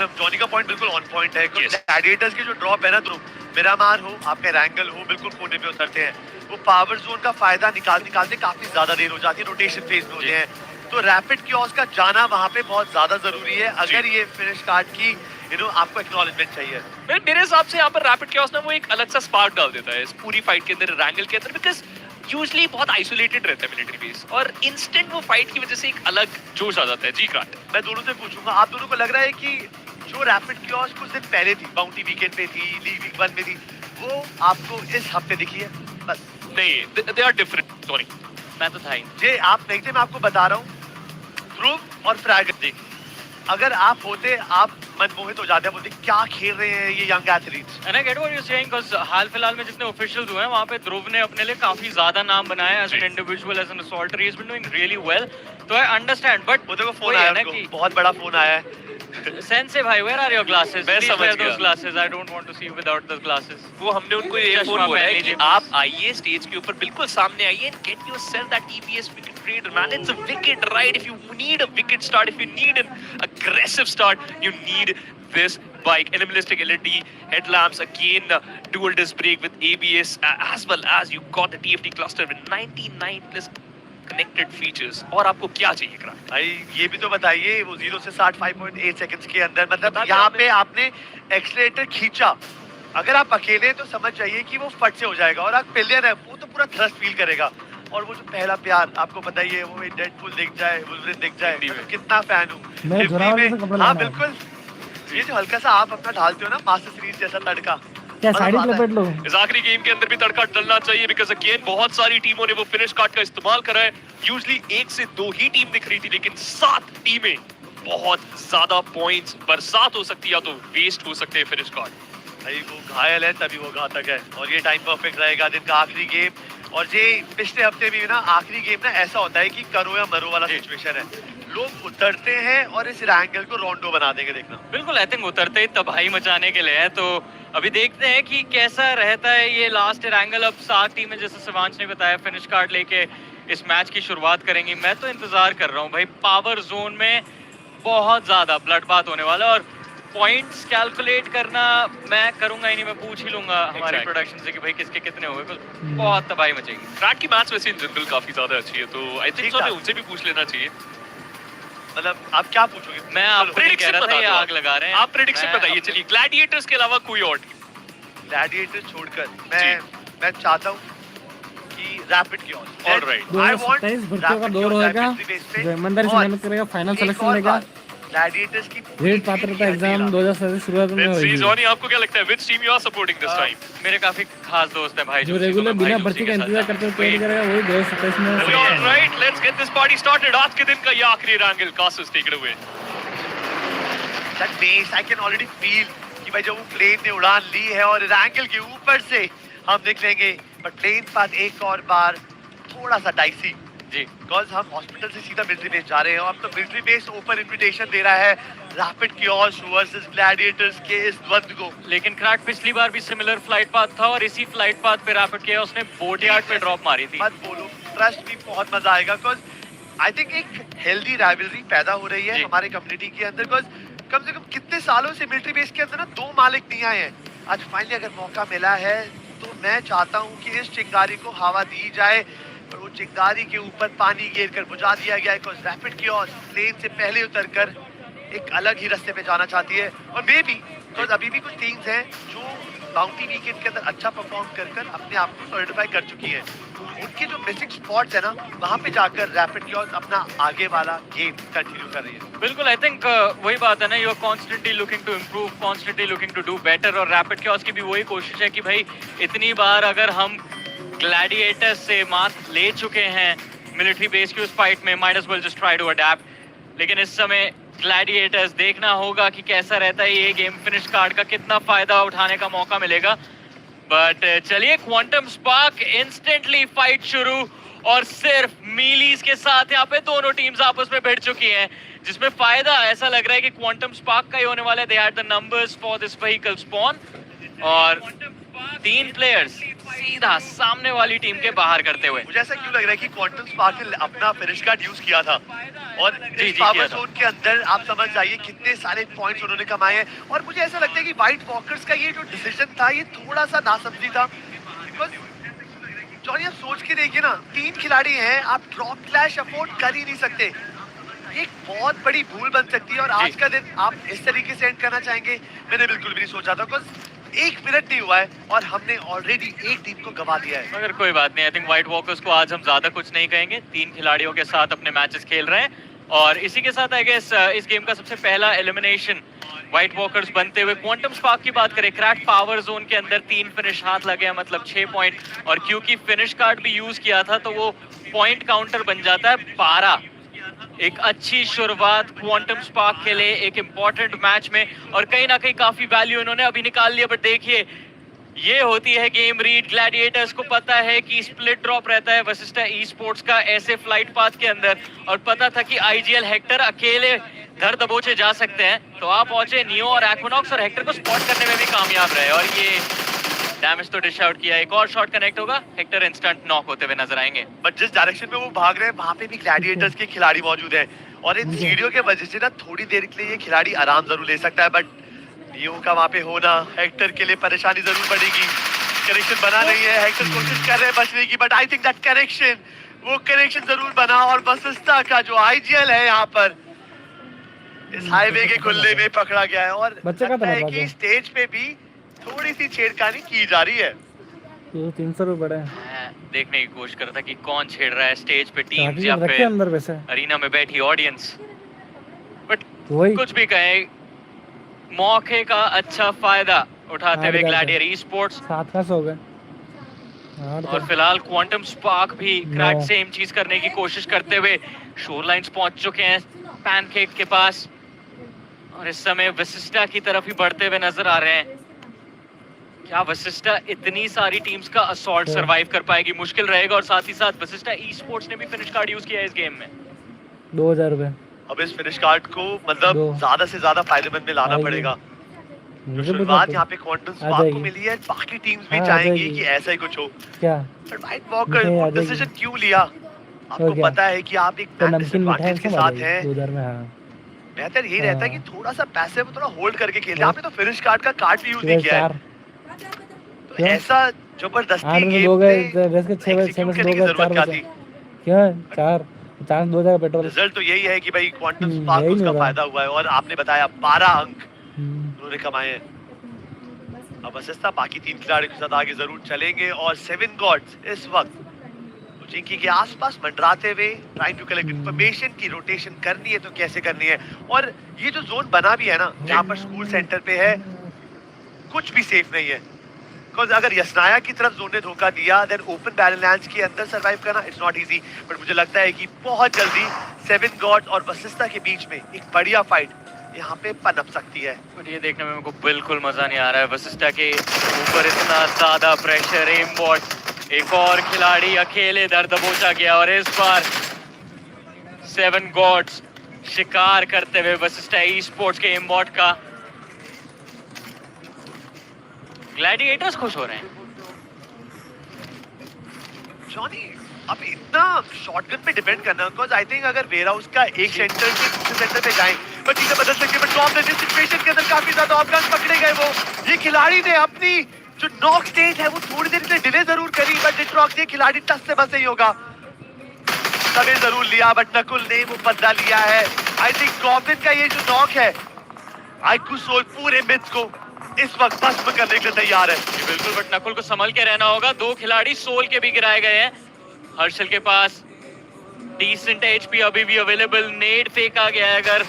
Johnny का point बिल्कुल on point है। ग्लैडिएटर्स की जो ड्रॉप है ना, तो मिरामार हो, आपका रैंगल हो, बिल्कुल कोने पे उतरते हैं। वो पावर जोन का फायदा निकालते काफी ज्यादा देर हो जाती है, रोटेशन फेज में होते हैं। तो रैपिड कियोस्क का जाना वहाँ पे बहुत ज्यादा जरूरी है अगर ये फिनिश कार्ड की आपको एक्नॉलेजमेंट चाहिए। मेरे हिसाब से यहाँ पर रैपिड कियोस्क ना वो एक अलग सा स्पार्क डाल देता है इस पूरी फाइट के अंदर, रैंगल के अंदर, बिकॉज यूजली बहुत आइसोलेटेड रहता है मिलिट्री बेस, और इंस्टेंट वो फाइट की वजह से एक अलग जोश आ जाता है। जी क्रांत, मैं दोनों से पूछूंगा, आप दोनों को लग रहा है कि जो रैपिड कियोस्क कुछ दिन पहले थी, बाउंटी वीकेंड पे थी, लीग वीक 1 में थी, वो आपको इस हफ्ते दिखी है? बस नहीं, दे आर डिफरेंट। सॉरी, मैं तो था ही जे आप नहीं थे, मैं आपको बता रहा हूँ। ध्रुव और फ्रैगन जी, अगर आप होते, आप मनमोहित हो जाते, बोलते क्या खेल रहे हैं ये young athletes. And I get what you saying, because हाल फिलहाल में जितने ऑफिशियल्स हुए हैं वहां पे ध्रुव ने अपने लिए काफी ज्यादा नाम बनाया as an individual, as an assaulter, he is been doing really well. तो आई अंडरस्टैंड, बट वो देखो फोन आया उनको, बहुत बड़ा फोन आया है। सेंसे भाई, वेयर आर योर ग्लासेस? मैं समझ गया। those glasses, I don't want to see you without those glasses. वो हमने उनको ये फोन बोला है कि आप आइए स्टेज के ऊपर, बिल्कुल सामने आइए and get yourself that EBS wicket trader man. It's a wicket ride. If you need a wicket start, if you need an aggressive start, you need this bike. Minimalistic LED headlamps, again dual disc brake with ABS, as well as you got the TFT cluster with 99 plus connected features. और आपको क्या चाहिए क्रांत? भाई ये भी तो बताइए, वो 0 से 60 5.8 सेकंड्स के अंदर, मतलब यहाँ पे आपने एक्सीलरेटर खींचा, अगर आप अकेले हैं तो समझ जाइए कि वो फट से हो जाएगा, और आप पिलियन है वो तो पूरा थ्रस्ट फील करेगा। और वो जो पहला प्यार आपको बताइए, वो डेडपूल दिख जाए, वुल्वरिन दिख जाए, मैं तो कितना फैन हूँ। हाँ बिल्कुल, ये जो हल्का सा आप अपना ढालते हो ना, मास्टर सीरीज जैसा तड़का, क्या साड़ी लपेट लो। इस आखिरी गेम के अंदर भी तड़का डलना चाहिए, बिकॉज़ अगेन बहुत सारी टीमों ने वो फिनिश कार्ड का इस्तेमाल करा है। यूजुअली 1 से 2 ही टीम दिख रही थी, लेकिन 7 टीमें, बहुत ज्यादा पॉइंट्स बरसात हो सकती है, या तो वेस्ट हो सकते हैं फिनिश कार्ड। भाई वो घायल है तभी वो घातक है, और ये टाइम परफेक्ट रहेगा, दिन का आखिरी गेम। और ये पिछले हफ्ते भी ना आखिरी गेम ना ऐसा होता है कि करो या मरो वाला सिचुएशन है, लोग उतरते हैं और इस रैंगल को रोंडो बना देंगे, देखना। बिल्कुल, आई थिंक उतरते ही तबाही मचाने के लिए है। तो अभी देखते हैं कि कैसा रहता है ये लास्ट रैंगल। अब 7 टीमें, जैसे शिवांश ने बताया, फिनिश कार्ड लेके इस मैच की शुरुआत करेंगी। मैं तो इंतजार कर रहा हूँ भाई, पावर जोन में बहुत ज्यादा ब्लड बात होने वाला है, और पॉइंट्स कैलकुलेट करना मैं करूंगा ही नहीं, मैं पूछ ही लूंगा हमारे प्रोडक्शन से कि भाई किसके कितने हो गए। बहुत तबाही मचेगी। ट्रैक की मैच वैसे इन जनरल काफी ज्यादा अच्छी है, तो आई थिंक सो उनसे भी पूछ लेना चाहिए। मतलब आप क्या पूछोगे? मैं आपको कह रहा था ये आग लगा रहे हैं। आप प्रेडिक्शन बताइए। चलिए, ग्लैडिएटर्स के अलावा कोई और टीम? ग्लैडिएटर्स छोड़कर मैं चाहता हूँ कि रैपिड कियोस्क। ऑलराइट, 2027 भर्तियों का दौर होगा, जो ईमानदारी से मेहनत करेगा फाइनल सिलेक्शन लेगा। ग्लैडिएटर्स की रेड पात्रता एग्जाम 2027 शुरुआत में होगी। जॉनी, आपको क्या लगता है, which team you are supporting this time? मेरे काफी खास दोस्त हैं भाई, जो रेगुलर बिना भर्ती का इंतजार करते हुए तैयारी करेगा, वही 2027 में। Alright, let's get this party started. आज के दिन का ये आखिरी रैंगल, कासस take it away. That base I can already feel कि भाई जब वो प्लेन ने उड़ान ली है और रैंगल के ऊपर से हम निकलेंगे, बट प्लेन पास एक और बार थोड़ा सा डाइसी जी, बिकॉज हम हॉस्पिटल से सीधा मिलिट्री बेस जा रहे हैं। अब तो मिलिट्री बेस ओपन इनविटेशन दे रहा है रैपिड कियोस्क वर्सेस ग्लैडिएटर्स के इस द्वंद्व को। लेकिन क्रैक पिछली बार भी सिमिलर फ्लाइट पाथ था, और इसी फ्लाइट पाथ पे रैपिड कियोस्क ने बोट यार्ड पे ड्रॉप मारी थी। मत बोलो, ट्रस्ट भी बहुत मजा आएगा, बिकॉज आई थिंक एक हेल्दी राइवलरी पैदा हो रही है हमारे कम्युनिटी के अंदर। बिकॉज कम से कम कितने सालों से मिलिट्री बेस के अंदर ना 2 मालिक नहीं आए हैं, आज फाइनली अगर मौका मिला है तो मैं चाहता हूँ कि इस चिंगारी को हवा दी जाए, और वो चिंगारी के ऊपर पानी गिर कर बुझा दिया गया है। बिकॉज रैपिड कियोस्क प्लेन से पहले उतरकर एक अलग ही रास्ते पे जाना चाहती है, और मे बी बिकॉज अभी भी कुछ टीम्स हैं जो बाउंटी वीकेंड के अंदर अच्छा परफॉर्म कर अपने आप को सॉलिडिफाई कर चुकी है, उनके जो मिसिंग स्पॉट्स है ना, वहाँ पे जाकर रैपिड कियोस्क अपना आगे वाला गेम कंटिन्यू कर रही है। बिल्कुल, आई थिंक वही बात है ना, you are constantly looking to improve, constantly looking to do better, और रैपिड कियोस्क की भी वही कोशिश है कि भाई इतनी बार अगर हम ग्लैडिएटर्स से मात ले चुके हैं मिलिट्री बेस की उस फाइट में, might as well just try to adapt. लेकिन इस समय ग्लैडिएटर्स देखना होगा कि कैसा रहता है ये गेम, फिनिश कार्ड का कितना फायदा उठाने का मौका मिलेगा। बट चलिए, क्वांटम स्पार्क, इंस्टेंटली फाइट शुरू, और सिर्फ मीलीज के साथ यहाँ पे दोनों टीम्स आपस में भिड़ चुकी हैं, जिसमें फायदा ऐसा लग रहा है कि क्वांटम स्पार्क का ही होने वाला है। They had the numbers for this vehicle spawn, और 3 प्लेयर्स सीधा सामने वाली टीम के बाहर करते हुए। मुझे ऐसा क्यों लग रहा है कि क्वांटम स्पार्क ने अपना फिनिश कार्ड यूज किया था और जी, इस जी, पावर किया था। जोन के अंदर आप समझ जाइए कितने सारे पॉइंट्स उन्होंने कमाए हैं। और मुझे ऐसा लगता है कि व्हाइट वॉकर्स का ये जो डिसीजन था ये थोड़ा सा नासमझी था। बिकॉज जॉनी आप सोच के देखिए ना, 3 खिलाड़ी हैं, आप ड्रॉप क्लैश अफोर्ड कर ही नहीं सकते। ये एक बहुत बड़ी भूल बन सकती है और आज का दिन आप इस तरीके से एंड करना चाहेंगे, मैंने बिल्कुल भी नहीं सोचा था। बिकॉज 1 मिनट नहीं हुआ है और हमने ऑलरेडी एक टीम को गवा दिया है। मगर कोई बात नहीं, आई थिंक व्हाइट वॉकर्स को आज हम ज्यादा कुछ नहीं कहेंगे। 3 खिलाड़ियों के साथ अपने मैचेस खेल रहे हैं और इसी के साथ आई गेस इस गेम का सबसे पहला एलिमिनेशन व्हाइट वॉकर्स बनते हुए। क्वांटम स्पार्क की बात करें, क्रैक पावर जोन के अंदर 3 फिनिश हाथ लगे हैं, मतलब 6 पॉइंट, और क्योंकि फिनिश कार्ड भी यूज किया था तो वो पॉइंट काउंटर बन जाता है 12। एक अच्छी शुरुआत क्वांटम स्पार्क के लिए एक इंपॉर्टेंट मैच में, और कहीं ना कहीं काफी वैल्यू इन्होंने अभी निकाल लिया। बट देखिए, ये होती है गेम रीड। ग्लैडिएटर्स को पता है कि स्प्लिट ड्रॉप रहता है वशिष्ठा ई स्पोर्ट्स का ऐसे फ्लाइट पाथ के अंदर, और पता था कि आईजीएल हेक्टर अकेले धर दबोचे जा सकते हैं, तो आप पहुंचे नियो और एक्विनॉक्स और हेक्टर को स्पॉट करने में भी कामयाब रहे, और ये डैमेज तो डिश आउट किया। एक और शॉट कनेक्ट होगा, हेक्टर इंस्टेंट नॉक होते हुए नजर आएंगे। बट जिस डायरेक्शन में वो भाग रहे हैं वहां पे भी ग्लैडिएटर्स के खिलाड़ी मौजूद हैं और इन सीढ़ियों के वजह से ना थोड़ी देर के लिए ये खिलाड़ी आराम जरूर ले सकता है। बट नियो का वहां पे होना हेक्टर के लिए परेशानी जरूर पड़ेगी। कनेक्शन बना नहीं है, हेक्टर कोशिश कर रहे हैं बचने की, but I think that connection जरूर बना। और वशिष्ठा का जो आईजीएल है यहाँ पर इस हाईवे के खुले में पकड़ा गया है और लगता है कि स्टेज पे भी थोड़ी सी छेड़खानी की जा रही है। 300 रुपए बड़े देखने की कोशिश कर रहा था कि कौन छेड़ रहा है स्टेज पे, टीम या फिर अंदर वैसे अरीना में बैठी ऑडियंस। बट कुछ भी कहे, मौके का अच्छा फायदा उठाते हुए ग्लैडिएटर ई स्पोर्ट्स 7 हो गए। और फिलहाल क्वांटम स्पार्क भी क्रैक सेम चीज करने की कोशिश करते हुए शोरलाइंस पहुंच चुके हैं पैनकेक के पास, और इस समय वशिष्ठा की तरफ ही बढ़ते हुए नजर आ रहे हैं। क्या वशिष्ठा इतनी सारी टीम्स का असॉल्ट सरवाइव कर पाएगी? मुश्किल रहेगा। और साथ ही साथ वशिष्ठा ई स्पोर्ट्स ने भी फिनिश कार्ड यूज किया है इस गेम में। 2000 रुपए। अब इस फिनिश कार्ड को मतलब ज्यादा से ज्यादा फायदेमंद में लाना पड़ेगा। शुरुआत यहाँ पे क्वांटम स्पार्क को मिली है, बाकी टीम्स भी चाहेंगी कि ऐसा ही कुछ हो। क्या बट व्हाइट वॉकर डिसीजन क्यों लिया? आपको पता है कि आप एक डिसएडवांटेज के साथ हैं। 2000 में। हाँ, बेहतर यही रहता है कि थोड़ा सा पैसे को थोड़ा होल्ड करके खेलें। आपने तो फिनिश कार्ड का कार्ड भी यूज नहीं किया है, तो ऐसा जबरदस्ती गेम में क्यों 4 2000 पेट्रोल। रिजल्ट तो यही है कि भाई क्वांटम स्पार्क को उसका फायदा हुआ है और आपने बताया 12 अंक उन्होंने कमाए हैं। अब वशिष्ठा बाकी 3 खिलाड़ियों के साथ आगे जरूर चलेंगे और 7 गॉड्स इस वक्त जिंकी के आसपास मंडराते हुए ट्राइंग टू कलेक्ट इंफॉर्मेशन की रोटेशन करनी है तो कैसे करनी है। और ये जो जोन बना भी है ना जहाँ पर स्कूल सेंटर पे है, कुछ भी सेफ नहीं है। बिकॉज अगर यशनाया की तरफ जोन ने धोखा दिया देन ओपन बैरलैंड्स के अंदर सरवाइव करना इट्स नॉट इजी। बट मुझे लगता है कि बहुत जल्दी 7 गॉड्स और वशिष्ठा के बीच में एक बढ़िया फाइट यहाँ पे पनप सकती है। बट ये देखने में मेरे को बिल्कुल मजा नहीं आ रहा है। वशिष्ठा के ऊपर इतना ज्यादा प्रेशर, एम बॉट, एक और खिलाड़ी अकेले दर दबोचा गया, और इस बार 7 गॉड्स शिकार करते हुए वशिष्ठा ई स्पोर्ट्स के एम बॉट का। ग्लैडिएटर्स खुश हो रहे हैं। जॉनी अब इतना शॉटगन पे डिपेंड करना, बिकॉज आई थिंक अगर वेयर हाउस का एक सेंटर से दूसरे सेंटर पे जाएं तो चीजें बदल सकती है। बट टॉप ने जिस सिचुएशन के अंदर काफी ज्यादा ऑफगान पकड़े गए, वो ये खिलाड़ी ने अपनी जो नॉक स्टेज है वो थोड़ी देर के लिए डिले जरूर करी, बट डिट्रॉक्स ये खिलाड़ी टस से बस ही होगा। समय जरूर लिया बट नकुल ने वो बदला लिया है। आई थिंक गॉब्लिन का ये जो नॉक है आईक्यू सोल पूरे मिथ को इस वक्त भस्म करने के लिए तैयार है। बिल्कुल, बट नकुल को संभल के रहना होगा। 2 खिलाड़ी सोल के भी गिराए गए हैं। हर्षल के पास डिसेंट एचपी अभी भी अवेलेबल। नेड फेंका गया है, अगर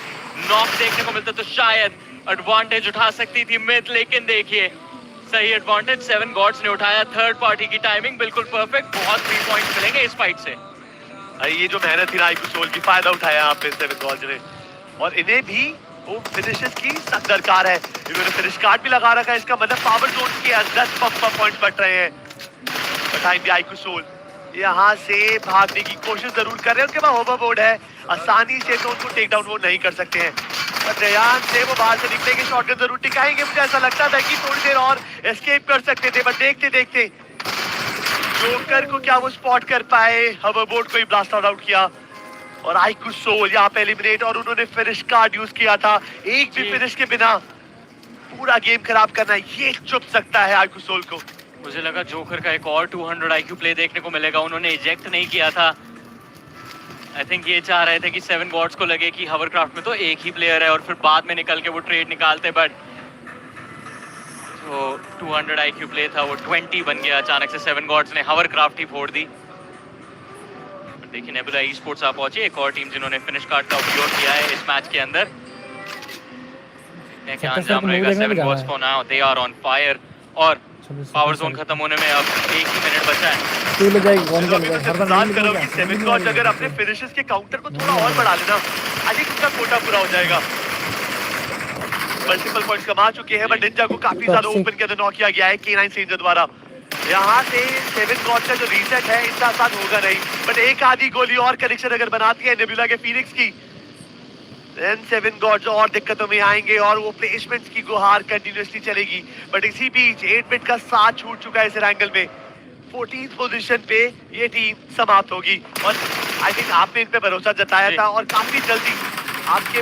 नॉक देखने को मिलता तो शायद एडवांटेज उठा सकती थी मिथ, लेकिन देखिए सही एडवांटेज 7 गॉड्स ने उठाया। थर्ड पार्टी की टाइमिंग बिल्कुल परफेक्ट। बहुत 3 पॉइंट्स मिलेंगे इस फाइट से। ये जो मेहनत थी आईक्यू सोल की फायदा उठाया यहाँ पे 7 गॉड्स ने, और इन्हें भी वो फिनिशेस की सख्त दरकार है। इन्होंने फिनिश कार्ड भी लगा रखा है, इसका मतलब पावर जोन के अंदर 10 पॉइंट्स बट रहे हैं। बट आईक्यू सोल यहाँ से भागने की कोशिश जरूर कर रहे हैं, उनके पास होवरबोर्ड है, आसानी से तो उनको टेक डाउन वो नहीं कर सकते हैं। ध्यान से वो बाहर से निकलेंगे, शॉटगन जरूर टिकाएंगे। मुझे ऐसा लगता था कि थोड़ी देर और एस्केप कर सकते थे, बट देखते देखते जोकर को क्या वो स्पॉट कर पाए? हवरबोर्ड को ही ब्लास्ट आउट किया और आईकू सोल यहाँ पे एलिमिनेट, और उन्होंने फिनिश कार्ड यूज किया था। एक भी फिनिश के बिना पूरा गेम खराब करना, ये चुप सकता है आईकू सोल को। मुझे लगा जोकर का एक और 200 IQ प्ले देखने को मिलेगा, उन्होंने इजेक्ट नहीं किया था। आई थिंक ये चाह रहे थे कि 7 गॉड्स को लगे कि हवरक्राफ्ट में तो एक ही प्लेयर है और फिर बाद में निकल के वो ट्रेड निकालते, बट जो 200 IQ प्ले था वो 20 बन गया अचानक से। 7 गॉड्स ने हवरक्राफ्ट ही फोड़ दी। देखिए नेबुला ई स्पोर्ट्स आ पहुंची, एक और टीम जिन्होंने फिनिश कार्ड का उपयोग किया है इस मैच के अंदर। क्या अंजाम रहेगा 7 Gods for now, they are on fire और पावर जोन खत्म होने में अब 1 ही मिनट बचा है। तू ले जाएगी कौन चलो, अभी तो इंतजार करो कि 7 गॉड्स अगर अपने फिनिशेस के काउंटर को थोड़ा और बढ़ा लेना, आई थिंक उसका कोटा पूरा हो जाएगा। मल्टीपल पॉइंट्स कमा चुके हैं, बट निंजा को काफी ज्यादा ओपन के अंदर नॉक किया गया है K9 स्ट्रेंजर द्वारा। यहाँ से 7 गॉड्स का जो रीसेट है इतना आसान होगा नहीं, बट एक आधी गोली और कनेक्शन अगर बनाती है नेबुला के फीनिक्स की, देन 7 गॉड्स और दिक्कतों में आएंगे और वो प्लेसमेंट्स की गुहार कंटिन्यूअसली चलेगी। बट इसी बीच 8 बिट का साथ छूट चुका है इस एंगल में। 14th पोजीशन पे ये टीम समाप्त होगी और आई थिंक आपने इन पे भरोसा जताया था और काफी जल्दी आपके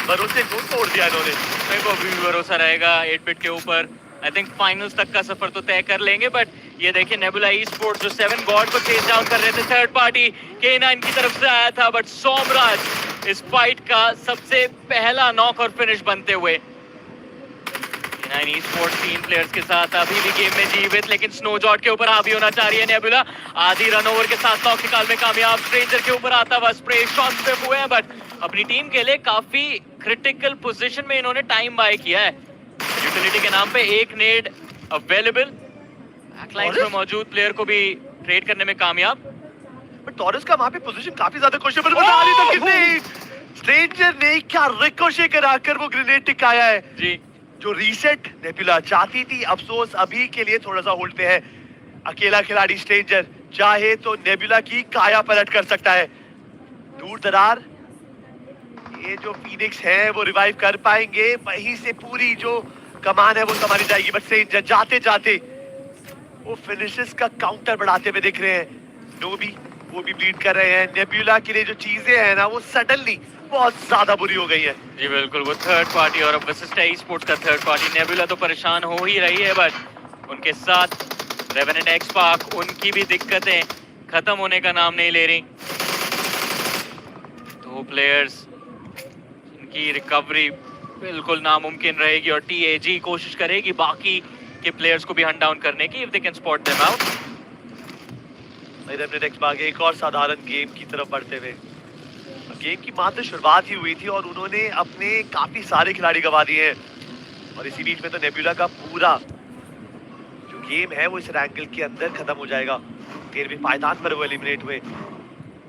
भरोसे को तोड़ दिया इन्होंने। मेरे को अभी भी भरोसा रहेगा 8 बिट के ऊपर। आई थिंक फाइनल्स तक का सफर तो तय कर लेंगे, बट ये देखिए नेबुला ई स्पोर्ट्स जो 7 गॉड को चेज डाउन कर रहे थे, थर्ड पार्टी K9 की तरफ से आया था, बट सोमराज इस फाइट का सबसे पहला नॉक और फिनिश बनते हुए। K9 ई स्पोर्ट्स 3 प्लेयर्स के साथ अभी भी गेम में जीवित, लेकिन स्नो जॉट के ऊपर हावी होना चाह रही है नेबुला। आधी रन ओवर के साथ नॉक निकालने में कामयाब, स्ट्रेंजर के ऊपर आता हुआ स्प्रे शॉट्स पे हुए हैं, बट अपनी टीम के लिए काफी क्रिटिकल पोजीशन में इन्होंने टाइम बाय किया है। यूटिलिटी के नाम पे एक नेड अवेलेबल, बैकलाइन में मौजूद प्लेयर को भी ट्रेड करने में कामयाब, बट टॉरस का वहां पे पोजीशन काफी ज्यादा क्वेश्चनेबल बना रही तो किसने स्ट्रेंजर ने क्या रिकोशे कराकर वो ग्रेनेड टिकाया है जी। जो रीसेट नेबुला चाहती थी। अफसोस अभी के लिए थोड़ा सा होल्ड पे है। अकेला खिलाड़ी स्ट्रेंजर चाहे तो नेबुला की काया पलट कर सकता है। दूर दरार ये जो फीनिक्स है वो रिवाइव कर पाएंगे, वहीं से पूरी जो कमान है वो संभाली जाएगी, बट स्ट्रेंजर जाते जाते वो फिनिशेस का काउंटर बढ़ाते हुए दिख रहे हैं। नोबी वो भी ब्लीड कर रहे हैं। नेबुला के लिए जो चीजें हैं ना वो सडनली बहुत ज्यादा बुरी हो गई है। जी बिल्कुल, वो थर्ड पार्टी और अब विशिष्ट ई स्पोर्ट्स का थर्ड पार्टी। नेबुला तो परेशान हो ही रही है, बट उनके साथ रेवेनेंट एक्सपार्क, उनकी भी दिक्कतें खत्म होने का नाम नहीं ले रही। 2 प्लेयर्स इनकी रिकवरी बिल्कुल नामुमकिन रहेगी और TAG कोशिश करेगी बाकी के प्लेयर्स को भी हंट डाउन करने की, if they can spot them out. Revenant XSpark एक और साधारण गेम की तरफ बढ़ते हुए। गेम की मात्र शुरुआत ही हुई थी और उन्होंने अपने काफी सारे खिलाड़ी गवा दिए हैं और इसी बीच में तो नेबुला का पूरा जो गेम है वो इस रैंकल के अंदर खत्म हो जाएगा। 13वें पायदान पर वो एलिमिनेट हुए।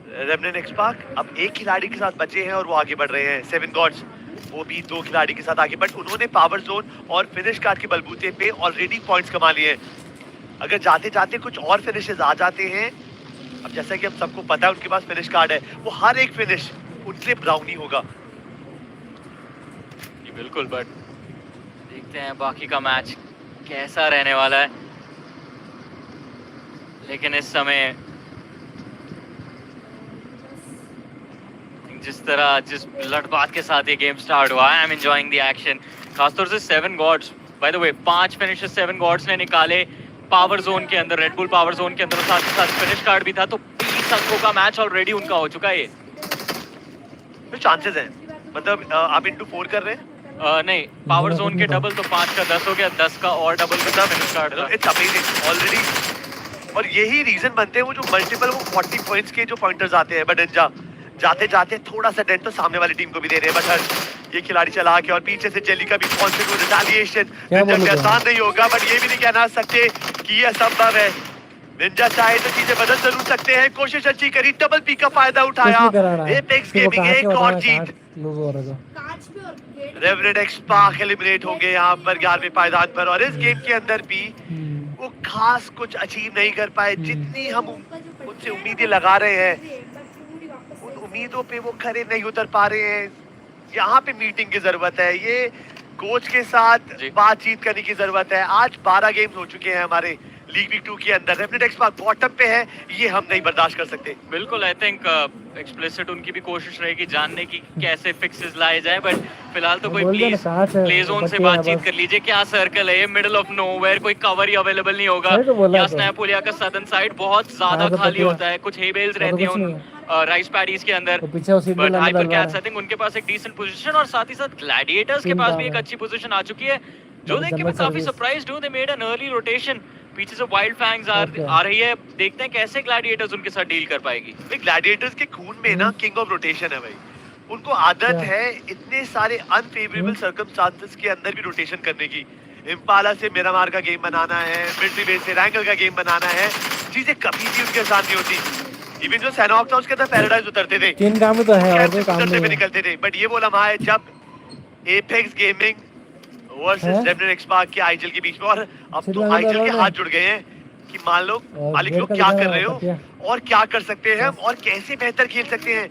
रेवेनेंट एक्सपार्क अब एक खिलाड़ी के साथ बचे हैं और वो आगे बढ़ रहे हैं। 7 गॉड्स वो भी 2 खिलाड़ी के साथ आगे, बट उन्होंने पावर जोन और फिनिश कार्ड के बलबूते पे ऑलरेडी पॉइंट्स कमा लिए हैं। अगर जाते जाते कुछ और फिनिशेस आ जाते हैं, अब जैसा कि हम सबको पता है उनके पास फिनिश कार्ड है, वो हर एक फिनिश उनसे ब्राउनी होगा। बिल्कुल, बट देखते हैं बाकी का मैच कैसा रहने वाला है। लेकिन इस समय जिस लड़बात के साथ ये गेम स्टार्ट हुआ, I am enjoying the action. खासतौर से 7 Gods, by the way 5 finishes 7 Gods ने निकाले पावर जोन के अंदर, रेड बुल पावर जोन के अंदर, साथ ही साथ फिनिश कार्ड भी था, तो 20 अंकों का मैच ऑलरेडी उनका हो चुका है। ये तो चांसेस हैं, मतलब आप इंटू 4 कर रहे हैं? नहीं, पावर जोन के डबल तो 5 का 10 हो गया, 10 का और डबल का फिनिश कार्ड था। It's amazing already. और यही रीजन बनते हैं वो जो मल्टीपल वो 40 पॉइंट्स के जो पॉइंटर्स आते हैं, बट जाते जाते थोड़ा सा डेंट तो सामने वाली टीम को भी दे रहे हैं। बट ये खिलाड़ी चला के और पीछे से जेली का भी कॉन्सेप्ट हो, रिटेलिएशन निंजा आसान नहीं होगा, बट ये भी नहीं कहना सकते कि ये असंभव है। निंजा चाहे तो चीजें बदल जरूर सकते हैं। कोशिश अच्छी करी, डबल पी का फायदा उठाया। एपेक्स गेमिंग एक और जीत। रेवेनेंट एक्सपार्क एलिमिनेट होंगे यहाँ पर 11वें पायदान पर, और इस गेम के अंदर भी वो खास कुछ अचीव नहीं कर पाए। जितनी हम उनसे उम्मीदें लगा रहे हैं, उन उम्मीदों पे वो खरे नहीं उतर पा रहे हैं। यहाँ पे मीटिंग की जरूरत है, ये कोच के साथ बातचीत करने की जरूरत है। आज 12 गेम्स हो चुके हैं हमारे लीग वीक 2 के अंदर रेफिनेट एक्सपार्क बॉटम पे है, ये हम नहीं बर्दाश्त कर सकते। बिल्कुल, आई थिंक एक्सप्लिसिट उनकी भी कोशिश रहेगी जानने की कैसे फिक्सेस लाए जाए, बट फिलहाल तो कोई प्लीज प्ले जोन से बातचीत कर लीजिए। क्या सर्कल है ये, मिडिल ऑफ नोवेयर, कोई कवर ही अवेलेबल नहीं होगा। या स्नैपोलिया का सदर्न साइड बहुत ज्यादा खाली होता है, कुछ हेबेल्स रहती हैं उन राइस पैडीज के अंदर, but hyper cats I think उनके पास एक डिसेंट पोजीशन, और साथ ही साथ ग्लैडिएटर्स के पास भी एक अच्छी पोजीशन आ चुकी है, जो देख के मैं काफी सरप्राइज्ड हूं। They made an early rotation, पीछे से वाइल्ड फैंग्स आ रही है, देखते हैं कैसे ग्लैडिएटर्स उनके साथ डील कर पाएगी। भाई ग्लैडिएटर्स के खून में ना किंग ऑफ रोटेशन है भाई, उनको आदत है इतने सारे अनफेवरेबल सर्कमस्टांसेस के अंदर भी रोटेशन करने की। इम्पाला से मिरामार का गेम बनाना है, मिलिट्री बेस से रैंगल का गेम बनाना है, चीजें कभी भी उनके साथ नहीं होती। इवन जो सैनॉक था उसके अंदर पैराडाइज उतरते थे, तीन काम तो है और कोई काम नहीं है। निकलते थे, बट ये वो लम्हा है जब एपेक्स गेमिंग वर्सेस रेफिनेट एक्सपार्क के आईजीएल के बीच में, और अब तो आईजीएल के हाथ जुड़ गए हैं कि मान लो मालिक लोग क्या कर रहे हो और क्या कर सकते हैं हम और कैसे बेहतर खेल सकते हैं,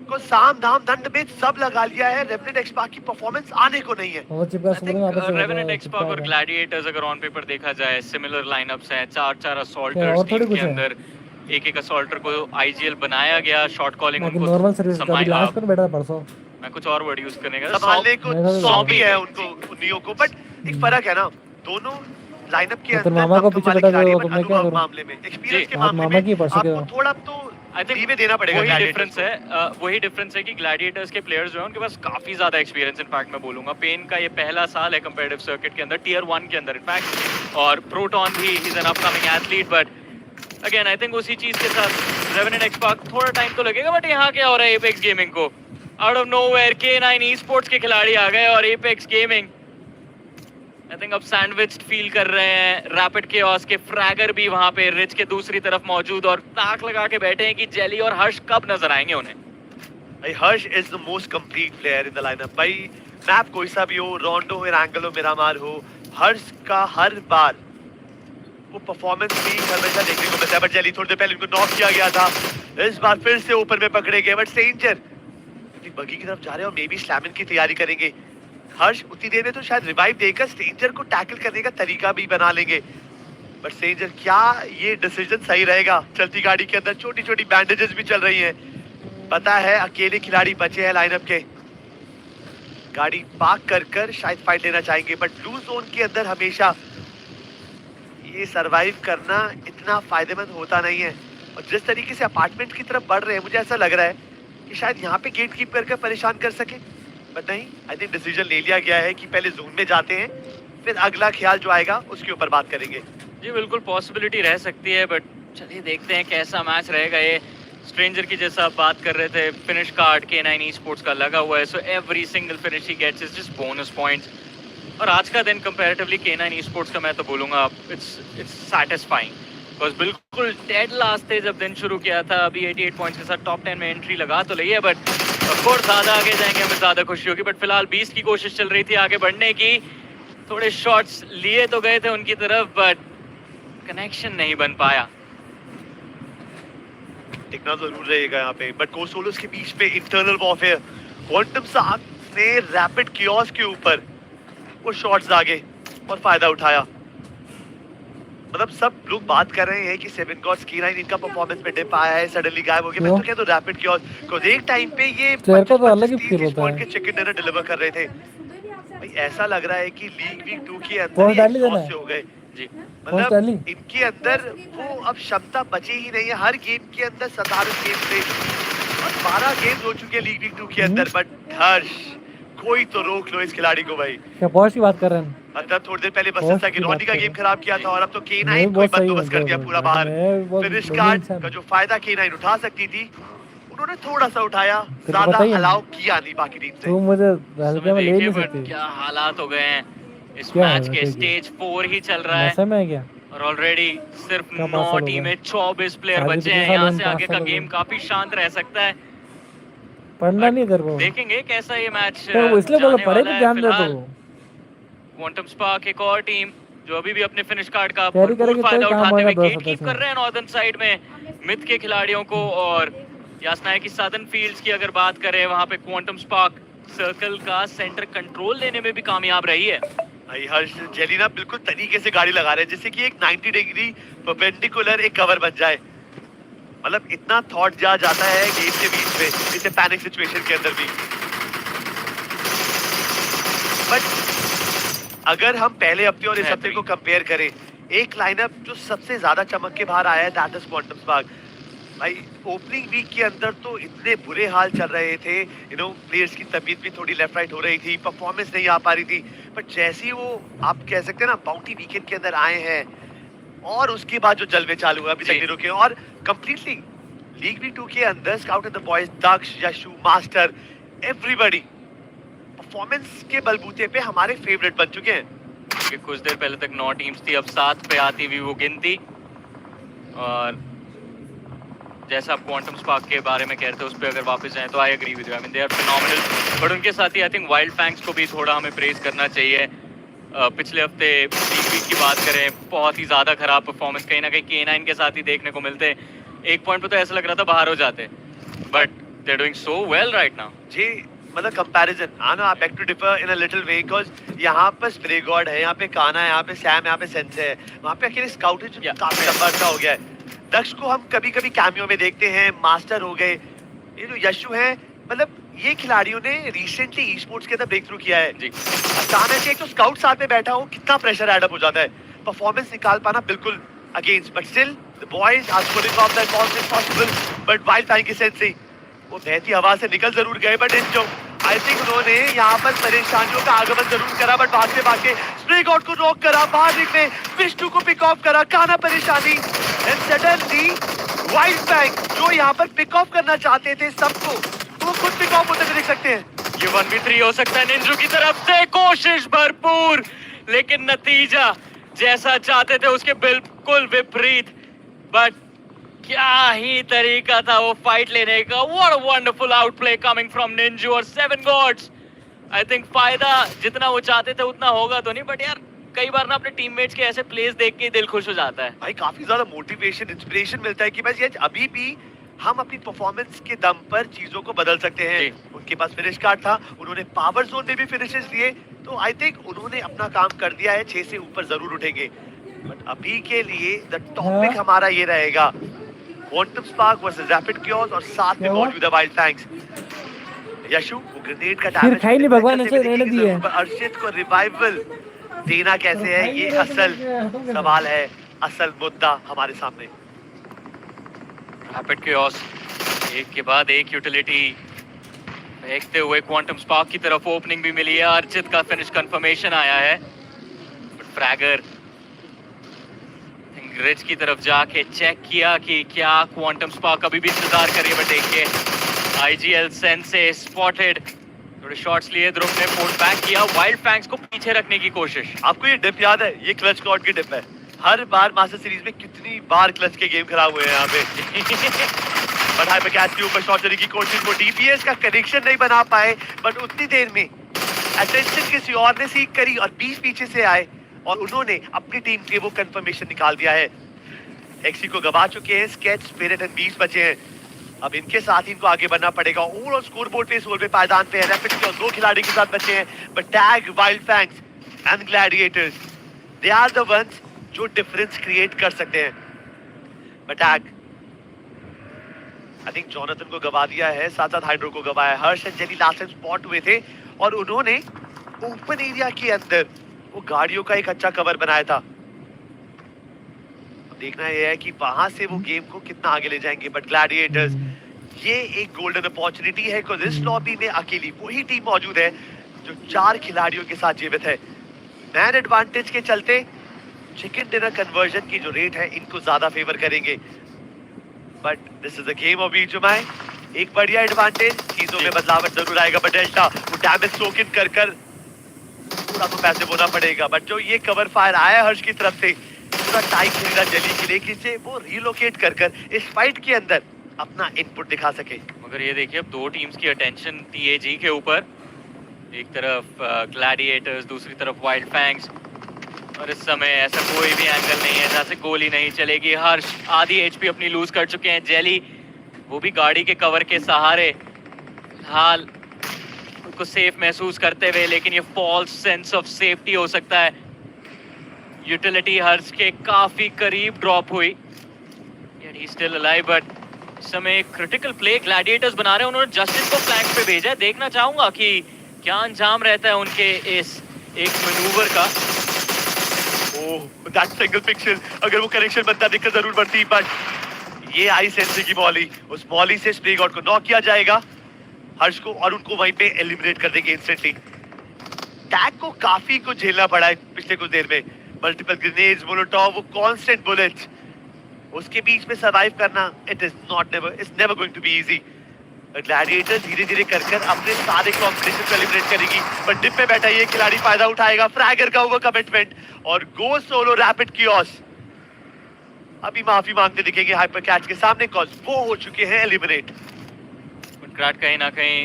को साम दाम दंड भेद सब लगा लिया है। रेफिनेट एक्सपार्क की परफॉर्मेंस आने को नहीं है। रेफिनेट एक्सपार्क और ग्लैडिएटर्स अगर ऑन पेपर देखा जाए सिमिलर लाइनअप्स हैं, 4-4 असॉल्टर्स टीम के अंदर, एक असॉल्टर को आईजीएल बनाया गया, शॉट कॉलिंग उनको नॉर्मल सर्विस का लास्ट कर बैठा परसों, मैं कुछ और वर्ड यूज करने का संभालने को सौंपी है उनको नियो को, बट एक फर्क है ना दोनों लाइनअप के अंदर। मामा को पीछे बैठा दो, मैं क्या करूं मामले में, एक्सपीरियंस के मामले मामा की में परसों के आपको थोड़ा तो आई थिंक देना पड़ेगा। वही डिफरेंस है कि ग्लैडिएटर्स के प्लेयर्स जो हैं उनके पास काफी ज्यादा एक्सपीरियंस, इनफैक्ट मैं बोलूंगा पेन का ये पहला साल है कंपेटिटिव सर्किट के अंदर, टियर 1 के अंदर इनफैक्ट, और प्रोटॉन भी he is an upcoming athlete, but again I think उसी चीज के साथ रेफिनेट एक्सपार्क थोड़ा टाइम तो लगेगा। बट यहाँ क्या हो रहा है, एपेक्स गेमिंग को out of nowhere K9 esports के खिलाड़ी आ गए, और एपेक्स गेमिंग आई थिंक अब सैंडविच्ड फील कर रहे हैं। रैपिड केओस के फ्रैगर भी वहां पे रिच के दूसरी तरफ मौजूद, और ताक लगा के बैठे हैं कि जेली और हर्ष कब नजर आएंगे उन्हें। भाई Harsh is the most complete player in the lineup. भाई मैप कोई सा भी हो, रोंडो हो, रैंगल हो, मिरामार हो, हर्ष का हर बार वो परफॉर्मेंस भी हमेशा देखने को मिलता है। बट जेली थोड़ी देर पहले उनको नॉक किया गया था, इस बार फिर से ऊपर में पकड़े गए, बट स्ट्रेंजर बगी की तरफ जा रहे हैं और मे बी स्लैमिंग की तैयारी करेंगे। हर्ष उतनी देर में तो शायद रिवाइव देकर स्ट्रेंजर को टैकल करने का तरीका भी बना लेंगे, बट स्ट्रेंजर क्या ये डिसीजन सही रहेगा? चलती गाड़ी के अंदर छोटी छोटी बैंडेजेस भी चल रही हैं, पता है अकेले खिलाड़ी बचे हैं लाइनअप के, गाड़ी पार्क कर कर शायद फाइट लेना चाहेंगे, बट ब्लू जोन के अंदर हमेशा ये सरवाइव करना इतना फायदेमंद होता नहीं है। और जिस तरीके से अपार्टमेंट की तरफ बढ़ रहे हैं, मुझे ऐसा लग रहा है कि शायद यहाँ पे गेट कीप करके परेशान कर सके, बट नहीं, आई थिंक डिसीजन ले लिया गया है कि पहले जोन में जाते हैं, फिर अगला ख्याल जो आएगा उसके ऊपर बात करेंगे। जी बिल्कुल पॉसिबिलिटी रह सकती है, बट चलिए देखते हैं कैसा मैच रहेगा ये। स्ट्रेंजर की जैसा आप बात कर रहे थे, फिनिश कार्ड K9 ई-स्पोर्ट्स का लगा हुआ है, so every single finish he gets is just bonus points, और आज का दिन कंपैरेटिवली K9 ई-स्पोर्ट्स का मैं तो बोलूँगा इट्स सैटिस्फाइंग, बिकॉज बिल्कुल डेड लास्ट थे जब दिन शुरू किया था। अभी 88 पॉइंट्स के साथ टॉप 10 में एंट्री लगा तो लगी है, बट ऑफ कोर्स ज़्यादा आगे जाएंगे हमें ज़्यादा खुशी होगी। बट फिलहाल 20 की कोशिश चल रही थी आगे बढ़ने की, थोड़े शॉट्स लिए तो गए थे उनकी तरफ, बट कनेक्शन नहीं बन पाया। टिकना जरूर रहेगा यहाँ पे, बट कोसोलोस के बीच पे इंटरनल वॉरफेयर, क्वांटम साथ ने रैपिड कियोस के ऊपर वो शॉट्स दागे और फायदा उठाया। मतलब सब लोग बात कर रहे हैं कि 7 गॉड्स K9 इनका परफॉर्मेंस में डिप आया है, सडनली गायब हो गया। मैं तो कहता हूं रैपिड कियोस को एक टाइम पे ये को तो अलग ही फील होता है के चिकन डिनर डिलीवर कर रहे थे। भाई ऐसा लग रहा है कि लीग वीक 2 के अंदर ये लॉस हो गए जी, मतलब इनके अंदर वो अब क्षमता बची ही नहीं है। हर गेम के अंदर 17 गेम थे और 12 गेम हो चुके लीग वीक 2 के अंदर, बट हर्ष कोई तो रोक लो इस खिलाड़ी को भाई। क्या पॉइंट्स की बात कर रहे हैं? मतलब थोड़ी देर पहले बस था कि रॉनी का गेम खराब किया था और अब तो K9 को बंदोबस्त कर दिया पूरा बाहर। फिनिश कार्ड का जो फायदा K9 उठा सकती थी उन्होंने थोड़ा सा उठाया, ज्यादा अलाउ किया नहीं बाकी टीम से। तो मुझे हल्के में ले नहीं सकती। क्या हालात हो गए हैं इस मैच के, स्टेज 4 ही चल रहा है ऐसा में क्या और ऑलरेडी सिर्फ 9 टीमें 24 प्लेयर बचे हैं। यहाँ से आगे का गेम काफी शांत रह सकता है, पढ़ना नहीं इधर को, देखेंगे कैसा ये मैच तो इसलिए बोला पढ़े भी ध्यान दे। तो क्वांटम स्पार्क एक और टीम जो अभी भी अपने फिनिश कार्ड का फायदा उठाते हुए गेट कीप कर रहे हैं नॉर्दर्न साइड में मिथ के खिलाड़ियों को। और यासना है कि सादन फील्ड्स की अगर बात करें, वहां पे क्वांटम स्पार्क सर्कल का सेंटर कंट्रोल लेने में भी कामयाब रही है। भाई हर्ष जेली ना बिल्कुल तरीके से गाड़ी लगा रहे हैं जिससे कि एक 90 डिग्री परपेंडिकुलर एक कवर बन जाए। मतलब इतना थॉट जा जाता है गेम के बीच में इसे पैनिक सिचुएशन के अंदर भी। बट अगर हम पहले हफ्ते और इस हफ्ते को कंपेयर करें, एक लाइनअप जो सबसे ज्यादा चमक के बाहर आया है दैट इज क्वांटम स्पार्क। भाई ओपनिंग वीक के अंदर तो इतने बुरे हाल चल रहे थे, प्लेयर्स की तबीयत भी थोड़ी लेफ्ट राइट हो रही थी, परफॉर्मेंस नहीं आ पा रही थी। बट जैसे ही वो आप कह सकते हैं ना बाउंटी वीकेंड के अंदर आए हैं और उसके बाद जो जलवे चालू हुए अभी तक नहीं रुके, और कंप्लीटली लीग वी 2 के अंदर Scout and the boys, Daksh, Yashu, Master, everybody performance के बलबूते पे हमारे फेवरेट बन चुके हैं। कि कुछ देर पहले तक 9 टीम्स थी, अब 7 पे आती हुई वो गिनती। और जैसा आप क्वांटम स्पार्क के बारे में कह रहे थे उस पे अगर वापस जाएं तो I agree with you, I mean they are phenomenal. But उनके साथ ही आई थिंक वाइल्ड फैंग्स को भी थोड़ा हमें प्रेज करना चाहिए। पिछले हफ्ते लीग वीक की बात करें, बहुत ही ज्यादा खराब परफॉर्मेंस कहीं ना कहीं K9 के साथ ही देखने को मिलते। एक पॉइंट पे तो ऐसा लग रहा था बाहर हो जाते, but they are doing so well right now. जी मतलब comparison I back to differ in a little way, because यहाँ पर स्प्रे गॉड है, यहाँ पे काना है, यहाँ पे सैम, यहाँ पे सेंसे है, वहाँ पे अकेले स्काउट है जो काफी लंबा अच्छा हो गया है। दक्ष को हम कभी कभी कैमियो में देखते हैं, मास्टर हो गए, ये जो यशु है, मतलब ये खिलाड़ियों ने रिसेंटली ई स्पोर्ट्स के अंदर ब्रेक थ्रू किया है। अचानक से एक तो स्काउट साथ में बैठा हो, कितना प्रेशर ऐड अप हो जाता है, परफॉर्मेंस निकाल पाना बिल्कुल against, but still the boys are scoring off that ball is possible. But Wild Fang की सेंस से वो बहती हवा से निकल जरूर गए, बट इन जो आई थिंक उन्होंने यहाँ पर परेशानियों का आगमन जरूर करा, बट भागते भागते स्प्रे गॉड को रोक करा, बाहर निकले, विष्णु को पिक ऑफ करा, काना परेशानी, एंड सडनली वाइल्ड फैंग जो यहाँ पर पिक ऑफ करना चाहते थे सबको, तो वो खुद पिक ऑफ होते हुए देख सकते हैं। ये 1v3 हो सकता है निंजू की तरफ से, कोशिश भरपूर, लेकिन नतीजा जैसा चाहते थे उसके बिल्कुल विपरीत। बट क्या ही तरीका था वो फाइट लेने का। What a wonderful outplay coming from Ninju और 7 गॉड्स। आई थिंक फायदा जितना वो चाहते थे उतना होगा तो नहीं, बट यार कई बार ना अपने टीममेट्स के ऐसे प्लेस देख के दिल खुश हो जाता है। भाई काफी ज्यादा मोटिवेशन, इंस्पिरेशन मिलता है कि बस ये अभी भी हम अपनी परफॉर्मेंस के दम पर चीजों को बदल सकते हैं। उनके पास फिनिश कार्ड था, उन्होंने पावर जोन में भी फिनिशेस दिए, तो आई थिंक उन्होंने अपना काम कर दिया है, 6 से ऊपर जरूर उठेंगे। बट अभी के लिए द टॉपिक हमारा ये रहेगा क्वांटम स्पार्क वर्सेस रैपिड क्योर्स और साथ में मौजूद है वाइल्ड फैंग्स। यशु वो ग्रेनेड का डैमेज खाई नहीं भगवान ऐसे रहने दिए। अर्शित को रिवाइवल देना कैसे है, ये असल सवाल है, असल मुद्दा हमारे सामने। रैपिड क्योर्स एक के बाद एक यूटिलिटी देखते हुए क्वांटम स्पार्क की तरफ ओपनिंग भी मिली है, अर्चित का फिनिश कंफर्मेशन आया है, बट फ्रैगर रिच की तरफ जाके चेक किया कि क्या क्वांटम स्पार्क अभी भी इंतजार कर रही है, बट देखिए IGL सेंसे स्पॉटेड, थोड़े शॉट्स लिए, ध्रुव ने फोल्ड बैक किया, वाइल्ड फैंग्स को पीछे रखने की कोशिश। आपको ये डिप याद है, ये क्लच गॉड की डिप है। हर बार मास्टर सीरीज में कितनी बार क्लच के गेम खराब हुए हैं यहाँ पे। बट हाइपर कैच के ऊपर शॉट चलने की कोशिश, वो DPS का कनेक्शन नहीं बना पाए, बट उतनी देर में अटेंशन किसी और ने सीख करी और 20 पीछे से आए और उन्होंने अपनी टीम के वो कंफर्मेशन निकाल दिया है। एक्सी को गवा चुके हैं, स्केच, स्पिरिट एंड 20 बचे हैं। अब इनके साथ ही इनको आगे बढ़ना पड़ेगा। ओवरऑल स्कोर बोर्ड पे 16वें पायदान पे है, रैपिड के 2 खिलाड़ी के साथ बचे हैं, but Tag, Wild Fangs and Gladiators, they are the ones जो डिफरेंस क्रिएट कर सकते हैं। But Tag I think Jonathan को गवा दिया है, साथ साथ हाइड्रो को गवाया। Harsh and Jelly last time spot हुए थे और उन्होंने ओपन एरिया के अंदर वो गाड़ियों का एक अच्छा कवर बनाया था। देखना यह है कि वहां से वो गेम को कितना आगे ले जाएंगे। बट ग्लैडिएटर्स ये एक गोल्डन अपॉर्चुनिटी है, बिकॉज़ इस लॉबी में अकेली वही टीम मौजूद है जो 4 खिलाड़ियों के साथ जीवित है। मैन एडवांटेज के चलते चिकन डिनर कन्वर्जन की जो रेट है इनको ज्यादा फेवर करेंगे। But this is a game of BGMI, एक बढ़िया एडवांटेज, चीजों में बदलाव जरूर आएगा। बट डेल्टा वो डैमेज सोक इन कर कर पूरा तो पैसे बोना पड़ेगा। बट जो ये कवर फायर आया हर्ष की तरफ से, पूरा टाइम खरीदा जली के लिए कि वो रिलोकेट कर कर इस फाइट के अंदर अपना इनपुट दिखा सके। मगर ये देखिए अब 2 टीम्स की अटेंशन TAG के ऊपर, एक तरफ ग्लैडिएटर्स, दूसरी तरफ वाइल्ड फैंग्स, और इस समय ऐसा कोई भी एंगल नहीं है जहाँ से गोली नहीं चलेगी। हर्ष आधी HP अपनी लूज कर चुके हैं, जेली वो भी गाड़ी के कवर के सहारे। हाल को सेफ महसूस करते हुए, लेकिन ये फॉल्स सेंस ऑफ सेफ्टी हो सकता है। यूटिलिटी हर्ष के काफी करीब ड्रॉप हुई, yet he's still alive, but इस समय क्रिटिकल प्ले ग्लैडिएटर्स बना रहे हैं। उन्होंने जस्टिस को फ्लैंक पे भेजा है। देखना चाहूंगा कि क्या अंजाम रहता है उनके इस एक मैनूवर का। ओह दैट सिंगल पिक्चर, अगर वो कनेक्शन बनता दिक्कत जरूर बढ़ती, बट ये आई सेंसी की मॉली, उस मॉली से स्प्रे गॉड को नॉक किया जाएगा, हर्ष को, और उनको वहीं पे एलिमिनेट कर देंगे इंस्टेंटली। टैग को काफी कुछ झेलना पड़ा है पिछले कुछ देर में, मल्टीपल ग्रेनेड्स, मोलोटॉव, वो कांस्टेंट बुलेट्स, उसके बीच में सरवाइव करना it is never going to be easy. Gladiator धीरे धीरे कर अपने सारे कॉम्पिटिशन को एलिमिनेट करेगी, पर डिप पे बैठा ये खिलाड़ी फायदा उठाएगा, फ्रैगर का होगा कमिटमेंट और गो सोलो रैपिड कियोस। अभी माफी मांगते दिखेंगे हाइपर कैच के सामने, कॉज वो हो चुके हैं एलिमिनेट। कहीं ना कहीं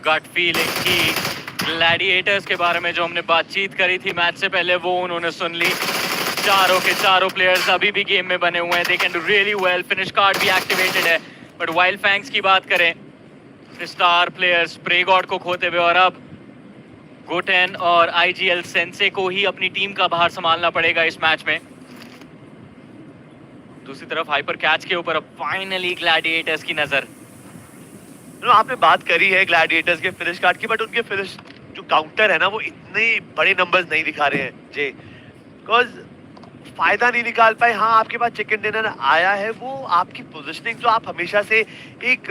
गट फीलिंग की ग्लैडिएटर्स के बारे में जो हमने बातचीत करी थी मैच से पहले, वो उन्होंने सुन ली। चारों के चारों प्लेयर्स अभी भी गेम में बने हुए हैं, they can do really well, finish card भी एक्टिवेटेड है। बट वाइल्ड फैंग्स की बात करें, स्टार प्लेयर्स प्रे गॉड को खोते हुए, और अब गोटेन और आईजीएल सेंसे को ही अपनी टीम का बाहर संभालना पड़ेगा इस मैच में। दूसरी तरफ हाइपर कैच के ऊपर अब फाइनली ग्लैडिएटर्स की नजर। आपने बात करी है ग्लैडिएटर्स के फिनिश कार्ड की, बट उनके फिनिश जो काउंटर है ना, वो इतने बड़े नंबर्स नहीं दिखा रहे हैं जे, बिकॉज फायदा नहीं निकाल पाए। हाँ, आपके पास चिकन डिनर आया है, वो आपकी पोजीशनिंग जो आप हमेशा से एक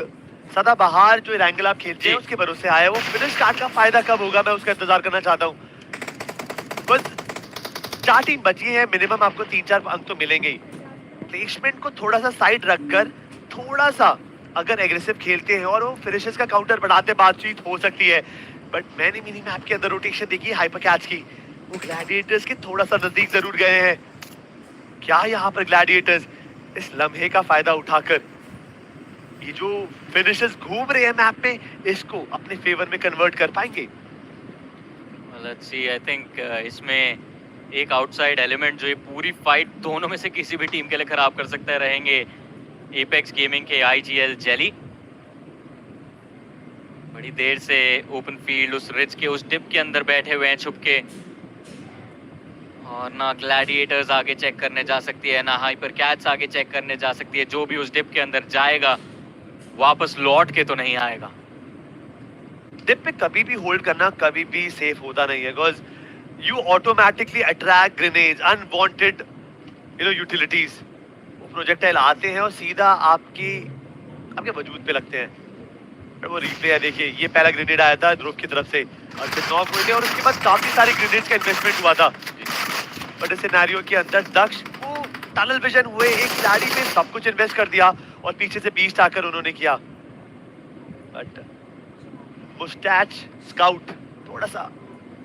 सदाबहार जो एंगल आप खेलते हैं उसके भरोसे आया है, वो फिनिश कार्ड का फायदा कब होगा मैं उसका इंतजार करना चाहता हूँ। बस 4 टीम बची है, मिनिमम आपको 3-4 अंक तो मिलेंगे ही। प्लेसमेंट को थोड़ा सा साइड रखकर थोड़ा सा अगर एग्रेसिव खेलते हैं और वो फिनिशेस का काउंटर बढ़ाते, बातचीत हो सकती है। बट मैंने मिनी मैप के अंदर रोटेशन देखी हाइपर कैच की, वो ग्लैडिएटर्स के थोड़ा सा नजदीक जरूर गए हैं। क्या यहाँ पर ग्लैडिएटर्स इस लम्हे का फायदा उठाकर ये जो फिनिशेस घूम रहे हैं मैप में, इसको अपने फेवर में कन्वर्ट कर पाएंगे? लेट्स सी, आई थिंक इसमें एक आउटसाइड एलिमेंट जो ये पूरी फाइट दोनों में से किसी भी टीम के लिए खराब कर सकता है, रहेंगे एपेक्स गेमिंग के आईजीएल जेली। बड़ी देर से ओपन फील्ड उस रिज के उस डिप के अंदर बैठे हुए हैं छुप के, और ना ग्लैडिएटर्स आगे चेक करने जा सकती है, ना हाइपर कैट्स आगे चेक करने जा सकती है। जो भी उस डिप के अंदर जाएगा वापस लौट के तो नहीं आएगा। डिप पे कभी भी होल्ड करना कभी भी सेफ होता नहीं है, because you automatically attract grenades, unwanted utilities. वो प्रोजेक्टाइल आते हैं और सीधा आपके वजूद पे लगते हैं। वो रिप्ले है, देखिए ये पहला ग्रेनेड आया था ध्रुव की तरफ से और फिर नॉक हुए थे, और उसके बाद काफी सारे ग्रेनेड्स का इन्वेस्टमेंट हुआ था। बट इस सिनेरियो के अंदर दक्ष को टनल विजन हुए, एक खिलाड़ी में सब कुछ इन्वेस्ट कर दिया और पीछे से बीस्ट आकर उन्होंने किया। बट मुस्टैच स्काउट थोड़ा सा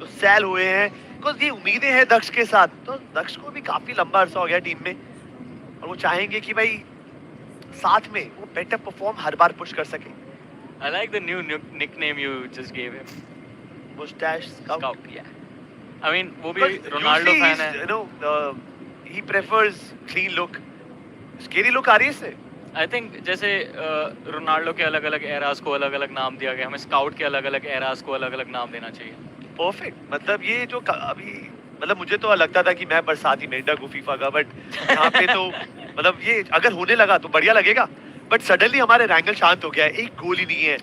तो सैल हुए हैं, बिकॉज ये उम्मीदें हैं दक्ष के साथ। तो दक्ष को भी काफी लंबा अरसा हो गया टीम में, और वो चाहेंगे कि भाई साथ में वो बेटर परफॉर्म हर बार पुश कर सके। I like the new nickname you just gave him. Mustache Scout. Yeah. I mean, वो भी रोनाल्डो फैन है। You know, he prefers clean look. Scary look आ रही है इससे। I think जैसे रोनाल्डो के अलग-अलग एरास को अलग-अलग नाम दिया गया, हमें स्काउट के अलग-अलग एरास को अलग-अलग नाम देना चाहिए। परफेक्ट। मतलब ये जो अभी, मतलब मुझे तो लगता था कि मैं बरसाती में डगू फीफा का, बट यहाँ पे तो मतलब ये अगर होने लगा तो बढ़िया लगेगा। बट सडनली हमारे रैंगल शांत हो गया है, एक गोल ही नहीं है।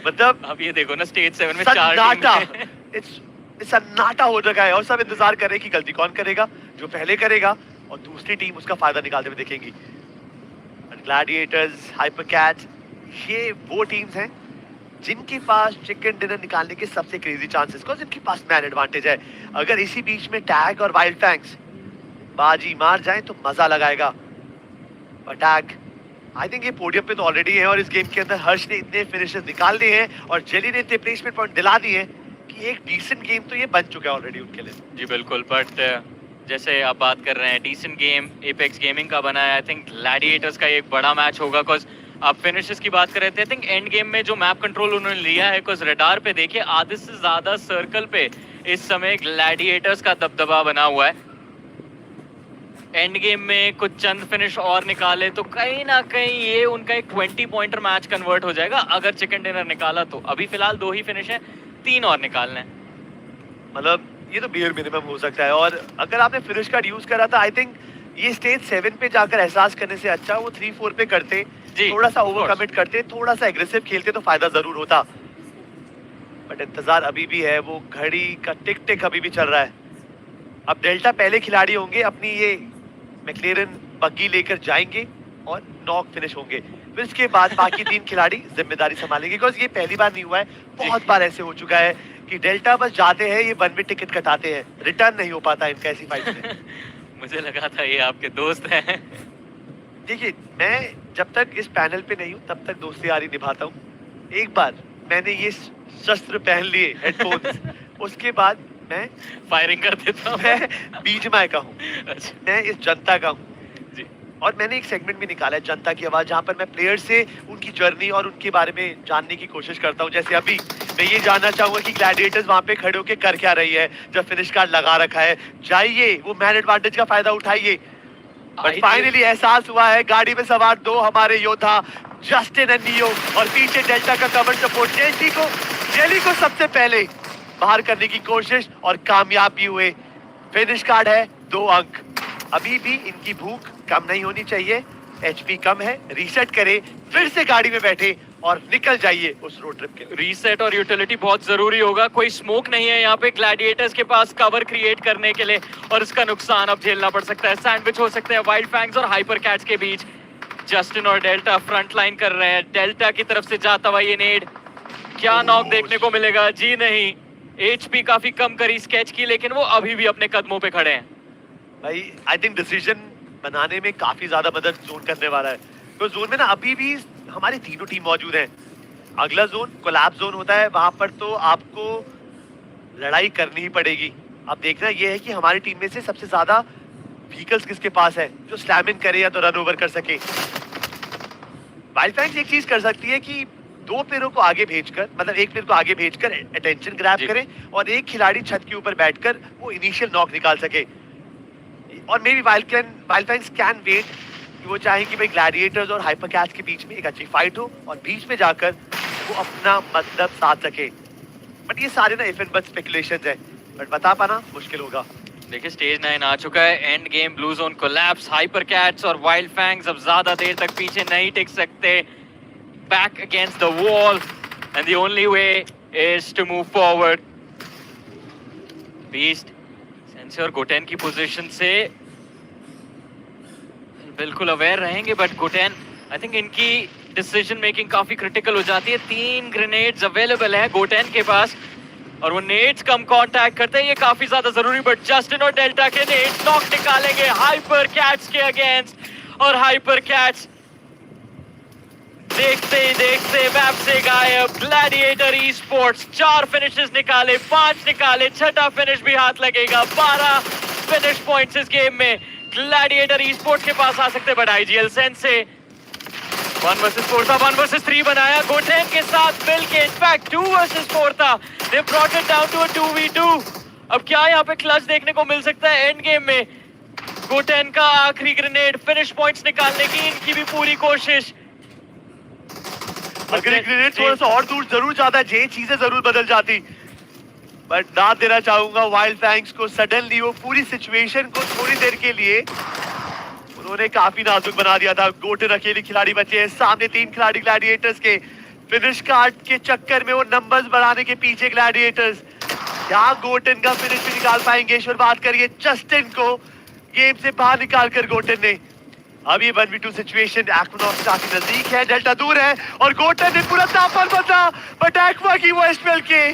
मतलब अब ये देखो ना, स्टेज 7 में 4 टीम इट्स सन्नाटा हो रखा है और सब इंतजार कर रहे हैं कि गलती कौन करेगा, जो पहले करेगा, और दूसरी टीम उसका फायदा निकालते हुए दिखेंगी। ग्लैडिएटर्स, हाइपर कैट्स, ये वो टीम्स हैं जिनके पास चिकन डिनर निकालने के सबसे क्रेजी चांसेस, बिकॉज़ इनके पास मैन एडवांटेज है। अगर इसी बीच में टैग और वाइल्ड फैंग्स बाजी मार जाए तो मजा लगाएगा। टैग आई थिंक ये पोडियम पे तो ऑलरेडी है, और इस गेम के अंदर हर्ष ने इतने फिनिशेस निकाल दिए हैं और जेली ने इतने प्लेसमेंट पॉइंट दिला दिए हैं कि एक डिसेंट गेम तो ये बन चुका है ऑलरेडी उनके लिए। जी बिल्कुल, बट जैसे आप बात कर रहे हैं डिसेंट गेम एपेक्स गेमिंग का बना है, आई थिंक ग्लैडिएटर्स का एक बड़ा मैच होगा। बिकॉज आप फिनिशेस की बात कर रहे थे, आई थिंक एंड गेम में जो मैप कंट्रोल उन्होंने लिया है, बिकॉज रडार पे देखिए आधे से ज्यादा सर्कल पे इस समय ग्लैडिएटर्स का दबदबा बना हुआ है। एंड गेम में कुछ चंद फिनिश और निकाले तो कहीं ना कहीं ये उनका एक 20 पॉइंटर मैच कन्वर्ट हो जाएगा। अगर चिकन डिनर निकाला तो अभी फिलहाल 2 ही फिनिश है, 3 और निकालने हैं। मतलब ये तो बेयर मिनिमम हो सकता है। और अगर आपने फिनिश कार्ड यूज करा था, आई थिंक ये स्टेज 7 पे जाकर एहसास करने से अच्छा वो 3-4 पे करते, थोड़ा सा ओवर कमिट करते, थोड़ा सा एग्रेसिव खेलते तो फायदा जरूर होता। बट इंतजार अभी भी है, वो घड़ी का टिक टिक अभी भी चल रहा है। अब डेल्टा पहले खिलाड़ी होंगे, अपनी ये मैक्लेरन बग्गी लेकर जाएंगे और नॉक फिनिश होंगे। फिर इसके बाद बाकी 3 खिलाड़ी जिम्मेदारी संभालेंगे, बिकॉज ये पहली बार नहीं हुआ है, बहुत बार ऐसे हो चुका है कि डेल्टा बस जाते हैं, ये 1 वे टिकट कटाते हैं, रिटर्न नहीं हो पाता इनका ऐसी फाइट में। मुझे लगा था ये आपके दोस्त हैं। देखिए, मैं जब तक इस पैनल पे नहीं हूँ तब तक दोस्ती यारी निभाता हूँ। एक बार मैंने ये शस्त्र पहन लिए, हेडफोन्स, उसके बाद मैं फायरिंग कर देता हूँ। मैं बीजीएमआई का हूँ, अच्छा। मैं इस जनता का हूँ जी। और मैंने एक सेगमेंट भी निकाला है, जनता की आवाज, जहाँ पर मैं प्लेयर से उनकी जर्नी और उनके बारे में जानने की कोशिश करता हूँ। जैसे अभी मैं ये जानना चाहूंगा कि ग्लैडिएटर्स वहाँ पे खड़े होके कर क्या रही है, जब फिनिश कार्ड लगा रखा है। जाइए, वो मैन एडवांटेज का फायदा उठाइए। बट फाइनली एहसास हुआ है, गाड़ी में सवार 2 हमारे योद्धा जस्टिन एंड नियो, और पीछे डेल्टा का कवर सपोर्ट। जेली को सबसे पहले बाहर करने की कोशिश और कामयाब भी हुए। फिनिश कार्ड है 2 अंक। अभी भी इनकी भूख कम नहीं होनी चाहिए, एचपी कम है, रीसेट करे, फिर से गाड़ी में बैठे और निकल जाइए उस रोड ट्रिप के लिए। रीसेट और यूटिलिटी बहुत जरूरी होगा। कोई स्मोक नहीं है यहाँ पे ग्लैडिएटर्स के पास कवर क्रिएट करने के लिए, और इसका नुकसान अब झेलना पड़ सकता है। सैंडविच हो सकते हैं वाइल्ड फैंग्स और हाइपर कैट्स के बीच। जस्टिन और डेल्टा फ्रंट लाइन कर रहे हैं। डेल्टा की तरफ से जाता हुआ ये नेड, क्या नॉक देखने को मिलेगा? जी नहीं, एचपी काफी कम करी स्केच की, लेकिन वो अभी भी अपने कदमों पे खड़े हैं। भाई आई थिंक डिसीजन बनाने में काफी ज्यादा मदद जोन करने वाला है। तो जोन में ना अभी भी हमारी तीनों टीम मौजूद हैं। अगला जोन कोलैप्स जोन होता है, वहां पर तो आपको लड़ाई करनी ही पड़ेगी। अब देखना ये है कि हमारी टीम में से सबसे ज्यादा व्हीकल्स किसके पास है, जो स्लैमिंग करे या तो रन ओवर कर सके। वाइल्ड फैंग्स एक चीज कर सकती है कि 2 प्लेयरों को आगे भेजकर, मतलब एक प्लेयर को आगे भेजकर अटेंशन ग्रैब करें और एक खिलाड़ी छत के ऊपर बैठकर वो इनिशियल नॉक निकाल सके। और maybe Wild Fangs can wait कि वो चाहें कि भाई ग्लैडिएटर्स और हाइपर कैट्स के बीच में एक अच्छी फाइट हो और बीच में जाकर वो अपना मतलब साध सके। बट ये सारे ना इफ एंड बट स्पेकुलेशंस है, बट बता पाना मुश्किल होगा। देखिए स्टेज 9 आ चुका है, end game, blue zone collapse, Hyper Cats और वाइल्ड फैंग्स अब ज्यादा देर तक पीछे नहीं टिक सकते। Back against the wall and the only way is to move forward. Beast, Sensei और गोटेन की पोजीशन से बिल्कुल अवेयर रहेंगे, बट गोटेन आई थिंक इनकी डिसीजन मेकिंग काफी क्रिटिकल हो जाती है। 3 ग्रेनेड्स अवेलेबल है गोटेन के पास और वो नेड्स कम कांटेक्ट करते हैं, ये काफी ज्यादा जरूरी। बट जस्टिन और डेल्टा के नेड्स नॉक निकालेंगे हाइपर कैट्स के अगेंस्ट, और हाइपर कैट्स देखते ही देखते मैप से गायब। ग्लैडिएटर ई स्पोर्ट्स 4 फिनिशेस निकाले, 5 निकाले, 6ठा फिनिश भी हाथ लगेगा। 12 फिनिश पॉइंट्स इस गेम में ग्लैडिएटर ई स्पोर्ट्स के पास आ सकते, बट आईजीएल सेंस से 1 वर्सेस 4 था, 1 वर्सेस 3 बनाया गोटेन के साथ मिलके। इनफैक्ट 2 वर्सेस 4 था, they brought it down to a 2v2। अब क्या यहाँ पे क्लच देखने को मिल सकता है एंड गेम में? गोटेन का आखिरी ग्रेनेड, फिनिश पॉइंट्स निकालने की इनकी भी पूरी कोशिश। अगर ग्रेनेड थोड़ा सा और दूर जरूर जाता है, ये चीजें जरूर बदल जाती। बट दाद देना चाहूंगा वाइल्ड फैंग्स को, सडनली वो पूरी सिचुएशन को थोड़ी देर के लिए उन्होंने काफी नाजुक बना दिया था। गोटेन अकेले खिलाड़ी बचे हैं, सामने 3 खिलाड़ी ग्लैडिएटर्स के। फिनिश कार्ड के चक्कर में वो नंबर्स बढ़ाने के पीछे ग्लैडिएटर्स। क्या गोटेन का फिनिश भी निकाल पाएंगे? इस पर बात करिए, जस्टिन को गेम से बाहर निकाल कर गोटेन ने। अब ये 1v2 सिचुएशन, एक्वानॉक्स काफी नजदीक है, डेल्टा दूर है और गोटेन ने पूरा तापमान बदला। बट एक्वा की वो स्पेल के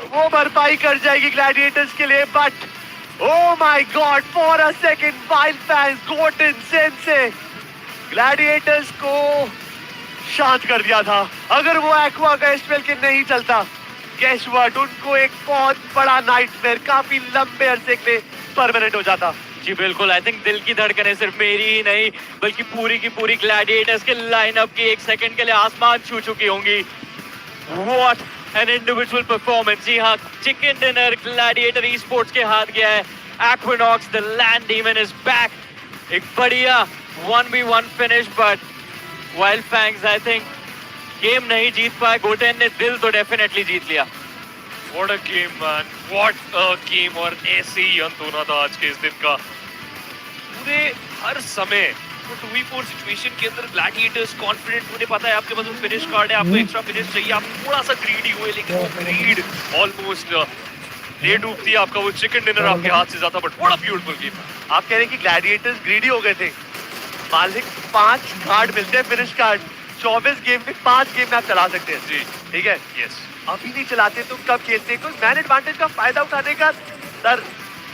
वो भरपाई कर जाएगी ग्लैडिएटर्स के लिए। But oh my god, for a second wild fans, Goten Sensei Gladiators को शांत कर दिया था। अगर वो एक्वा का स्पेल के नहीं चलता, गेस व्हाट, उनको एक बहुत बड़ा नाइटमेयर काफी लंबे अरसे के लिए परमानेंट हो जाता। जी बिल्कुल, आई थिंक दिल की धड़कनें सिर्फ मेरी ही नहीं बल्कि पूरी की पूरी ग्लैडिएटर्स के लाइनअप की एक सेकंड के लिए आसमान छू चुकी होंगी। What an individual performance. जी हाँ, chicken dinner Gladiator E sports के हाथ गया है। Aquanox the land demon is back. एक बढ़िया 1v1 finish, but Wild Fangs I think game नहीं जीत पाए, गोटेन ने दिल तो डेफिनेटली जीत लिया। What a game, man. What a game. और ऐसे ही अंत होना था आज के इस दिन का। पूरे हर समय वो 2v4 सिचुएशन के अंदर ग्लैडिएटर्स कॉन्फिडेंट, उन्हें पता है आपके पास फिनिश कार्ड है, आपको एक्स्ट्रा फिनिश चाहिए, आप थोड़ा सा ग्रीडी हुए, लेकिन वो ग्रीड ऑलमोस्ट ले डूबती है आपका वो चिकन डिनर आपके हाथ से जाता। But what a beautiful game. आप कह रहे हैं कि ग्लैडिएटर्स ग्रीडी हो गए थे। मालिक 5 कार्ड मिलते हैं फिनिश कार्ड, 24 गेम में 5 गेम में आप चला सकते हैं जी, ठीक है। यस। अभी नहीं चलाते तो कब खेलते हैं? कुछ मैन एडवांटेज का फायदा उठाने का सर,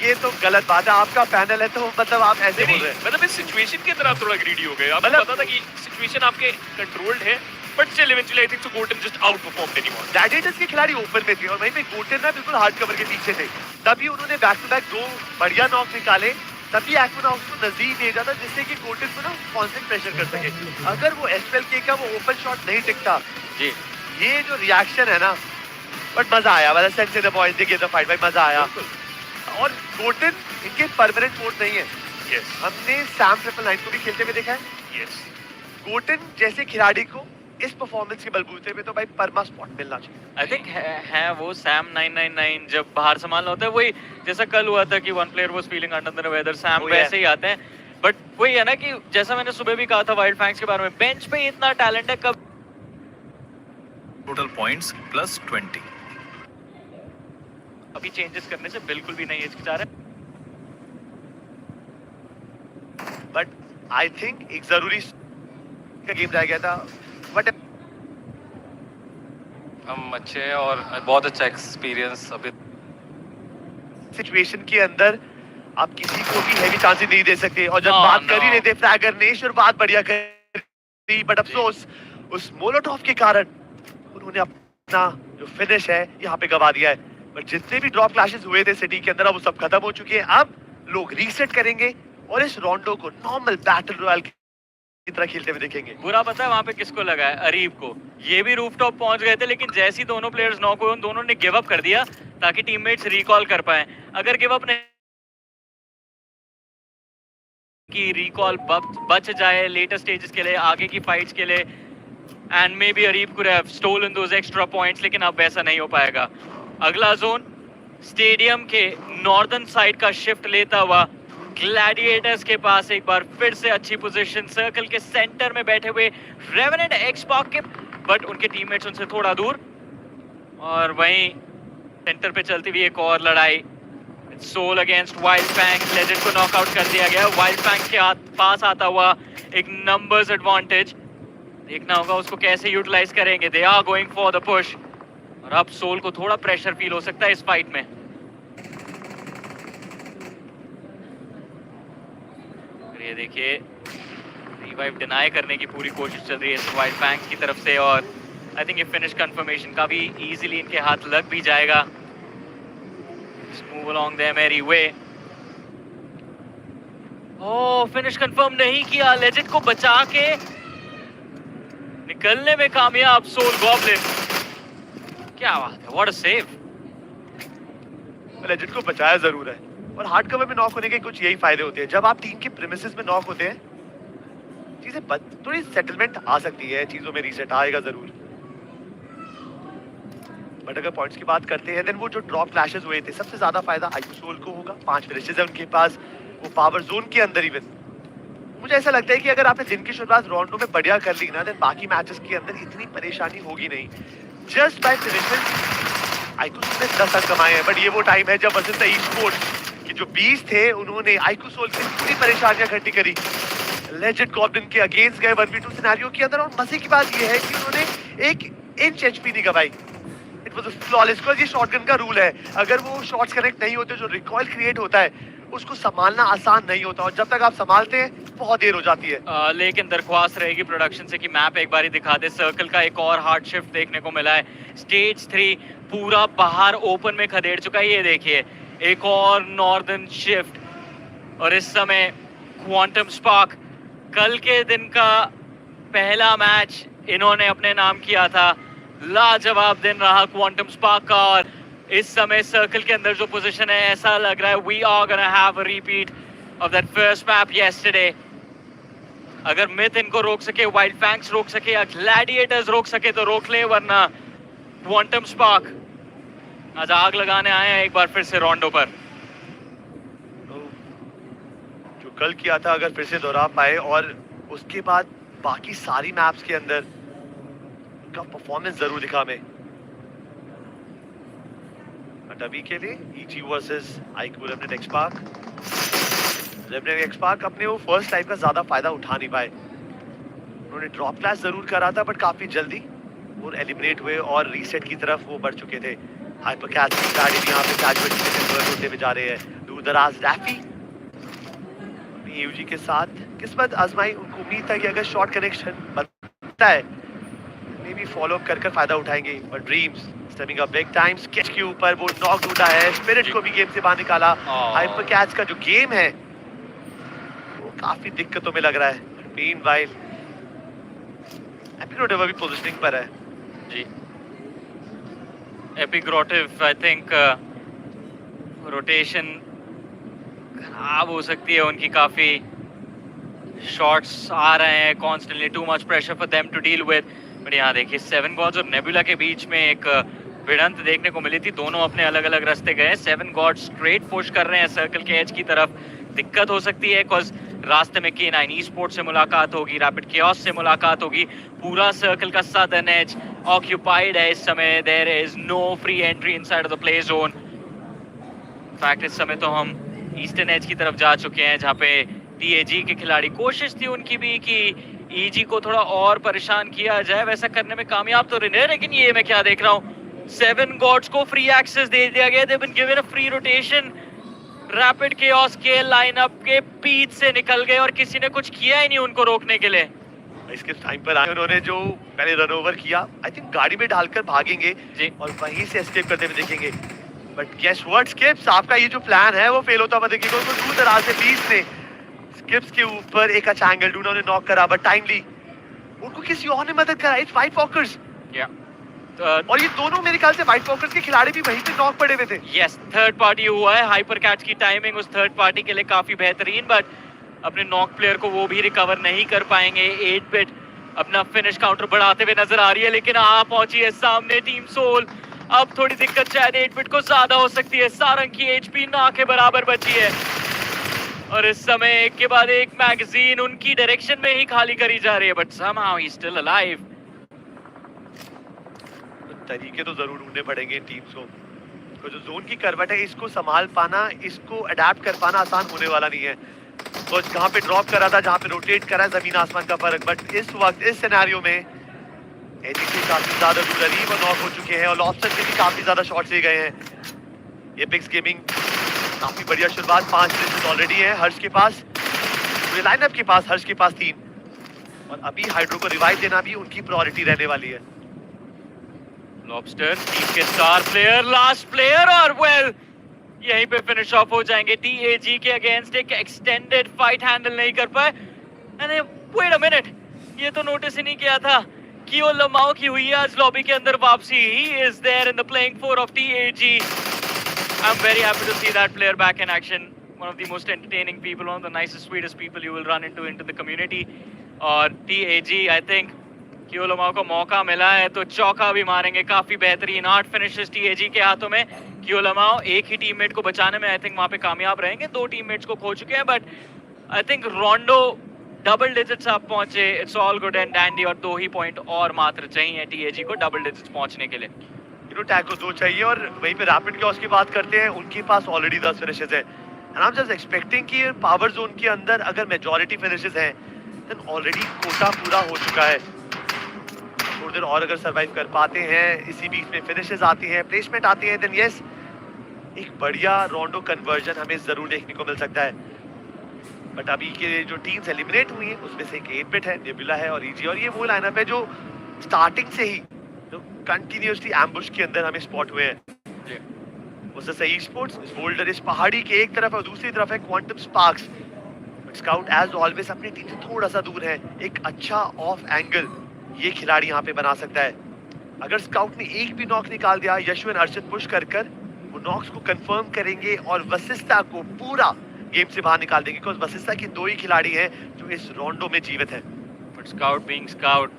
ये तो गलत बात है। आपका पैनल है तो मतलब आप ऐसे बोल रहे हैं। मतलब इस सिचुएशन के अंदर आप थोड़ा ग्रीडी हो गए। आपको मतलब पता था कि सिचुएशन आपके कंट्रोल्ड है, but still eventually I think so Goten just out performed anyone. Gladiators के खिलाड़ी ओपन में थे और वहीं पे गोटेन ना बिल्कुल हार्ड कवर के पीछे थे, तभी उन्होंने बैक टू बैक 2 बढ़िया नॉक निकाले, तभी एक्विनॉक्स को नजदीक ले जाता जिससे कि गोटेन को ना कांस्टेंट प्रेशर कर सके। अगर वो एसपीएल का वो ओपन शॉट नहीं टिकता जी, ये जो रिएक्शन है ना, बट मजा आया। मतलब sense the boys they gave the fight, भाई मजा आया। और गोटेन इनके परमानेंट मोड नहीं है। यस, हमने सैम 999 को भी खेलते हुए देखा है। यस। गोटेन जैसे खिलाड़ी को इस परफॉर्मेंस के बलबूते पे तो भाई परमा स्पॉट मिलना चाहिए। आई थिंक है वो सैम 999 जब बाहर संभालना होता है, वही जैसा कल हुआ था कि one player was feeling under the weather, Sam वैसे ही आते हैं। बट वही है ना कि जैसा मैंने सुबह भी कहा था वाइल्ड फैंक्स के बारे में, बेंच पे इतना टैलेंट है, कब टोटल पॉइंट्स +20। अभी चेंजेस करने से बिल्कुल भी नहीं हिचकिचा रहे। बट आई थिंक एक जरूरी का गेम रह गया था। बट हम अच्छे हैं और बहुत अच्छा एक्सपीरियंस अभी सिचुएशन के अंदर आप किसी को भी हैवी चांसेस नहीं दे सकते। और जब No, बात कर ही no. रहे थे फ्रैगर नेश और बात बढ़िया करी, बट अफसोस उस मोलोटॉफ के कारण उन्होंने अपना जो फिनिश है यहाँ पे गवा दिया है। बट जितने भी ड्रॉप क्लैशेस हुए थे सिटी के अंदर अब वो सब खत्म हो चुके हैं। अब लोग रीसेट करेंगे और इस राउंडो को नॉर्मल बैटल रॉयल की तरह खेलते हुए देखेंगे। बुरा पता है वहां पे किसको लगा है? अरीब को। ये भी रूफटॉप पहुंच गए थे, लेकिन जैसे ही दोनों प्लेयर्स नॉक हुए उन दोनों ने गिव अप कर दिया ताकि टीममेट्स रिकॉल कर पाए। अगर गिव अप नहीं की रिकॉल बच जाए लेटर स्टेजेस के लिए, आगे की फाइट्स के लिए, and maybe Areeb could have stolen those extra points, लेकिन अब वैसा नहीं हो पाएगा। अगला जोन स्टेडियम के नॉर्दर्न साइड का शिफ्ट लेता हुआ ग्लैडिएटर्स के पास एक बार फिर से अच्छी पोजीशन, सर्कल के सेंटर में बैठे हुए रेवेनेंट एक्सपॉक के, बट उनके टीममेट्स उनसे थोड़ा दूर। और वहीं सेंटर पे चलती हुई एक और लड़ाई, Soul against Wild Fang, Legend को नॉकआउट कर दिया गया। वाइल्ड फैंग के पास आता हुआ एक नंबर्स एडवांटेज, देखना होगा उसको कैसे यूटिलाइज करेंगे। They are going for the push, और अब सोल को थोड़ा प्रेशर फील हो सकता है इस फाइट में। ये देखिए रिवाइव डिनाई करने की पूरी कोशिश चल रही है वाइल्ड फैंग्स की तरफ से, और आई थिंक ये फिनिश कंफर्मेशन का भी इजीली इनके हाथ लग भी जाएगा। मूव अलोंग देयर मेरी वे। ओह, फिनिश कंफर्म नहीं किया, लेजेंड को बचा के निकलने में कामयाब सोल गॉब्लिन। क्या बात है, व्हाट अ सेव। लेजेंड को बचाया जरूर है, और हार्ड कवर में नॉक होने के कुछ यही फायदे होते हैं। जब आप टीम के प्रीमिसेस में नॉक होते हैं, चीजें थोड़ी सेटलमेंट आ सकती है, चीजों में रीसेट आएगा जरूर। बट अगर पॉइंट्स की बात करते हैं, देन वो जो ड्रॉप क्लैशेस हुए थे, सबसे ज्यादा फायदा आईक्यू सोल को होगा। 5 फिनिशेस है उनके पास, वो पावर जोन के अंदर। इवन मुझे ऐसा लगता है कि अगर आपने दिन की शुरुआत राउंडों में बढ़िया कर ली ना, देन बाकी मैचेस के अंदर इतनी परेशानी होगी नहीं। Just by finishes iQOO Soul ने 10 रन कमाए हैं, बट ये वो टाइम है जब वसंत ई स्पोर्ट्स कि जो 20 थे उन्होंने आईक्यू सोल से पूरी परेशानियां इकट्ठी करी। लेजेंड गॉब्लिन के अगेंस्ट गए 1v2 सिनेरियो के अंदर, और मजे की बात ये है कि उन्होंने 1 इंच एचपी नहीं गवाई। It was a flawless, because ये शॉटगन का रूल है, अगर वो शॉट्स कनेक्ट नहीं होते, जो रिकॉइल क्रिएट होता है उसको संभालना आसान नहीं होता, और जब तक आप संभालते हैं बहुत देर हो जाती है। लेकिन दरख्वास्त रहेगी प्रोडक्शन से कि मैप एक बार ही दिखा दे। सर्कल का एक और हार्ड शिफ्ट देखने को मिला है। स्टेज 3 पूरा बाहर ओपन में खदेड़ चुका है। ये देखिए एक और नॉर्दर्न शिफ्ट, और इस समय क्वांटम स्पार्क, कल के दिन का पहला मैच इन्होंने अपने नाम किया था। लाजवाब दिन रहा क्वांटम स्पार्क का, और इस समय सर्कल के अंदर जो पोजीशन है, ऐसा लग रहा है we are gonna have a repeat of that first map yesterday. अगर मिथ इनको रोक सके, वाइल्ड फैंक्स रोक सके या ग्लैडिएटर्स रोक सके तो रोक ले, वरना क्वांटम स्पार्क आज आग लगाने आए हैं एक बार फिर से रोंडो पर। जो कल किया था अगर फिर से दोहरा पाए और उसके बाद बाकी सारी मैप्स के अंदर उनका परफॉर्मेंस जरूर दिखा हमें। बट अभी के लिए easy versus IQ Remnant XSpark. Remnant XSpark अपने वो फर्स्ट टाइम का ज्यादा फायदा उठा नहीं पाए। उन्होंने ड्रॉप क्लास जरूर करा था बट काफी जल्दी और एलिमिनेट हुए और रीसेट की तरफ वो बढ़ चुके थे। हाइपर कैच की गाड़ी भी यहाँ पे कैजुअलिटी से कन्वर्ट होते हुए जा रहे हैं। दूर दराज रैफी यूजी के साथ किस्मत आजमाई। उनको उम्मीद था कि अगर शॉर्ट कनेक्शन बनता है मे बी फॉलो अप कर फायदा उठाएंगे। और dreams stepping up big time. Sketch के ऊपर वो नॉक ढूंढा है, स्पिरिट को भी गेम से बाहर निकाला। हाइपर कैच का जो गेम है वो काफी दिक्कतों में लग रहा है। मीनवाइल एपिग्रोटिव अभी पोजीशनिंग पर है जी। एपिग्रोटिव आई थिंक रोटेशन खराब हो सकती है उनकी, काफी शॉट्स आ रहे हैं constantly, too much pressure for them to deal with. But यहाँ देखिए 7 गॉड्स और नेबुला के बीच में एक भिड़ंत देखने को मिली थी। दोनों अपने अलग अलग रास्ते गए। 7 गॉड स्ट्रेट पुश कर रहे हैं सर्कल के एज की तरफ। दिक्कत हो सकती है बिकॉज रास्ते में K9 ई-स्पोर्ट से मुलाकात होगी, रैपिड केओस से मुलाकात होगी। पूरा सर्कल का सदर्न एज ऑक्यूपाइड है इस समय। There is no free entry inside of the play zone. Fact इस समय तो हम ईस्टर्न एज की तरफ जा चुके हैं जहाँ पे TAG के खिलाड़ी, कोशिश थी उनकी भी कि EG को थोड़ा और परेशान किया जाए, वैसा करने में कामयाब तो रहे। लेकिन ये मैं क्या देख रहा हूँ, 7 गॉड्स को फ्री एक्सेस दे दिया गया। They been given a free rotation. Rapid Chaos के लाइनअप के बीच से निकल गए और किसी ने कुछ किया ही नहीं उनको रोकने के लिए। इसके टाइम पर आए उन्होंने जो पहले रन ओवर किया, आई थिंक गाड़ी में डालकर भागेंगे जी। और वहीं से एस्केप करते हुए देखेंगे। बट गेस व्हाट स्किप्स, आपका ये जो प्लान है वो फेल होता हुआ देखिएगा। उसको दूर दराज से बीच ने स्किप्स के ऊपर एक अच्छा एंगल ढूंढा, उन्हें नॉक करा बट टाइमली उनको किसी और ने मदद करा। इट्स व्हाइट वॉकर्स और ये दोनों मेरे ख्याल से व्हाइट वॉकर्स के खिलाड़ी भी वहीं पे नॉक पड़े हुए थे। यस, थर्ड पार्टी हुआ है। हाइपर कैच की टाइमिंग उस थर्ड पार्टी के लिए काफी बेहतरीन, बट अपने नॉक प्लेयर को वो भी रिकवर नहीं कर पाएंगे। 8 बिट अपना फिनिश काउंटर बढ़ाते हुए नजर आ रही है, लेकिन आ पहुंची है सामने टीम सोल। अब थोड़ी दिक्कत शायद 8 बिट को ज्यादा हो सकती है। सारंग की HP ना के बराबर बची है और इस समय एक के बाद एक मैगजीन उनकी डायरेक्शन में ही खाली करी जा रही है, but somehow he's still alive। तरीके तो जरूर ढूंढने पड़ेंगे टीम्स को। जो जोन की करवट है इसको संभाल पाना, इसको अडेप्ट कर पाना आसान होने वाला नहीं है। तो जहाँ पे ड्रॉप करा था, जहाँ पे रोटेट करा, जमीन आसमान का फर्क। बट इस वक्त इस सिनेरियो में एटीसी काफी ज्यादा दूर और नॉक हो चुके हैं और लॉबस्टर से भी काफी ज्यादा शॉट्स ले गए हैं। ये पिक्स गेमिंग काफी बढ़िया शुरुआत, 5 फिनिशेस ऑलरेडी है हर्ष के पास, पूरे लाइनअप के पास हर्ष के पास 3 और अभी हाइड्रो को रिवाइव देना भी उनकी प्रायोरिटी रहने वाली है। लॉबस्टर टीम के स्टार प्लेयर, लास्ट प्लेयर, और वेल यहीं पे फिनिश ऑफ हो जाएंगे। TAG के अगेंस्ट एक एक्सटेंडेड फाइट हैंडल नहीं कर पाए। वेट अ मिनट, ये तो नोटिस ही नहीं किया था। कियो लमाओ की हुई है आज लॉबी के अंदर वापसी। He is there in the playing four of TAG। I am very happy to see that player back in action. One of the most entertaining people, one of the nicest sweetest people you will run into the community. और TAG I think कियो लमाओ को मौका मिला है तो चौका भी मारेंगे। काफी बेहतरीन 8 फिनिशेस TAG के हाथों में। कियो लमाओ एक ही टीममेट को बचाने में आई थिंक वहां पे कामयाब रहेंगे। 2 टीममेट्स को खो चुके हैं, but I think रोंडो double digits आप पहुंचे। It's all good and dandy और 2 ही पॉइंट और मात्र चाहिए TAG को डबल डिजिट्स पहुंचने के लिए। टैग को 2 चाहिए और वहीं पे रैपिड केओस की बात करते हैं, उनके पास ऑलरेडी 10 फिनिशेस है। And I am just expecting कि पावर जोन के अंदर अगर मेजॉरिटी फिनिशेस हैं देन ऑलरेडी कोटा पूरा हो चुका है। थोड़ी देर और अगर सरवाइव कर पाते हैं, इसी बीच में फिनिशेस आती हैं, प्लेसमेंट आती है, देन यस एक बढ़िया रोंडो कन्वर्जन हमें जरूर देखने को मिल सकता है। बट अभी के जो टीम्स एलिमिनेट हुई हैं उसमें से एक 8 बिट है, नेबुला है और EG, और ये वो लाइनअप है जो स्टार्टिंग से ही जो कंटिन्यूअसली एम्बुश के अंदर हमें स्पॉट हुए हैं। उससे सही स्पोर्ट्स बोल्डर इस पहाड़ी के एक तरफ और दूसरी तरफ है Quantum Sparks. Scout as always अपनी टीम से थोड़ा सा दूर है। एक अच्छा ऑफ एंगल ये खिलाड़ी यहाँ पे बना सकता है। अगर स्काउट ने एक भी नॉक निकाल दिया, यशु एंड अर्षित पुश कर वो नॉक्स को कंफर्म करेंगे और वशिष्ठा को पूरा गेम से बाहर निकाल देंगे, बिकॉज वशिष्ठा के 2 ही खिलाड़ी हैं जो इस राउंडो में जीवित है। But scout being scout,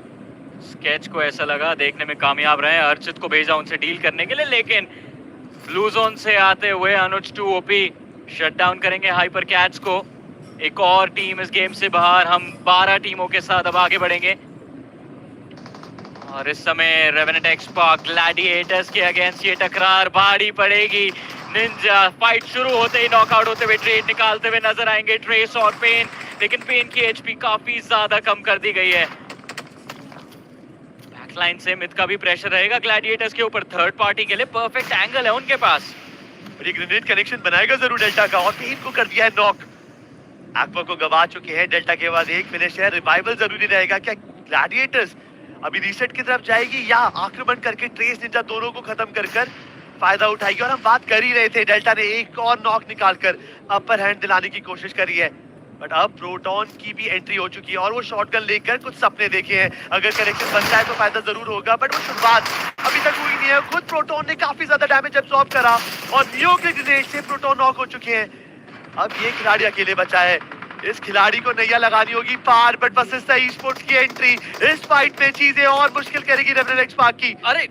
sketch को ऐसा लगा देखने में कामयाब रहे, अर्चित को भेजा उनसे डील करने के लिए, लेकिन ब्लू जोन से आते हुए अनुज 2 ओपी शट डाउन करेंगे हाइपर कैट्स को। एक और टीम इस गेम से बाहर, हम 12 टीमों के साथ अब आगे बढ़ेंगे। और इस समय रेवेनेंट एक्सपार्क ग्लैडिएटर्स के अगेंस्ट ये टकरार भारी पड़ेगी। निंजा फाइट शुरू होते ही नॉकआउट होते हुए ट्रेड निकालते हुए नजर आएंगे ट्रेस और पेन, लेकिन पेन की एचपी काफी ज्यादा कम कर दी गई है। बैकलाइन से मिड का भी प्रेशर रहेगा ग्लैडिएटर्स के ऊपर, थर्ड पार्टी के लिए परफेक्ट एंगल है उनके पास। और ये ग्रेनेड कनेक्शन बनाएगा जरूर डेल्टा का, और पेन को कर दिया है नॉक। एक्वा को गवा चुके हैं, डेल्टा के बाद एक फिनिश है, रिवाइवल जरूरी रहेगा। क्या ग्लैडिएटर्स अभी रीसेट की तरफ जाएगी या आक्रमण करके ट्रेस निंजा दोनों को खत्म कर फायदा उठाएगी? और हम बात कर ही रहे थे, डेल्टा ने एक और नॉक निकालकर अपर हैंड दिलाने की कोशिश करी है, बट अब प्रोटॉन की भी एंट्री हो चुकी है और वो शॉटगन लेकर कुछ सपने देखे हैं। अगर कनेक्शन बनता है तो फायदा जरूर होगा, बट वो शुरुआत अभी तक हुई नहीं है। खुद प्रोटॉन ने काफी ज्यादा डैमेज एब्सॉर्ब करा और नियो के ग्रेनेड से प्रोटॉन नॉक हो चुके हैं। अब ये खिलाड़ी अकेले बचा है, इस खिलाड़ी को नैया लगानी होगी पार, बट वशिष्ठा ई-स्पोर्ट्स की एंट्री इस फाइट में चीजें और मुश्किल करेगी रेवेनेंट एक्सपार्क की। अरे